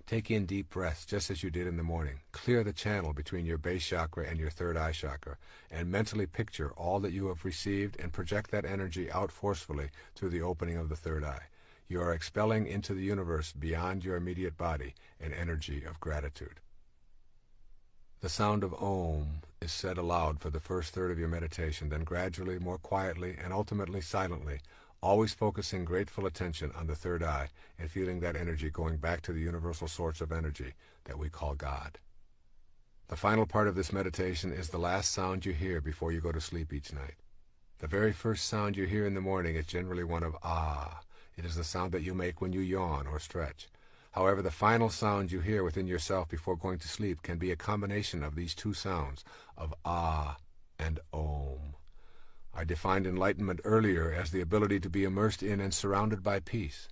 Take in deep breaths just as you did in the morning. Clear the channel between your base chakra and your third eye chakra and mentally picture all that you have received and project that energy out forcefully through the opening of the third eye. You are expelling into the universe beyond your immediate body an energy of gratitude. The sound of Om is said aloud for the first third of your meditation, then gradually, more quietly, and ultimately silently, always focusing grateful attention on the third eye and feeling that energy going back to the universal source of energy that we call God. The final part of this meditation is the last sound you hear before you go to sleep each night. The very first sound you hear in the morning is generally one of ah. It is the sound that you make when you yawn or stretch. However, the final sound you hear within yourself before going to sleep can be a combination of these two sounds, of ah and Om. I defined enlightenment earlier as the ability to be immersed in and surrounded by peace.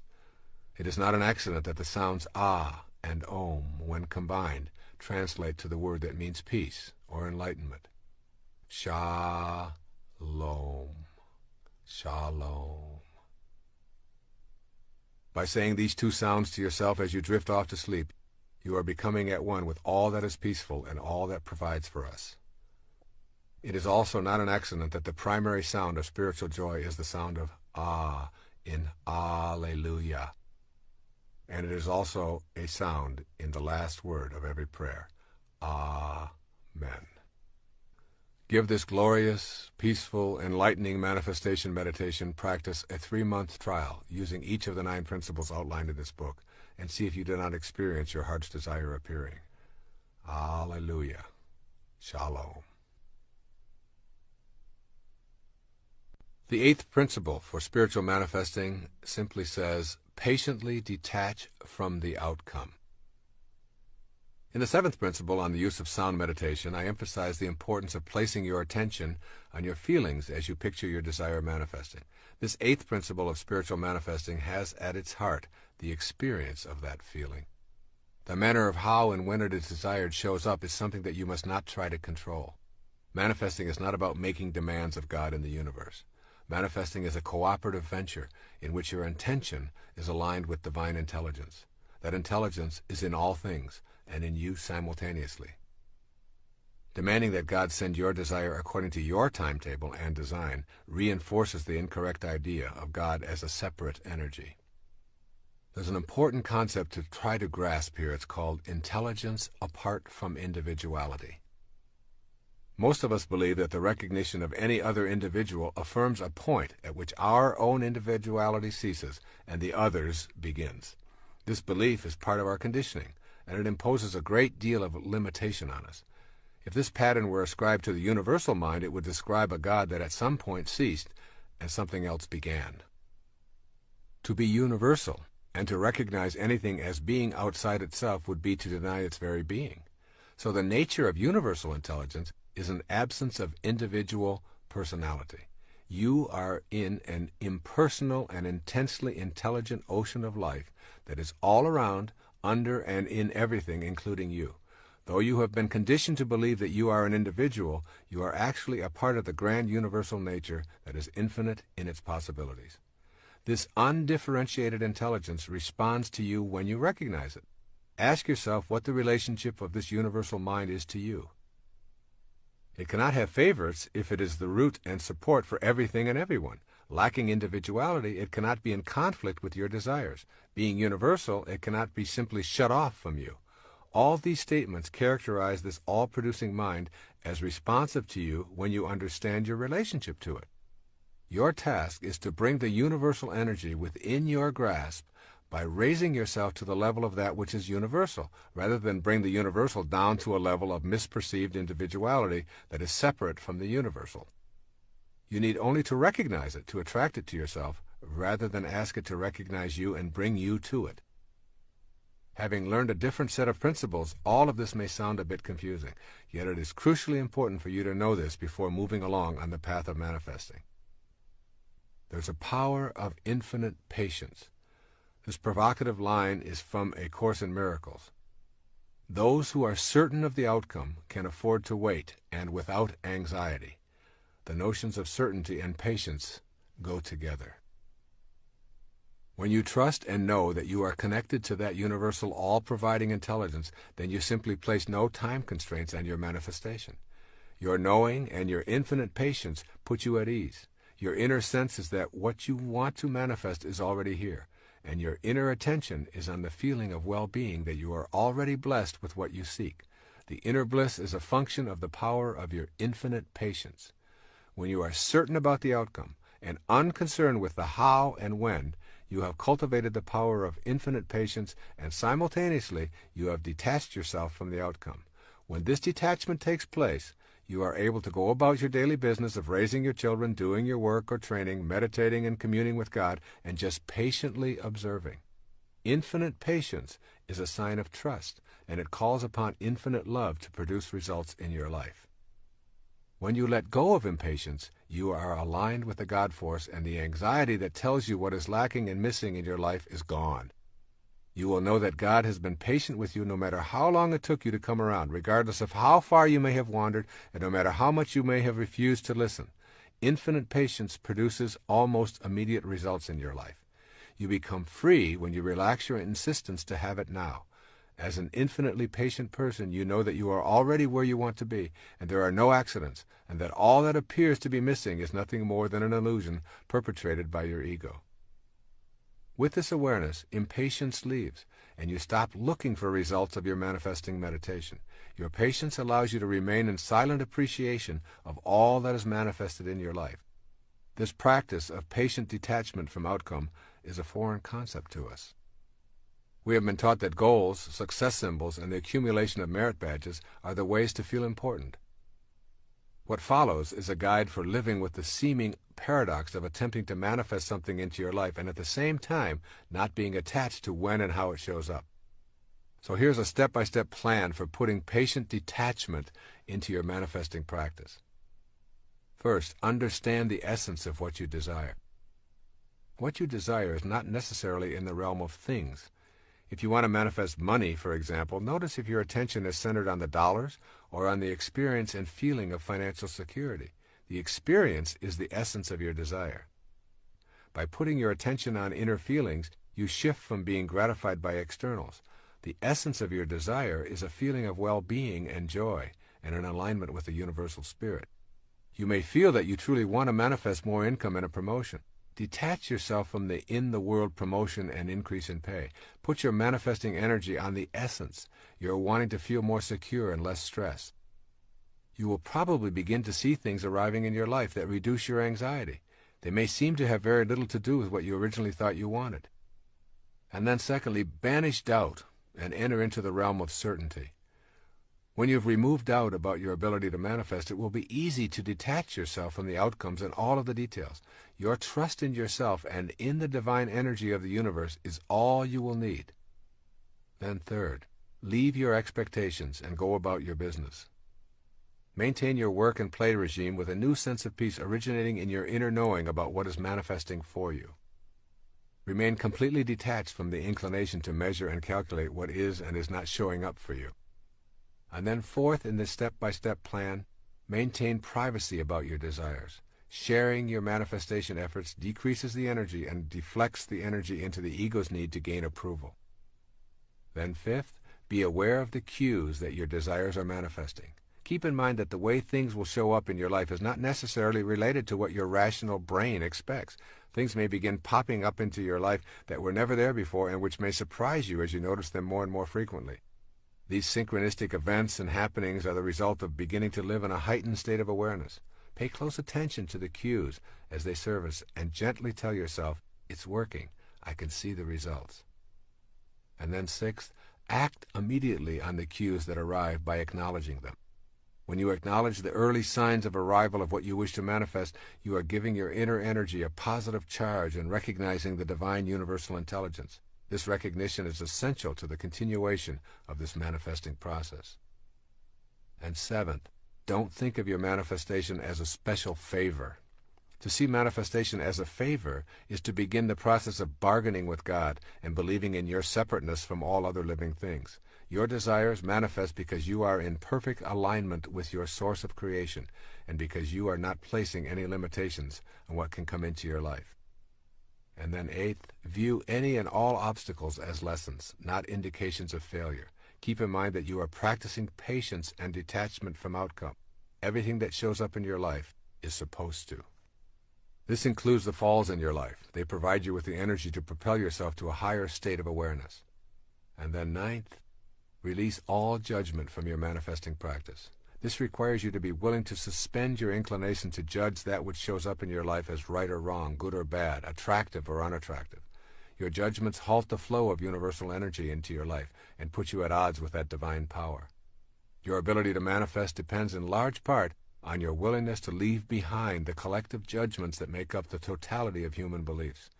It is not an accident that the sounds ah and Om, when combined, translate to the word that means peace or enlightenment. Shalom. Shalom. By saying these two sounds to yourself as you drift off to sleep, you are becoming at one with all that is peaceful and all that provides for us. It is also not an accident that the primary sound of spiritual joy is the sound of Ah in Alleluia. And it is also a sound in the last word of every prayer, Amen. Give this glorious, peaceful, enlightening manifestation meditation practice a 3-month trial using each of the 9 principles outlined in this book, and see if you do not experience your heart's desire appearing. Alleluia. Shalom. The 8th principle for spiritual manifesting simply says, patiently detach from the outcome. In the 7th principle on the use of sound meditation, I emphasize the importance of placing your attention on your feelings as you picture your desire manifesting. This 8th principle of spiritual manifesting has at its heart the experience of that feeling. The manner of how and when it is desired shows up is something that you must not try to control. Manifesting is not about making demands of God in the universe. Manifesting is a cooperative venture in which your intention is aligned with divine intelligence. That intelligence is in all things and in you simultaneously. Demanding that God send your desire according to your timetable and design reinforces the incorrect idea of God as a separate energy. There's an important concept to try to grasp here. It's called intelligence apart from individuality. Most of us believe that the recognition of any other individual affirms a point at which our own individuality ceases and the other's begins. This belief is part of our conditioning, and it imposes a great deal of limitation on us. If this pattern were ascribed to the universal mind, it would describe a God that at some point ceased and something else began. To be universal and to recognize anything as being outside itself would be to deny its very being. So the nature of universal intelligence is an absence of individual personality. You are in an impersonal and intensely intelligent ocean of life that is all around, under, and in everything, including you. Though you have been conditioned to believe that you are an individual, you are actually a part of the grand universal nature that is infinite in its possibilities. This undifferentiated intelligence responds to you when you recognize it. Ask yourself what the relationship of this universal mind is to you. It cannot have favorites if it is the root and support for everything and everyone. Lacking individuality, it cannot be in conflict with your desires. Being universal, it cannot be simply shut off from you. All these statements characterize this all-producing mind as responsive to you when you understand your relationship to it. Your task is to bring the universal energy within your grasp by raising yourself to the level of that which is universal, rather than bring the universal down to a level of misperceived individuality that is separate from the universal. You need only to recognize it to attract it to yourself, rather than ask it to recognize you and bring you to it. Having learned a different set of principles, all of this may sound a bit confusing, yet it is crucially important for you to know this before moving along on the path of manifesting. There's a power of infinite patience. This provocative line is from A Course in Miracles. Those who are certain of the outcome can afford to wait, and without anxiety. The notions of certainty and patience go together. When you trust and know that you are connected to that universal all-providing intelligence, then you simply place no time constraints on your manifestation. Your knowing and your infinite patience put you at ease. Your inner sense is that what you want to manifest is already here, and your inner attention is on the feeling of well-being that you are already blessed with what you seek. The inner bliss is a function of the power of your infinite patience. When you are certain about the outcome and unconcerned with the how and when, you have cultivated the power of infinite patience, and simultaneously you have detached yourself from the outcome. When this detachment takes place, you are able to go about your daily business of raising your children, doing your work or training, meditating and communing with God, and just patiently observing. Infinite patience is a sign of trust, and it calls upon infinite love to produce results in your life. When you let go of impatience, you are aligned with the God force, and the anxiety that tells you what is lacking and missing in your life is gone. You will know that God has been patient with you no matter how long it took you to come around, regardless of how far you may have wandered, and no matter how much you may have refused to listen. Infinite patience produces almost immediate results in your life. You become free when you relax your insistence to have it now. As an infinitely patient person, you know that you are already where you want to be, and there are no accidents, and that all that appears to be missing is nothing more than an illusion perpetrated by your ego. With this awareness, impatience leaves, and you stop looking for results of your manifesting meditation. Your patience allows you to remain in silent appreciation of all that is manifested in your life. This practice of patient detachment from outcome is a foreign concept to us. We have been taught that goals, success symbols, and the accumulation of merit badges are the ways to feel important. What follows is a guide for living with the seeming paradox of attempting to manifest something into your life and at the same time not being attached to when and how it shows up. So here's a step-by-step plan for putting patient detachment into your manifesting practice. First, understand the essence of what you desire. What you desire is not necessarily in the realm of things. If you want to manifest money, for example, notice if your attention is centered on the dollars or on the experience and feeling of financial security. The experience is the essence of your desire. By putting your attention on inner feelings, you shift from being gratified by externals. The essence of your desire is a feeling of well-being and joy and an alignment with the universal spirit. You may feel that you truly want to manifest more income and a promotion. Detach yourself from the in-the-world promotion and increase in pay. Put your manifesting energy on the essence. You're wanting to feel more secure and less stress. You will probably begin to see things arriving in your life that reduce your anxiety. They may seem to have very little to do with what you originally thought you wanted. And then secondly, banish doubt and enter into the realm of certainty. When you've removed doubt about your ability to manifest, it will be easy to detach yourself from the outcomes and all of the details. Your trust in yourself and in the divine energy of the universe is all you will need. Then third, leave your expectations and go about your business. Maintain your work and play regime with a new sense of peace originating in your inner knowing about what is manifesting for you. Remain completely detached from the inclination to measure and calculate what is and is not showing up for you. And then fourth, in this step-by-step plan, maintain privacy about your desires. Sharing your manifestation efforts decreases the energy and deflects the energy into the ego's need to gain approval. Then fifth, be aware of the cues that your desires are manifesting. Keep in mind that the way things will show up in your life is not necessarily related to what your rational brain expects. Things may begin popping up into your life that were never there before and which may surprise you as you notice them more and more frequently. These synchronistic events and happenings are the result of beginning to live in a heightened state of awareness. Pay close attention to the cues as they surface and gently tell yourself, it's working, I can see the results. And then sixth, act immediately on the cues that arrive by acknowledging them. When you acknowledge the early signs of arrival of what you wish to manifest, you are giving your inner energy a positive charge and recognizing the divine universal intelligence. This recognition is essential to the continuation of this manifesting process. And seventh, don't think of your manifestation as a special favor. To see manifestation as a favor is to begin the process of bargaining with God and believing in your separateness from all other living things. Your desires manifest because you are in perfect alignment with your source of creation and because you are not placing any limitations on what can come into your life. And then eighth, view any and all obstacles as lessons, not indications of failure. Keep in mind that you are practicing patience and detachment from outcome. Everything that shows up in your life is supposed to. This includes the falls in your life. They provide you with the energy to propel yourself to a higher state of awareness. And then ninth, release all judgment from your manifesting practice. This requires you to be willing to suspend your inclination to judge that which shows up in your life as right or wrong, good or bad, attractive or unattractive. Your judgments halt the flow of universal energy into your life and put you at odds with that divine power. Your ability to manifest depends in large part on your willingness to leave behind the collective judgments that make up the totality of human beliefs.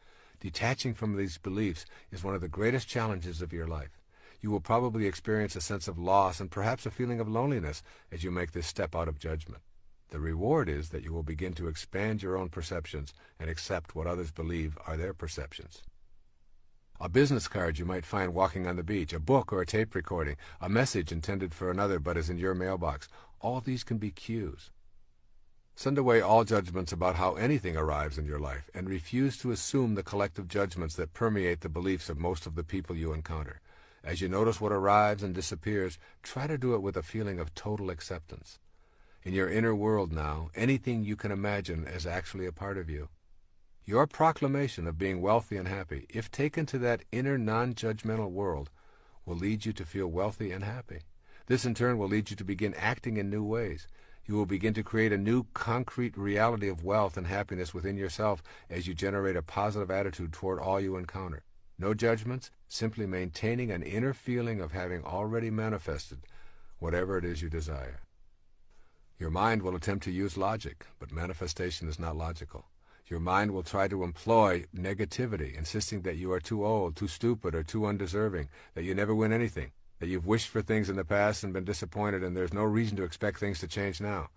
Detaching from these beliefs is one of the greatest challenges of your life. You will probably experience a sense of loss and perhaps a feeling of loneliness as you make this step out of judgment. The reward is that you will begin to expand your own perceptions and accept what others believe are their perceptions. A business card you might find walking on the beach, a book or a tape recording, a message intended for another but is in your mailbox. All these can be cues. Send away all judgments about how anything arrives in your life and refuse to assume the collective judgments that permeate the beliefs of most of the people you encounter. As you notice what arrives and disappears, try to do it with a feeling of total acceptance. In your inner world now, anything you can imagine is actually a part of you. Your proclamation of being wealthy and happy, if taken to that inner non-judgmental world, will lead you to feel wealthy and happy. This in turn will lead you to begin acting in new ways. You will begin to create a new concrete reality of wealth and happiness within yourself as you generate a positive attitude toward all you encounter. No judgments, simply maintaining an inner feeling of having already manifested whatever it is you desire. Your mind will attempt to use logic, but manifestation is not logical. Your mind will try to employ negativity, insisting that you are too old, too stupid, or too undeserving, that you never win anything, that you've wished for things in the past and been disappointed, and there's no reason to expect things to change now.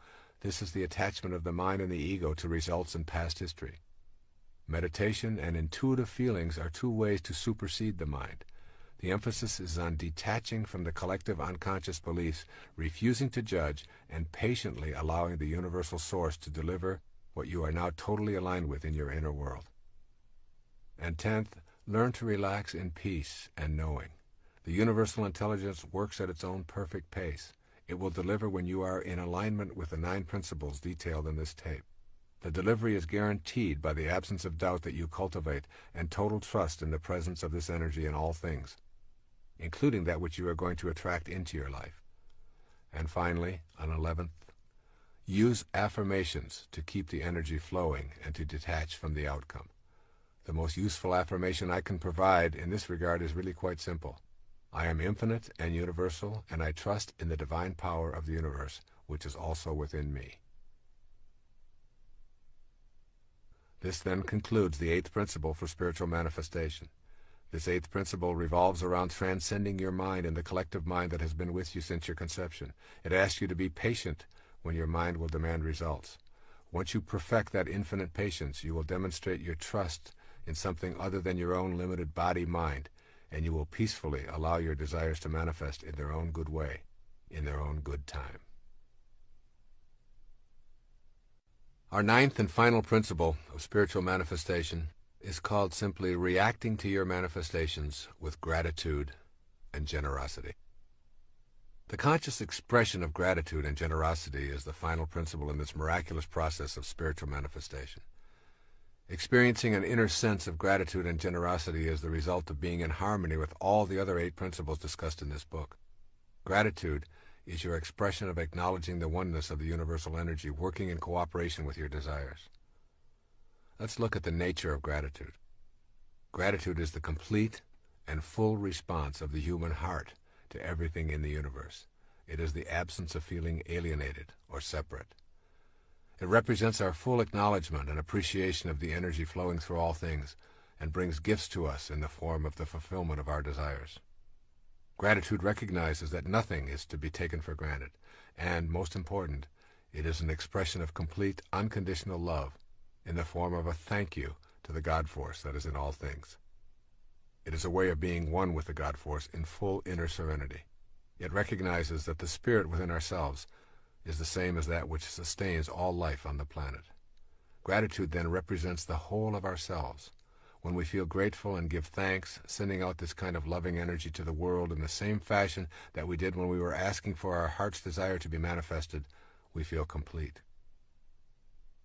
This is the attachment of the mind and the ego to results in past history. Meditation and intuitive feelings are two ways to supersede the mind. The emphasis is on detaching from the collective unconscious beliefs, refusing to judge, and patiently allowing the universal source to deliver what you are now totally aligned with in your inner world. And 10th, learn to relax in peace and knowing. The universal intelligence works at its own perfect pace. It will deliver when you are in alignment with the 9 principles detailed in this tape. The delivery is guaranteed by the absence of doubt that you cultivate and total trust in the presence of this energy in all things, including that which you are going to attract into your life. And finally, on 11th, use affirmations to keep the energy flowing and to detach from the outcome. The most useful affirmation I can provide in this regard is really quite simple. I am infinite and universal, and I trust in the divine power of the universe, which is also within me. This then concludes the 8th principle for spiritual manifestation. This 8th principle revolves around transcending your mind and the collective mind that has been with you since your conception. It asks you to be patient when your mind will demand results. Once you perfect that infinite patience, you will demonstrate your trust in something other than your own limited body-mind, and you will peacefully allow your desires to manifest in their own good way, in their own good time. Our 9th and final principle of spiritual manifestation is called simply reacting to your manifestations with gratitude and generosity. The conscious expression of gratitude and generosity is the final principle in this miraculous process of spiritual manifestation. Experiencing an inner sense of gratitude and generosity is the result of being in harmony with all the other 8 principles discussed in this book. Gratitude is your expression of acknowledging the oneness of the universal energy working in cooperation with your desires. Let's look at the nature of gratitude. Gratitude is the complete and full response of the human heart to everything in the universe. It is the absence of feeling alienated or separate. It represents our full acknowledgement and appreciation of the energy flowing through all things and brings gifts to us in the form of the fulfillment of our desires. Gratitude recognizes that nothing is to be taken for granted, and, most important, it is an expression of complete, unconditional love in the form of a thank you to the God Force that is in all things. It is a way of being one with the God Force in full inner serenity. It recognizes that the spirit within ourselves is the same as that which sustains all life on the planet. Gratitude then represents the whole of ourselves. When we feel grateful and give thanks, sending out this kind of loving energy to the world in the same fashion that we did when we were asking for our heart's desire to be manifested, we feel complete.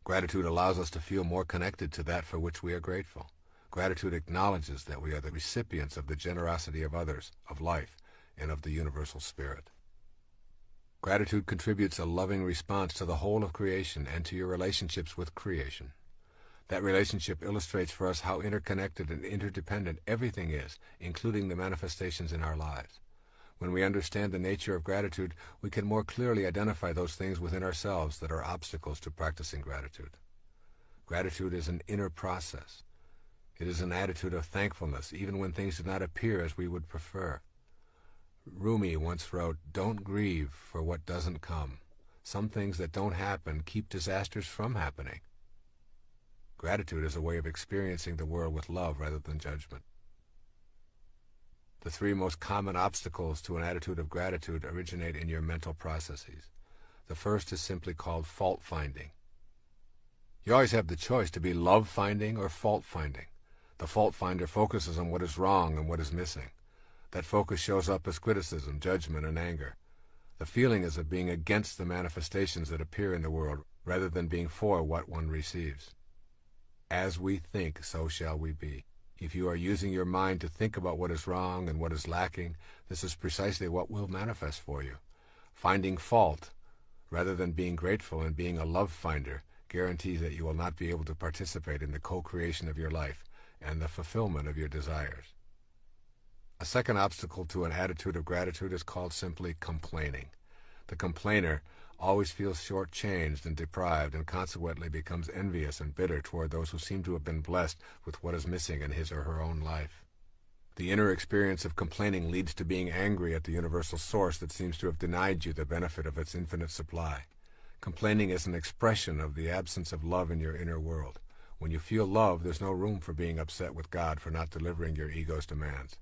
Gratitude allows us to feel more connected to that for which we are grateful. Gratitude acknowledges that we are the recipients of the generosity of others, of life, and of the universal spirit. Gratitude contributes a loving response to the whole of creation and to your relationships with creation. That relationship illustrates for us how interconnected and interdependent everything is, including the manifestations in our lives. When we understand the nature of gratitude, we can more clearly identify those things within ourselves that are obstacles to practicing gratitude. Gratitude is an inner process. It is an attitude of thankfulness, even when things do not appear as we would prefer. Rumi once wrote, "Don't grieve for what doesn't come. Some things that don't happen keep disasters from happening." Gratitude is a way of experiencing the world with love rather than judgment. The three most common obstacles to an attitude of gratitude originate in your mental processes. The first is simply called fault-finding. You always have the choice to be love-finding or fault-finding. The fault-finder focuses on what is wrong and what is missing. That focus shows up as criticism, judgment, and anger. The feeling is of being against the manifestations that appear in the world rather than being for what one receives. As we think, so shall we be. If you are using your mind to think about what is wrong and what is lacking, this is precisely what will manifest for you. Finding fault, rather than being grateful and being a love finder, guarantees that you will not be able to participate in the co-creation of your life and the fulfillment of your desires. A second obstacle to an attitude of gratitude is called simply complaining. The complainer always feels short-changed and deprived and consequently becomes envious and bitter toward those who seem to have been blessed with what is missing in his or her own life. The inner experience of complaining leads to being angry at the universal source that seems to have denied you the benefit of its infinite supply. Complaining is an expression of the absence of love in your inner world. When you feel love, there's no room for being upset with God for not delivering your ego's demands.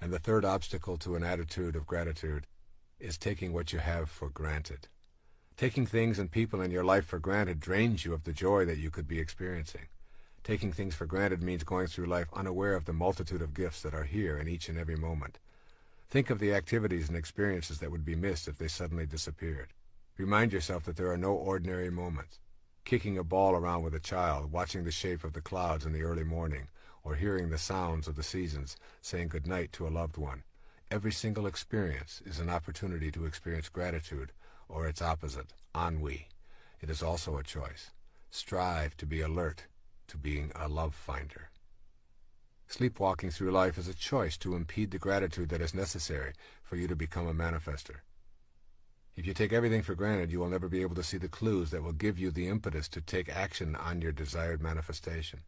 And the third obstacle to an attitude of gratitude is taking what you have for granted. Taking things and people in your life for granted drains you of the joy that you could be experiencing. Taking things for granted means going through life unaware of the multitude of gifts that are here in each and every moment. Think of the activities and experiences that would be missed if they suddenly disappeared. Remind yourself that there are no ordinary moments. Kicking a ball around with a child, watching the shape of the clouds in the early morning, or hearing the sounds of the seasons, saying good night to a loved one. Every single experience is an opportunity to experience gratitude, or its opposite, ennui. It is also a choice. Strive to be alert to being a love finder. Sleepwalking through life is a choice to impede the gratitude that is necessary for you to become a manifester. If you take everything for granted, you will never be able to see the clues that will give you the impetus to take action on your desired manifestation.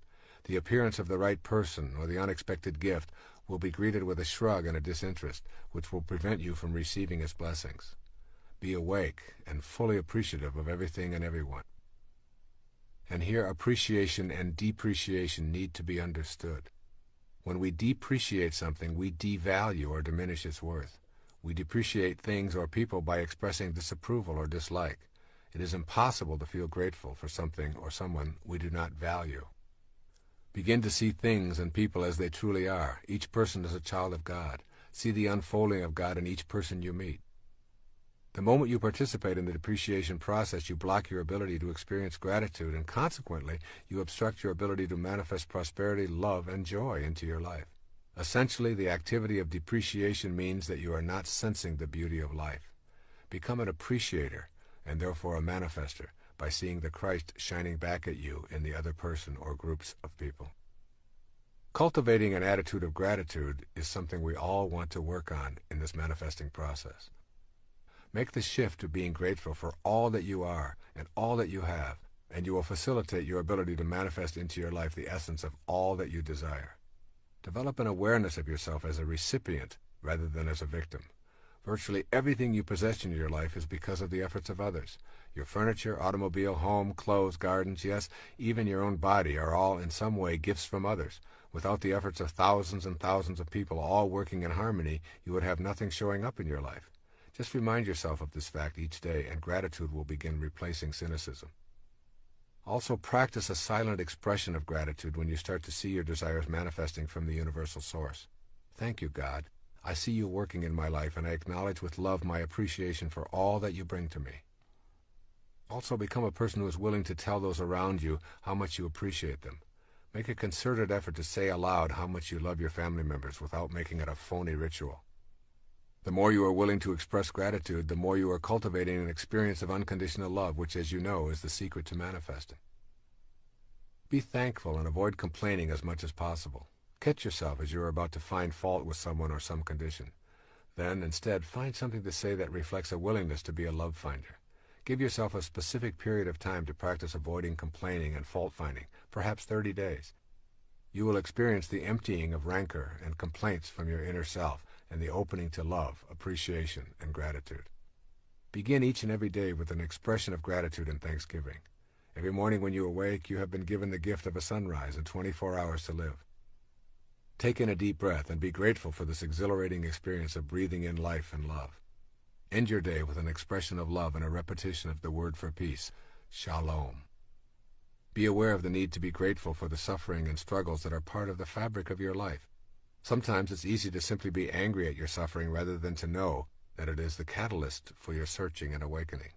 The appearance of the right person or the unexpected gift will be greeted with a shrug and a disinterest, which will prevent you from receiving its blessings. Be awake and fully appreciative of everything and everyone. And here appreciation and depreciation need to be understood. When we depreciate something, we devalue or diminish its worth. We depreciate things or people by expressing disapproval or dislike. It is impossible to feel grateful for something or someone we do not value. Begin to see things and people as they truly are. Each person is a child of God. See the unfolding of God in each person you meet. The moment you participate in the depreciation process, you block your ability to experience gratitude, and consequently, you obstruct your ability to manifest prosperity, love, and joy into your life. Essentially, the activity of depreciation means that you are not sensing the beauty of life. Become an appreciator, and therefore a manifester, by seeing the Christ shining back at you in the other person or groups of people. Cultivating an attitude of gratitude is something we all want to work on in this manifesting process. Make the shift to being grateful for all that you are and all that you have, and you will facilitate your ability to manifest into your life the essence of all that you desire. Develop an awareness of yourself as a recipient rather than as a victim. Virtually everything you possess in your life is because of the efforts of others. Your furniture, automobile, home, clothes, gardens, yes, even your own body are all in some way gifts from others. Without the efforts of thousands and thousands of people all working in harmony, you would have nothing showing up in your life. Just remind yourself of this fact each day, and gratitude will begin replacing cynicism. Also, practice a silent expression of gratitude when you start to see your desires manifesting from the universal source. Thank you, God. I see you working in my life, and I acknowledge with love my appreciation for all that you bring to me. Also, become a person who is willing to tell those around you how much you appreciate them. Make a concerted effort to say aloud how much you love your family members without making it a phony ritual. The more you are willing to express gratitude, the more you are cultivating an experience of unconditional love, which, as you know, is the secret to manifesting. Be thankful and avoid complaining as much as possible. Catch yourself as you are about to find fault with someone or some condition. Then, instead, find something to say that reflects a willingness to be a love finder. Give yourself a specific period of time to practice avoiding complaining and fault-finding, perhaps 30 days. You will experience the emptying of rancor and complaints from your inner self and the opening to love, appreciation, and gratitude. Begin each and every day with an expression of gratitude and thanksgiving. Every morning when you awake, you have been given the gift of a sunrise and 24 hours to live. Take in a deep breath and be grateful for this exhilarating experience of breathing in life and love. End your day with an expression of love and a repetition of the word for peace, Shalom. Be aware of the need to be grateful for the suffering and struggles that are part of the fabric of your life. Sometimes it's easy to simply be angry at your suffering rather than to know that it is the catalyst for your searching and awakening.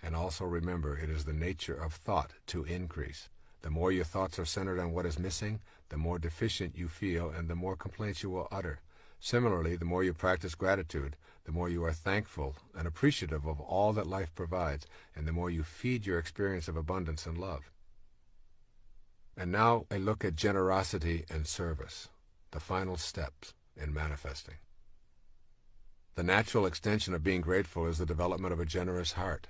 And also remember, it is the nature of thought to increase. The more your thoughts are centered on what is missing, the more deficient you feel and the more complaints you will utter. Similarly, the more you practice gratitude, the more you are thankful and appreciative of all that life provides, and the more you feed your experience of abundance and love. And now a look at generosity and service, the final steps in manifesting. The natural extension of being grateful is the development of a generous heart.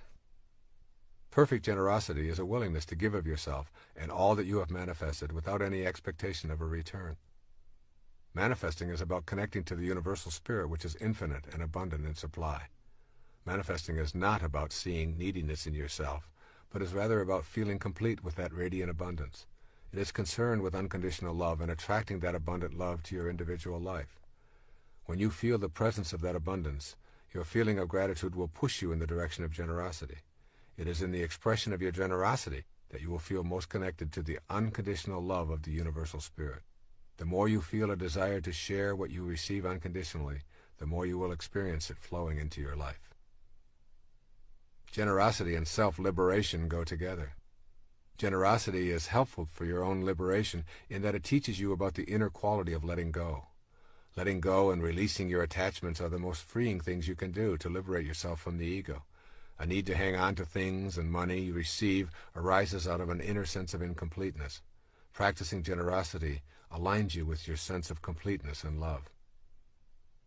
Perfect generosity is a willingness to give of yourself and all that you have manifested without any expectation of a return. Manifesting is about connecting to the universal spirit which is infinite and abundant in supply. Manifesting is not about seeing neediness in yourself, but is rather about feeling complete with that radiant abundance. It is concerned with unconditional love and attracting that abundant love to your individual life. When you feel the presence of that abundance, your feeling of gratitude will push you in the direction of generosity. It is in the expression of your generosity that you will feel most connected to the unconditional love of the universal spirit. The more you feel a desire to share what you receive unconditionally, the more you will experience it flowing into your life. Generosity and self-liberation go together. Generosity is helpful for your own liberation in that it teaches you about the inner quality of letting go. Letting go and releasing your attachments are the most freeing things you can do to liberate yourself from the ego. A need to hang on to things and money you receive arises out of an inner sense of incompleteness. Practicing generosity aligns you with your sense of completeness and love.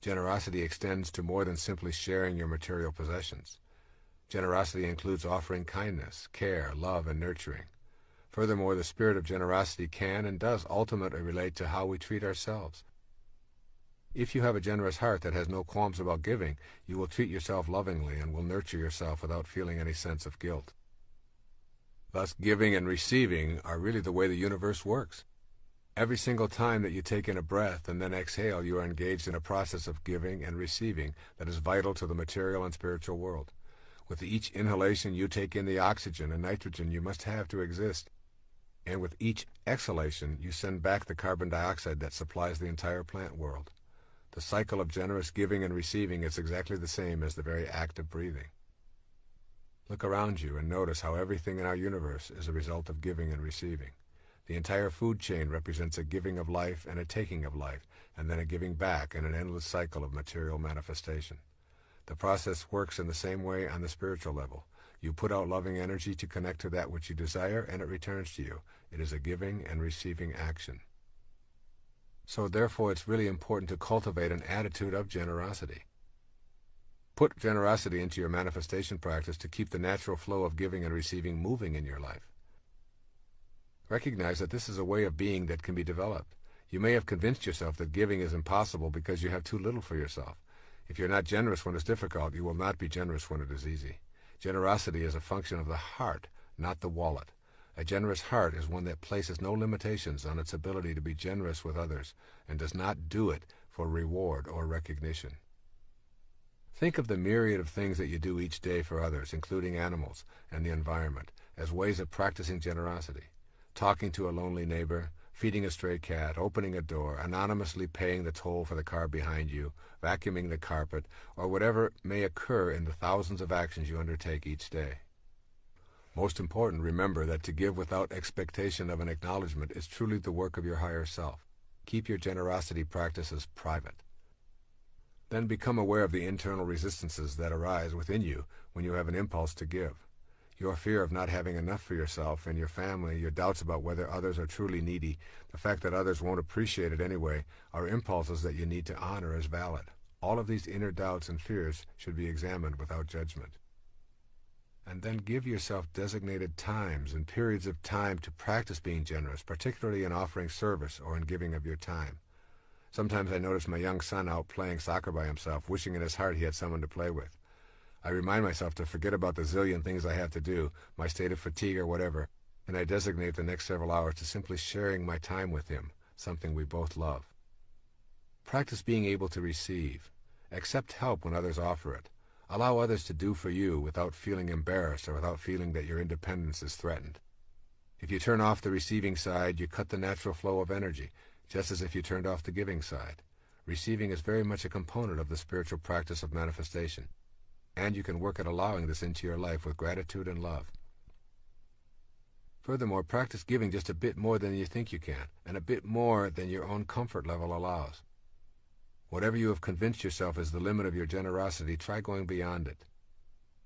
Generosity extends to more than simply sharing your material possessions. Generosity includes offering kindness, care, love, and nurturing. Furthermore, the spirit of generosity can and does ultimately relate to how we treat ourselves. If you have a generous heart that has no qualms about giving, you will treat yourself lovingly and will nurture yourself without feeling any sense of guilt. Thus, giving and receiving are really the way the universe works. Every single time that you take in a breath and then exhale, you are engaged in a process of giving and receiving that is vital to the material and spiritual world. With each inhalation, you take in the oxygen and nitrogen you must have to exist. And with each exhalation, you send back the carbon dioxide that supplies the entire plant world. The cycle of generous giving and receiving is exactly the same as the very act of breathing. Look around you and notice how everything in our universe is a result of giving and receiving. The entire food chain represents a giving of life and a taking of life, and then a giving back in an endless cycle of material manifestation. The process works in the same way on the spiritual level. You put out loving energy to connect to that which you desire, and it returns to you. It is a giving and receiving action. So therefore it's really important to cultivate an attitude of generosity. Put generosity into your manifestation practice to keep the natural flow of giving and receiving moving in your life. Recognize that this is a way of being that can be developed. You may have convinced yourself that giving is impossible because you have too little for yourself. If you're not generous when it's difficult, you will not be generous when it is easy. Generosity is a function of the heart, not the wallet. A generous heart is one that places no limitations on its ability to be generous with others and does not do it for reward or recognition. Think of the myriad of things that you do each day for others, including animals and the environment, as ways of practicing generosity. Talking to a lonely neighbor, feeding a stray cat, opening a door, anonymously paying the toll for the car behind you, vacuuming the carpet, or whatever may occur in the thousands of actions you undertake each day. Most important, remember that to give without expectation of an acknowledgement is truly the work of your higher self. Keep your generosity practices private. Then become aware of the internal resistances that arise within you when you have an impulse to give. Your fear of not having enough for yourself and your family, your doubts about whether others are truly needy, the fact that others won't appreciate it anyway, are impulses that you need to honor as valid. All of these inner doubts and fears should be examined without judgment. And then give yourself designated times and periods of time to practice being generous, particularly in offering service or in giving of your time. Sometimes I notice my young son out playing soccer by himself, wishing in his heart he had someone to play with. I remind myself to forget about the zillion things I have to do, my state of fatigue or whatever, and I designate the next several hours to simply sharing my time with him, something we both love. Practice being able to receive. Accept help when others offer it. Allow others to do for you without feeling embarrassed or without feeling that your independence is threatened. If you turn off the receiving side, you cut the natural flow of energy, just as if you turned off the giving side. Receiving is very much a component of the spiritual practice of manifestation, and you can work at allowing this into your life with gratitude and love. Furthermore, practice giving just a bit more than you think you can, and a bit more than your own comfort level allows. Whatever you have convinced yourself is the limit of your generosity, try going beyond it.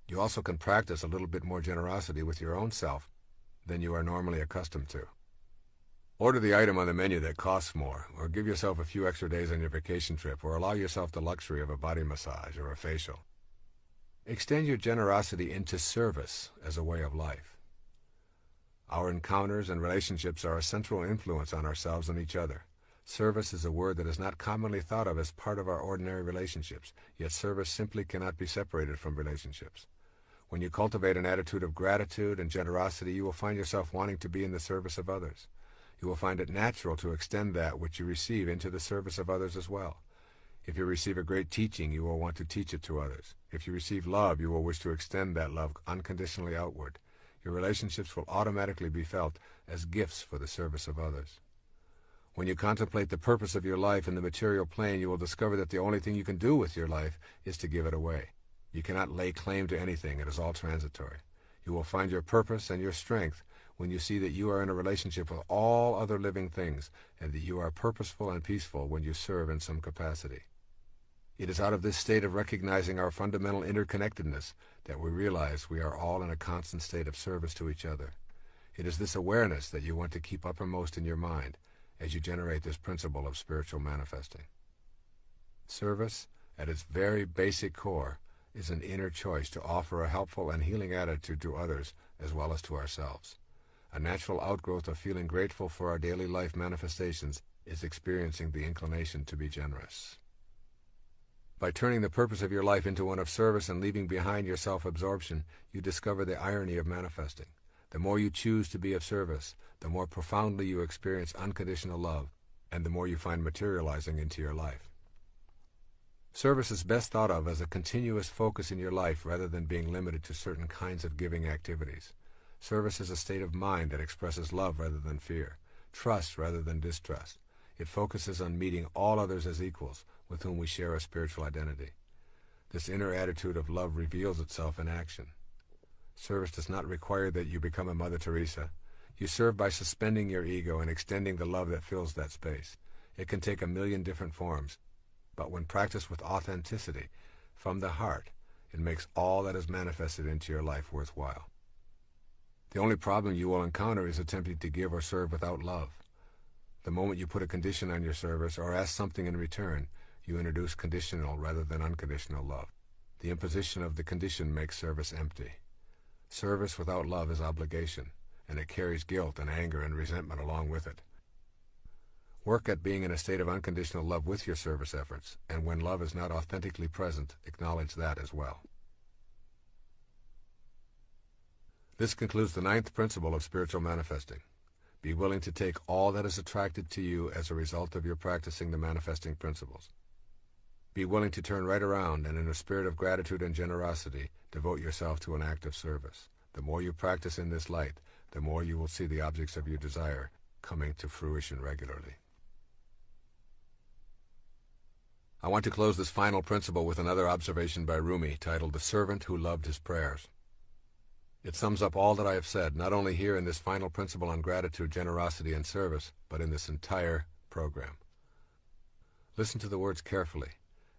You also can practice a little bit more generosity with your own self than you are normally accustomed to. Order the item on the menu that costs more, or give yourself a few extra days on your vacation trip, or allow yourself the luxury of a body massage or a facial. Extend your generosity into service as a way of life. Our encounters and relationships are a central influence on ourselves and each other. Service is a word that is not commonly thought of as part of our ordinary relationships, yet service simply cannot be separated from relationships. When you cultivate an attitude of gratitude and generosity, you will find yourself wanting to be in the service of others. You will find it natural to extend that which you receive into the service of others as well. If you receive a great teaching, you will want to teach it to others. If you receive love, you will wish to extend that love unconditionally outward. Your relationships will automatically be felt as gifts for the service of others. When you contemplate the purpose of your life in the material plane, you will discover that the only thing you can do with your life is to give it away. You cannot lay claim to anything. It is all transitory. You will find your purpose and your strength when you see that you are in a relationship with all other living things, and that you are purposeful and peaceful when you serve in some capacity. It is out of this state of recognizing our fundamental interconnectedness that we realize we are all in a constant state of service to each other. It is this awareness that you want to keep uppermost in your mind as you generate this principle of spiritual manifesting. Service, at its very basic core, is an inner choice to offer a helpful and healing attitude to others as well as to ourselves. A natural outgrowth of feeling grateful for our daily life manifestations is experiencing the inclination to be generous. By turning the purpose of your life into one of service and leaving behind your self-absorption, you discover the irony of manifesting. The more you choose to be of service, the more profoundly you experience unconditional love, and the more you find materializing into your life. Service is best thought of as a continuous focus in your life rather than being limited to certain kinds of giving activities. Service is a state of mind that expresses love rather than fear, trust rather than distrust. It focuses on meeting all others as equals with whom we share a spiritual identity. This inner attitude of love reveals itself in action. Service does not require that you become a Mother Teresa. You serve by suspending your ego and extending the love that fills that space. It can take a million different forms, but when practiced with authenticity, from the heart, it makes all that is manifested into your life worthwhile. The only problem you will encounter is attempting to give or serve without love. The moment you put a condition on your service or ask something in return, you introduce conditional rather than unconditional love. The imposition of the condition makes service empty. Service without love is obligation, and it carries guilt and anger and resentment along with it. Work at being in a state of unconditional love with your service efforts, and when love is not authentically present, acknowledge that as well. This concludes the 9th principle of spiritual manifesting. Be willing to take all that is attracted to you as a result of your practicing the manifesting principles. Be willing to turn right around and in a spirit of gratitude and generosity, devote yourself to an act of service. The more you practice in this light, the more you will see the objects of your desire coming to fruition regularly. I want to close this final principle with another observation by Rumi titled The Servant Who Loved His Prayers. It sums up all that I have said, not only here in this final principle on gratitude, generosity, and service, but in this entire program. Listen to the words carefully,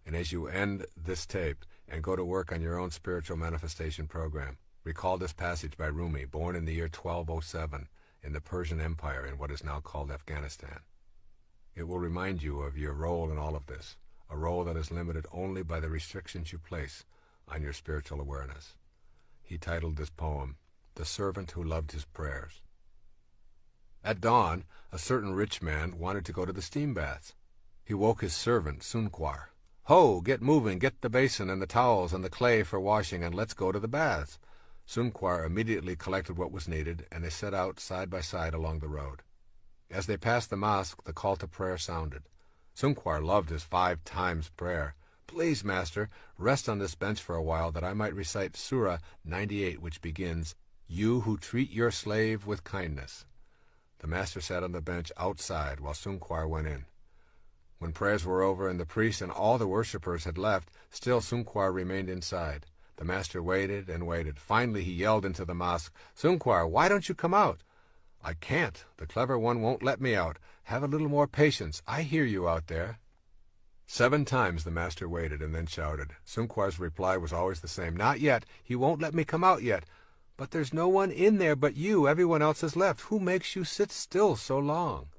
and as you end this tape and go to work on your own spiritual manifestation program, recall this passage by Rumi, born in the year 1207 in the Persian Empire in what is now called Afghanistan. It will remind you of your role in all of this, a role that is limited only by the restrictions you place on your spiritual awareness. He titled this poem, The Servant Who Loved His Prayers. At dawn, a certain rich man wanted to go to the steam baths. He woke his servant, Sunquar. Ho, get moving, get the basin and the towels and the clay for washing, and let's go to the baths. Sunquar immediately collected what was needed, and they set out side by side along the road. As they passed the mosque, the call to prayer sounded. Sungkwar loved his 5 times prayer. "Please, Master, rest on this bench for a while that I might recite Surah 98, which begins, 'You who treat your slave with kindness.'" The Master sat on the bench outside while Sungkwar went in. When prayers were over and the priest and all the worshippers had left, still Sungkwar remained inside. The Master waited and waited. Finally he yelled into the mosque, "Sungkwar, why don't you come out?" "I can't. The clever one won't let me out. Have a little more patience. I hear you out there." 7 times the Master waited and then shouted. Sungkwar's reply was always the same. "Not yet. He won't let me come out yet. But there's no one in there but you. Everyone else has left. Who makes you sit still so long?"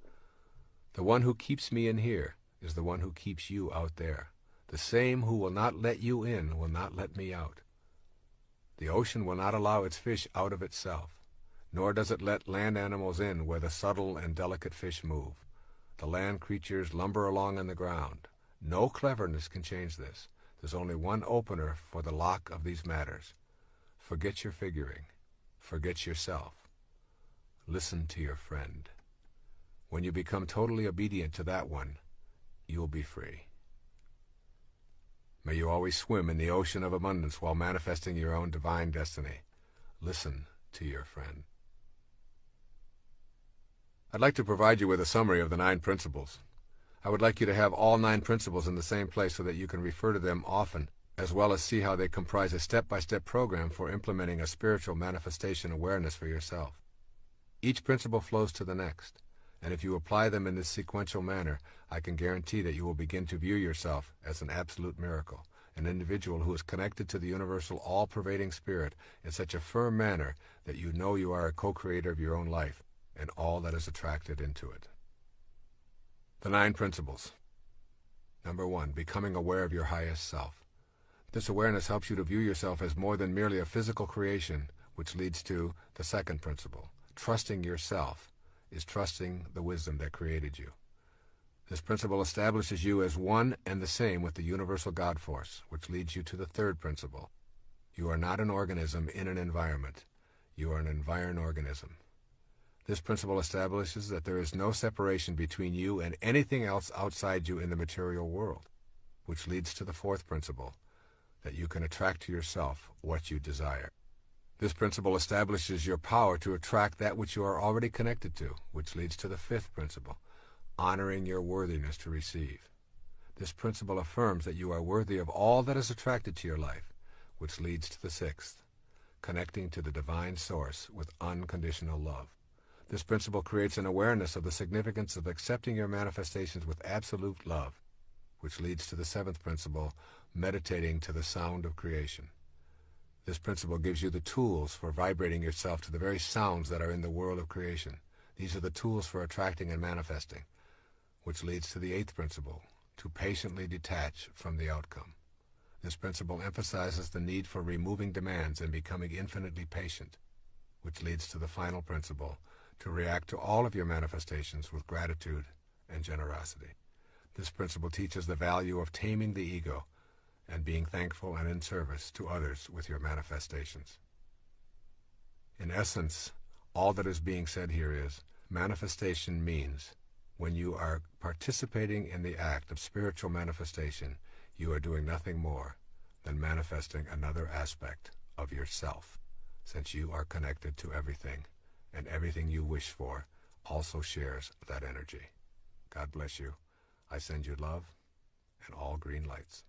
"The one who keeps me in here is the one who keeps you out there. The same who will not let you in will not let me out. The ocean will not allow its fish out of itself, nor does it let land animals in where the subtle and delicate fish move. The land creatures lumber along on the ground. No cleverness can change this. There's only one opener for the lock of these matters. Forget your figuring. Forget yourself. Listen to your friend. When you become totally obedient to that one, you'll be free. May you always swim in the ocean of abundance while manifesting your own divine destiny. Listen to your friend. I'd like to provide you with a summary of the 9 principles. I would like you to have all 9 principles in the same place so that you can refer to them often, as well as see how they comprise a step-by-step program for implementing a spiritual manifestation awareness for yourself. Each principle flows to the next, and if you apply them in this sequential manner, I can guarantee that you will begin to view yourself as an absolute miracle, an individual who is connected to the universal all-pervading spirit in such a firm manner that you know you are a co-creator of your own life and all that is attracted into it. The 9 principles. Number 1, becoming aware of your highest self. This awareness helps you to view yourself as more than merely a physical creation, which leads to the 2nd principle. Trusting yourself is trusting the wisdom that created you. This principle establishes you as one and the same with the universal God force, which leads you to the 3rd principle. You are not an organism in an environment. You are an environed organism. This principle establishes that there is no separation between you and anything else outside you in the material world, which leads to the 4th principle, that you can attract to yourself what you desire. This principle establishes your power to attract that which you are already connected to, which leads to the 5th principle, honoring your worthiness to receive. This principle affirms that you are worthy of all that is attracted to your life, which leads to the 6th, connecting to the divine source with unconditional love. This principle creates an awareness of the significance of accepting your manifestations with absolute love, which leads to the 7th principle, meditating to the sound of creation. This principle gives you the tools for vibrating yourself to the very sounds that are in the world of creation. These are the tools for attracting and manifesting, which leads to the 8th principle, to patiently detach from the outcome. This principle emphasizes the need for removing demands and becoming infinitely patient, which leads to the final principle, to react to all of your manifestations with gratitude and generosity. This principle teaches the value of taming the ego and being thankful and in service to others with your manifestations. In essence, all that is being said here is, manifestation means when you are participating in the act of spiritual manifestation, you are doing nothing more than manifesting another aspect of yourself, since you are connected to everything, and everything you wish for also shares that energy. God bless you. I send you love and all green lights.